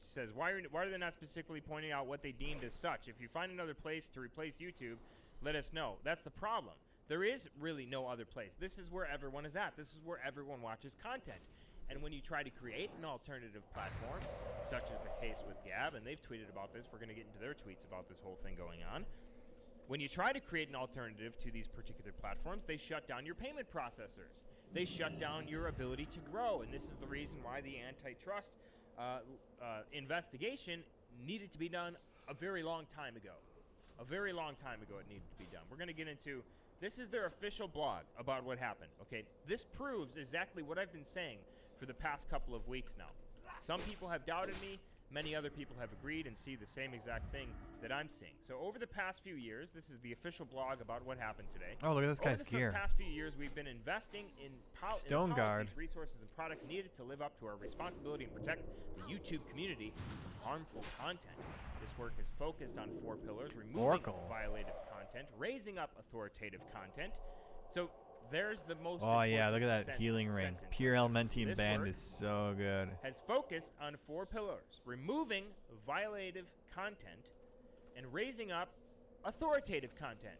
says why are they not specifically pointing out what they deemed as such. If you find another place to replace YouTube, let us know. That's the problem. There is really no other place. This is where everyone is at. This is where everyone watches content. And when you try to create an alternative platform, such as the case with Gab, and they've tweeted about this, we're going to get into their tweets about this whole thing going on. When you try to create an alternative to these particular platforms, they shut down your payment processors. They shut down your ability to grow. And this is the reason why the antitrust investigation needed to be done a very long time ago. A very long time ago it needed to be done. We're going to get into... This is their official blog about what happened, okay? This proves exactly what I've been saying for the past couple of weeks now. Some people have doubted me. Many other people have agreed and see the same exact thing that I'm seeing. So over the past few years, this is the official blog about what happened today. Oh, look at this guy's gear. Over the past few years, we've been investing in Stone Guard resources and products needed to live up to our responsibility and protect the YouTube community from harmful content. This work is focused on 4 pillars: removing violative content, raising up authoritative content. So there's the most. Oh yeah, look at that healing ring. Pure Elementium band is so good. Has focused on 4 pillars: removing violative content and raising up authoritative content.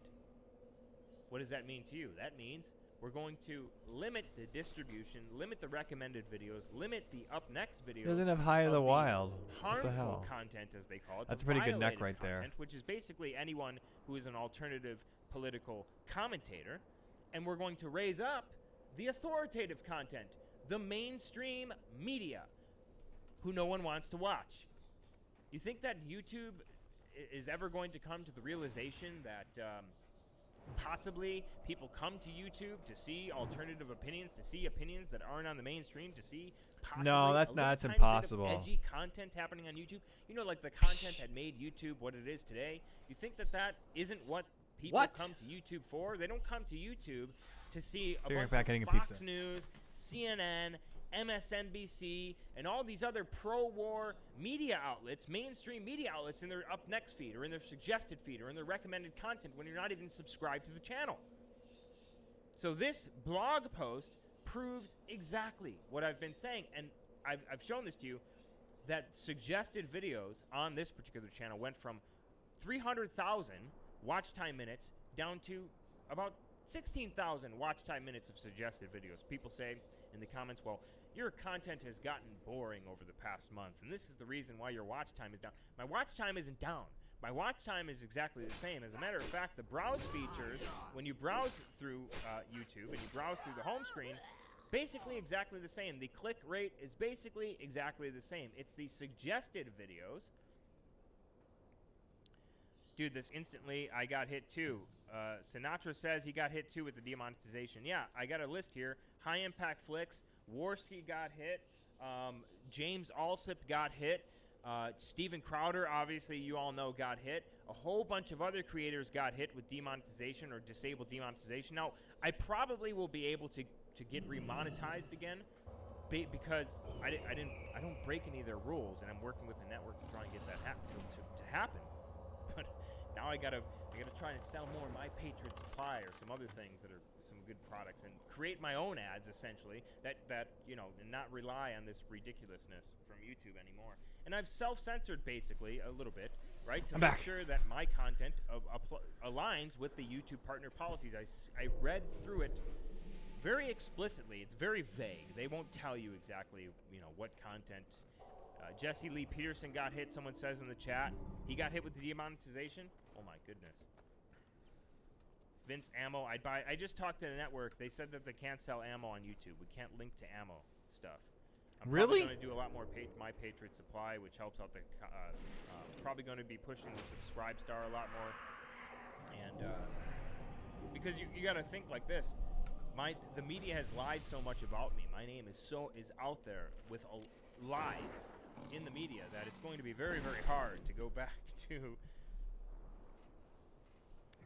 What does that mean to you? That means we're going to limit the distribution, limit the recommended videos, limit the up next videos. Doesn't have High of the Wild. What the hell? Harmful content, as they call it. That's a pretty good neck right there. Which is basically anyone who is an alternative political commentator. And we're going to raise up the authoritative content, the mainstream media, who no one wants to watch. You think that YouTube is ever going to come to the realization that possibly people come to YouTube to see alternative opinions, to see opinions that aren't on the mainstream, to see possibly that's impossible. Edgy content happening on YouTube? You know, like the content that made YouTube what it is today. You think that that isn't what people What? come to YouTube for? They don't come to YouTube to see a Be right bunch back, of getting a Fox pizza. News, CNN, MSNBC, and all these other pro-war media outlets, mainstream media outlets in their Up Next feed or in their suggested feed or in their recommended content when you're not even subscribed to the channel. So this blog post proves exactly what I've been saying, and I've shown this to you, that suggested videos on this particular channel went from 300,000 watch time minutes down to about 16,000 watch time minutes of suggested videos. People say in the comments, well, your content has gotten boring over the past month, and this is the reason why your watch time is down. My watch time isn't down. My watch time is exactly the same. As a matter of fact, the browse features, when you browse through YouTube and you browse through the home screen, basically exactly the same. The click rate is basically exactly the same. It's the suggested videos. Dude, this instantly, I got hit too. Sinatra says he got hit too with the demonetization. Yeah, I got a list here. High Impact Flicks, Warski got hit, James Alsip got hit, Steven Crowder, obviously you all know, got hit. A whole bunch of other creators got hit with demonetization or disabled demonetization. Now, I probably will be able to get remonetized again because I don't break any of their rules, and I'm working with the network to try and get that to happen. But now I gotta try and sell more My Patriot Supply or some other things that are some good products and create my own ads essentially that and not rely on this ridiculousness from YouTube anymore. And I've self-censored basically a little bit, right, to make sure that my content aligns with the YouTube partner policies. I read through it very explicitly. It's very vague. They won't tell you exactly, what content. Jesse Lee Peterson got hit, someone says in the chat. He got hit with the demonetization? Oh my goodness. Vince Ammo, I just talked to the network. They said that they can't sell ammo on YouTube. We can't link to ammo stuff. I'm Really? probably going to do a lot more My Patriot Supply, which helps out the... probably going to be pushing the Subscribe Star a lot more. And because you got to think like this. The media has lied so much about me. My name is out there with lies in the media that it's going to be very, very hard to go back to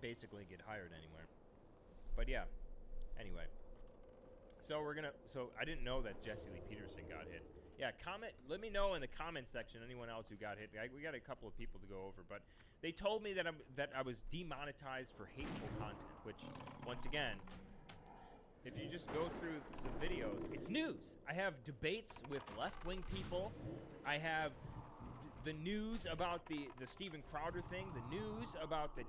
basically get hired anywhere. But yeah, anyway. So I didn't know that Jesse Lee Peterson got hit. Yeah, let me know in the comment section anyone else who got hit. We got a couple of people to go over, but they told me that I was demonetized for hateful content, which once again, if you just go through the videos, it's news. I have debates with left-wing people. I have the news about the Steven Crowder thing, the news about the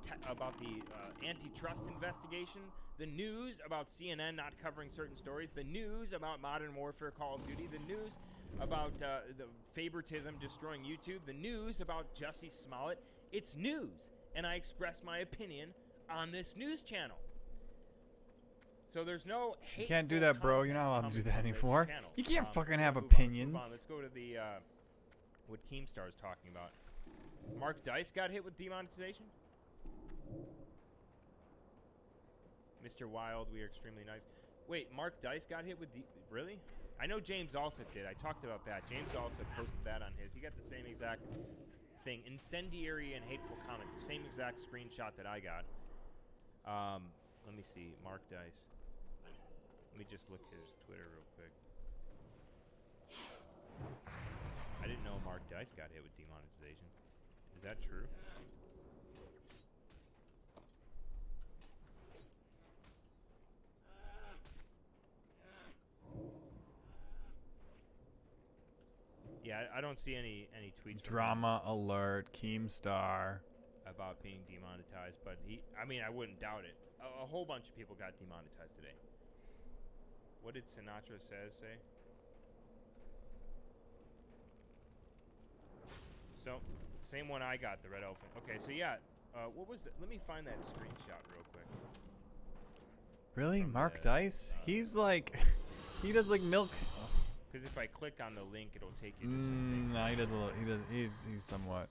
antitrust investigation, the news about CNN not covering certain stories, the news about Modern Warfare Call of Duty, the news about the favoritism destroying YouTube, the news about Jussie Smollett. It's news, and I express my opinion on this news channel. So there's no hate. You can't do that, bro. You're not allowed to do that anymore. channel. You can't fucking have Move on. opinions. Let's go to the what Keemstar is talking about. Mark Dice got hit with demonetization. Mr. Wild, we are extremely nice. Wait, Mark Dice got hit with really? I know James Alsip did. I talked about that. James Alsip posted that on his. He got the same exact thing. Incendiary and hateful comment. The same exact screenshot that I got. Let me see. Mark Dice. Let me just look at his Twitter real quick. I didn't know Mark Dice got hit with demonetization. Is that true? Yeah, I don't see any tweets. Drama alert, Keemstar. About being demonetized, but I wouldn't doubt it. A whole bunch of people got demonetized today. What did Sinatra say? So, same one I got, the red elephant. Okay, so yeah, what was it? Let me find that screenshot real quick. Really? Mark Dice? He's like, he does like milk. Because if I click on the link, it'll take you to something. No, he does a little. He's somewhat.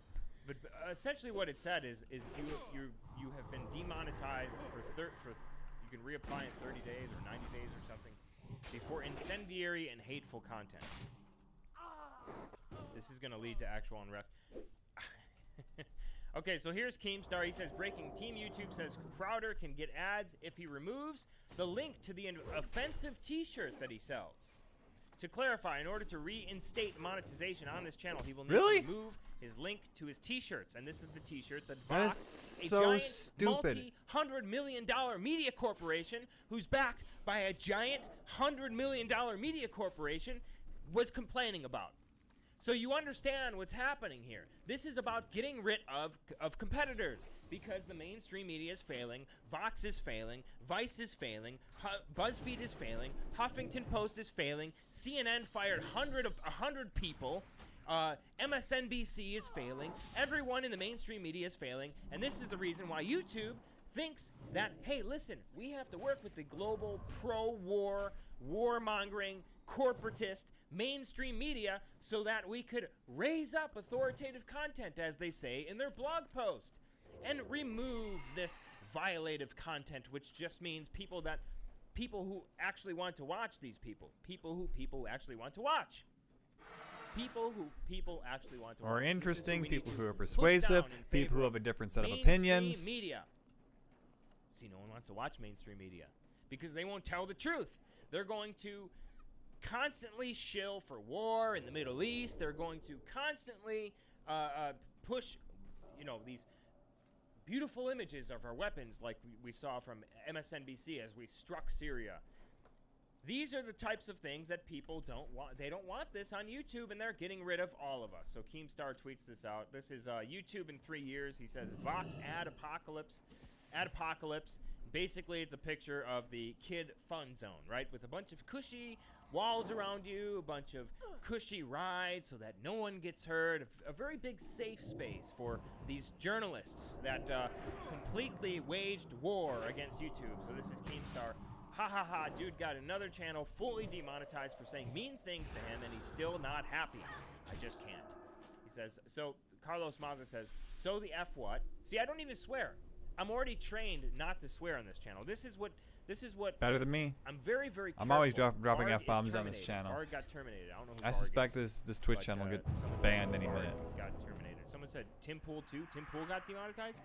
But essentially, what it said is you have been demonetized for you can reapply in 30 days or 90 days or something for incendiary and hateful content. This is going to lead to actual unrest. Okay, so here's Keemstar. He says, breaking, Team YouTube says Crowder can get ads if he removes the link to the offensive t-shirt that he sells. To clarify, in order to reinstate monetization on this channel, he will need to remove his link to his t-shirts. And this is the t-shirt that That is Vox, a so giant stupid. multi-$100 million media corporation who's backed by a giant $100 million media corporation, was complaining about. So you understand what's happening here. This is about getting rid of competitors because the mainstream media is failing, Vox is failing, Vice is failing, BuzzFeed is failing, Huffington Post is failing, CNN fired 100 people, MSNBC is failing, everyone in the mainstream media is failing, and this is the reason why YouTube thinks that, hey, listen, we have to work with the global pro-war, warmongering, corporatist, mainstream media so that we could raise up authoritative content, as they say in their blog post, and remove this violative content, which just means people who actually want to watch these people actually want to watch. People actually want to watch. Or interesting, people who are push persuasive, down in people who favor have a different set of mainstream opinions. Media. See, no one wants to watch mainstream media because they won't tell the truth. They're going to constantly shill for war in the Middle East. They're going to constantly push, these beautiful images of our weapons, like we saw from MSNBC as we struck Syria. These are the types of things that people don't want. They don't want this on YouTube, and they're getting rid of all of us. So Keemstar tweets this out. This is YouTube in 3 years. He says, Vox ad apocalypse. Basically, it's a picture of the kid fun zone, right? With a bunch of cushy walls around you, a bunch of cushy rides so that no one gets hurt. A very big safe space for these journalists that completely waged war against YouTube. So this is Keemstar. Ha ha ha, dude got another channel fully demonetized for saying mean things to him, and he's still not happy. I just can't. He says, so Carlos Maza says, so the F what? See, I don't even swear. I'm already trained not to swear on this channel. This is what Better than me. I'm very, very careful. I'm always dropping Bard F-bombs is on this channel. Bard got terminated. I don't know who I Bard suspect is, this Twitch but, channel will get someone banned said any Bard minute. got terminated. Someone said Tim Pool too. Tim Pool got demonetized?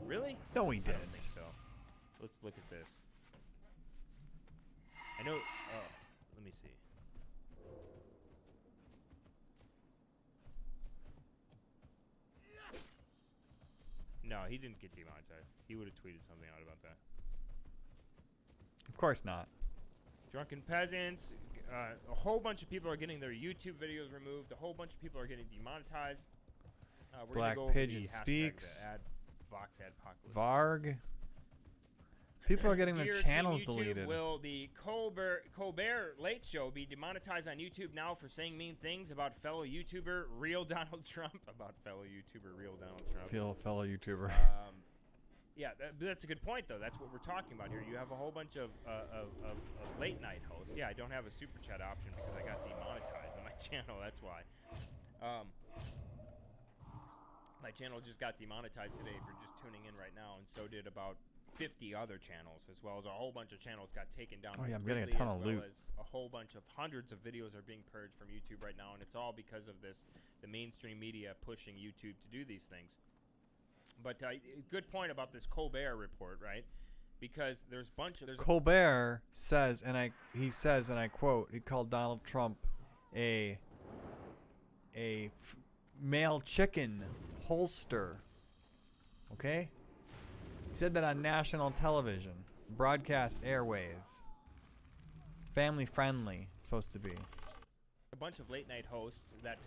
Really? No, he I don't didn't. think so. Let's look at this. I know. Oh, let me see. No, he didn't get demonetized. He would have tweeted something out about that. Of course not. Drunken peasants. A whole bunch of people are getting their YouTube videos removed. A whole bunch of people are getting demonetized. We're Black gonna go over Pigeon the hashtag, Speaks. the Vox Adpocalypse. Varg. People are getting their Dear channels Team YouTube, deleted. Will the Colbert Late Show be demonetized on YouTube now for saying mean things about fellow YouTuber real Donald Trump? About fellow YouTuber real Donald Trump. Fellow YouTuber. Yeah, that's a good point, though. That's what we're talking about here. You have a whole bunch of late night hosts. Yeah, I don't have a super chat option because I got demonetized on my channel. That's why. My channel just got demonetized today for just tuning in right now, and so did about 50 other channels, as well as a whole bunch of channels got taken down. Oh, yeah, I'm getting a completely, ton of as well loot. as a whole bunch of hundreds of videos are being purged from YouTube right now, and it's all because of this, the mainstream media pushing YouTube to do these things. But good point about this Colbert report, right? Because there's Colbert says, and I quote, he called Donald Trump a male chicken holster. Okay? He said that on national television, broadcast airwaves. Family friendly, it's supposed to be. a bunch of late night hosts that,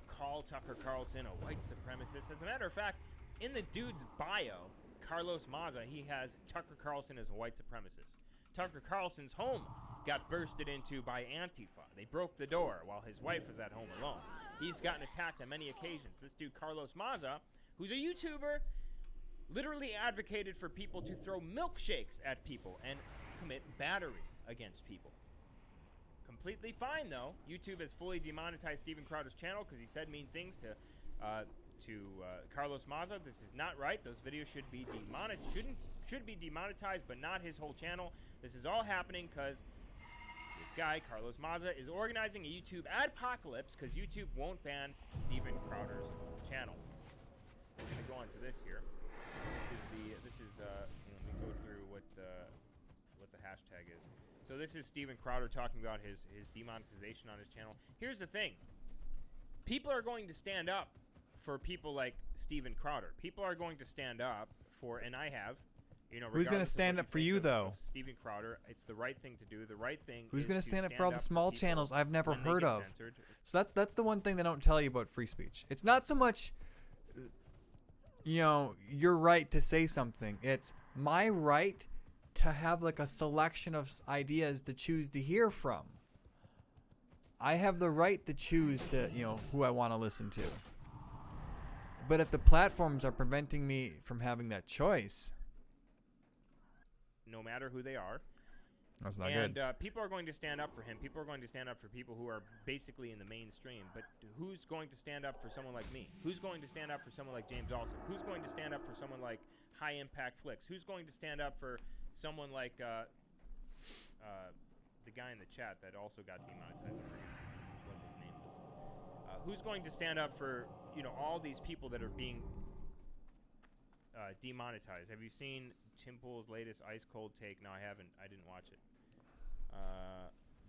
call Tucker Carlson a white supremacist. As a matter of fact, in the dude's bio, Carlos Maza, he has Tucker Carlson as a white supremacist. Tucker Carlson's home got bursted into by Antifa. They broke the door while his wife was at home alone. He's gotten attacked on many occasions. This dude, Carlos Maza, who's a YouTuber, literally advocated for people to throw milkshakes at people and commit battery against people. Completely fine, though. YouTube has fully demonetized Steven Crowder's channel because he said mean things to Carlos Maza. This is not right. Those videos should be demonetized, but not his whole channel. This is all happening because this guy, Carlos Maza, is organizing a YouTube adpocalypse because YouTube won't ban Steven Crowder's channel. we're going to go on to this here. This is let me go through what the hashtag is. So this is Steven Crowder talking about his demonetization on his channel. Here's the thing. People are going to stand up for people like Steven Crowder. People are going to stand up for, and I have, you know, Who's going to regardless of stand what up for think you, of though? Steven Crowder, it's the right thing to do. The right thing Who's is going to to stand up for all the small people channels I've never when they heard get of? censored. So that's the one thing they don't tell you about free speech. It's not so much, you know, your right to say something. It's my right to have like a selection of ideas to choose to hear from. I have the right to choose to, you know, who I want to listen to. But if the platforms are preventing me from having that choice, No matter who they are. that's not and good. People are going to stand up for him. People are going to stand up for people who are basically in the mainstream. But who's going to stand up for someone like me? Who's going to stand up for someone like James Olsen? Who's going to stand up for someone like High Impact Flicks? Who's going to stand up for someone like the guy in the chat that also got demonetized? What his name was. Who's going to stand up for, you know, all these people that are being demonetized? Have you seen Tim Pool's latest Ice Cold take? No, I haven't. I didn't watch it.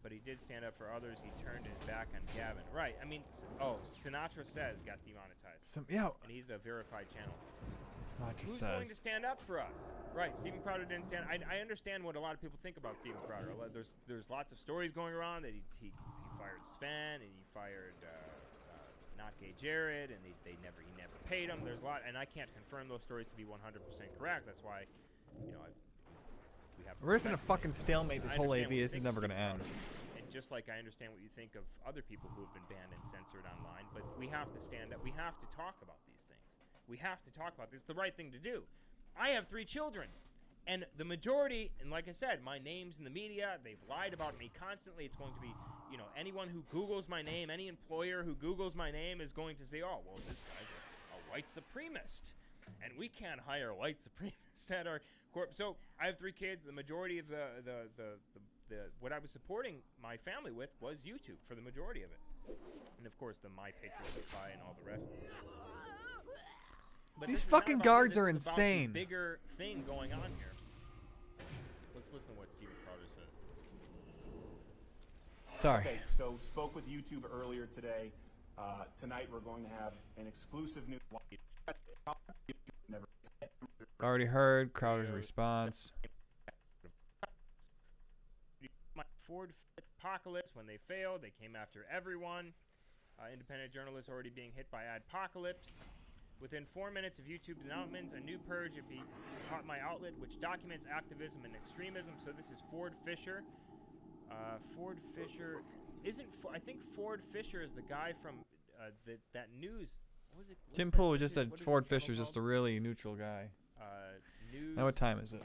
But he did stand up for others. He turned his back on Gavin. Right. I mean, Sinatra Says got demonetized. And he's a verified channel. Sinatra Who's going to Says. stand up for us? Right. Steven Crowder didn't stand. I understand what a lot of people think about Steven Crowder. There's lots of stories going around that he fired Sven and he fired Not Gay Jared, and he never paid him. There's a lot, and I can't confirm those stories to be 100% correct. That's why, you know, we have. We're just in a fucking stalemate. This I whole understand AV. what you This is think never of going to Steven end. Crowder. And just like I understand what you think of other people who have been banned and censored online, but we have to stand up. We have to talk about these things. We have to talk about this. It's the right thing to do. I have 3 children. And the majority, and like I said, my name's in the media. They've lied about me constantly. It's going to be, you know, anyone who Googles my name, any employer who Googles my name is going to say, oh, well, this guy's a white supremacist. And we can't hire white supremacists at our corp. So I have 3 kids. The majority of the what I was supporting my family with was YouTube for the majority of it. And of course, the My Patriot Supply and all the rest. But These this is not fucking about guards me. are This is about the insane. bigger thing going on here. Let's listen to what Steven Crowder says. Sorry. Okay, so spoke with YouTube earlier today. Tonight we're going to have an exclusive new. Already heard Crowder's response. Ford Apocalypse, when they failed, they came after everyone. Independent journalists already being hit by Adpocalypse. Within 4 minutes of YouTube developments, a new purge would be caught my outlet, which documents activism and extremism. So this is Ford Fisher. Ford Fisher I think Ford Fisher is the guy from that news. What was it? Tim Pool just said Ford Fisher's just a really neutral guy. Now what time is it?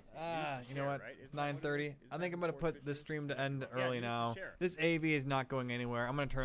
You know what? It's 9:30. I think I'm gonna put this stream to end early now. This AV is not going anywhere. I'm gonna turn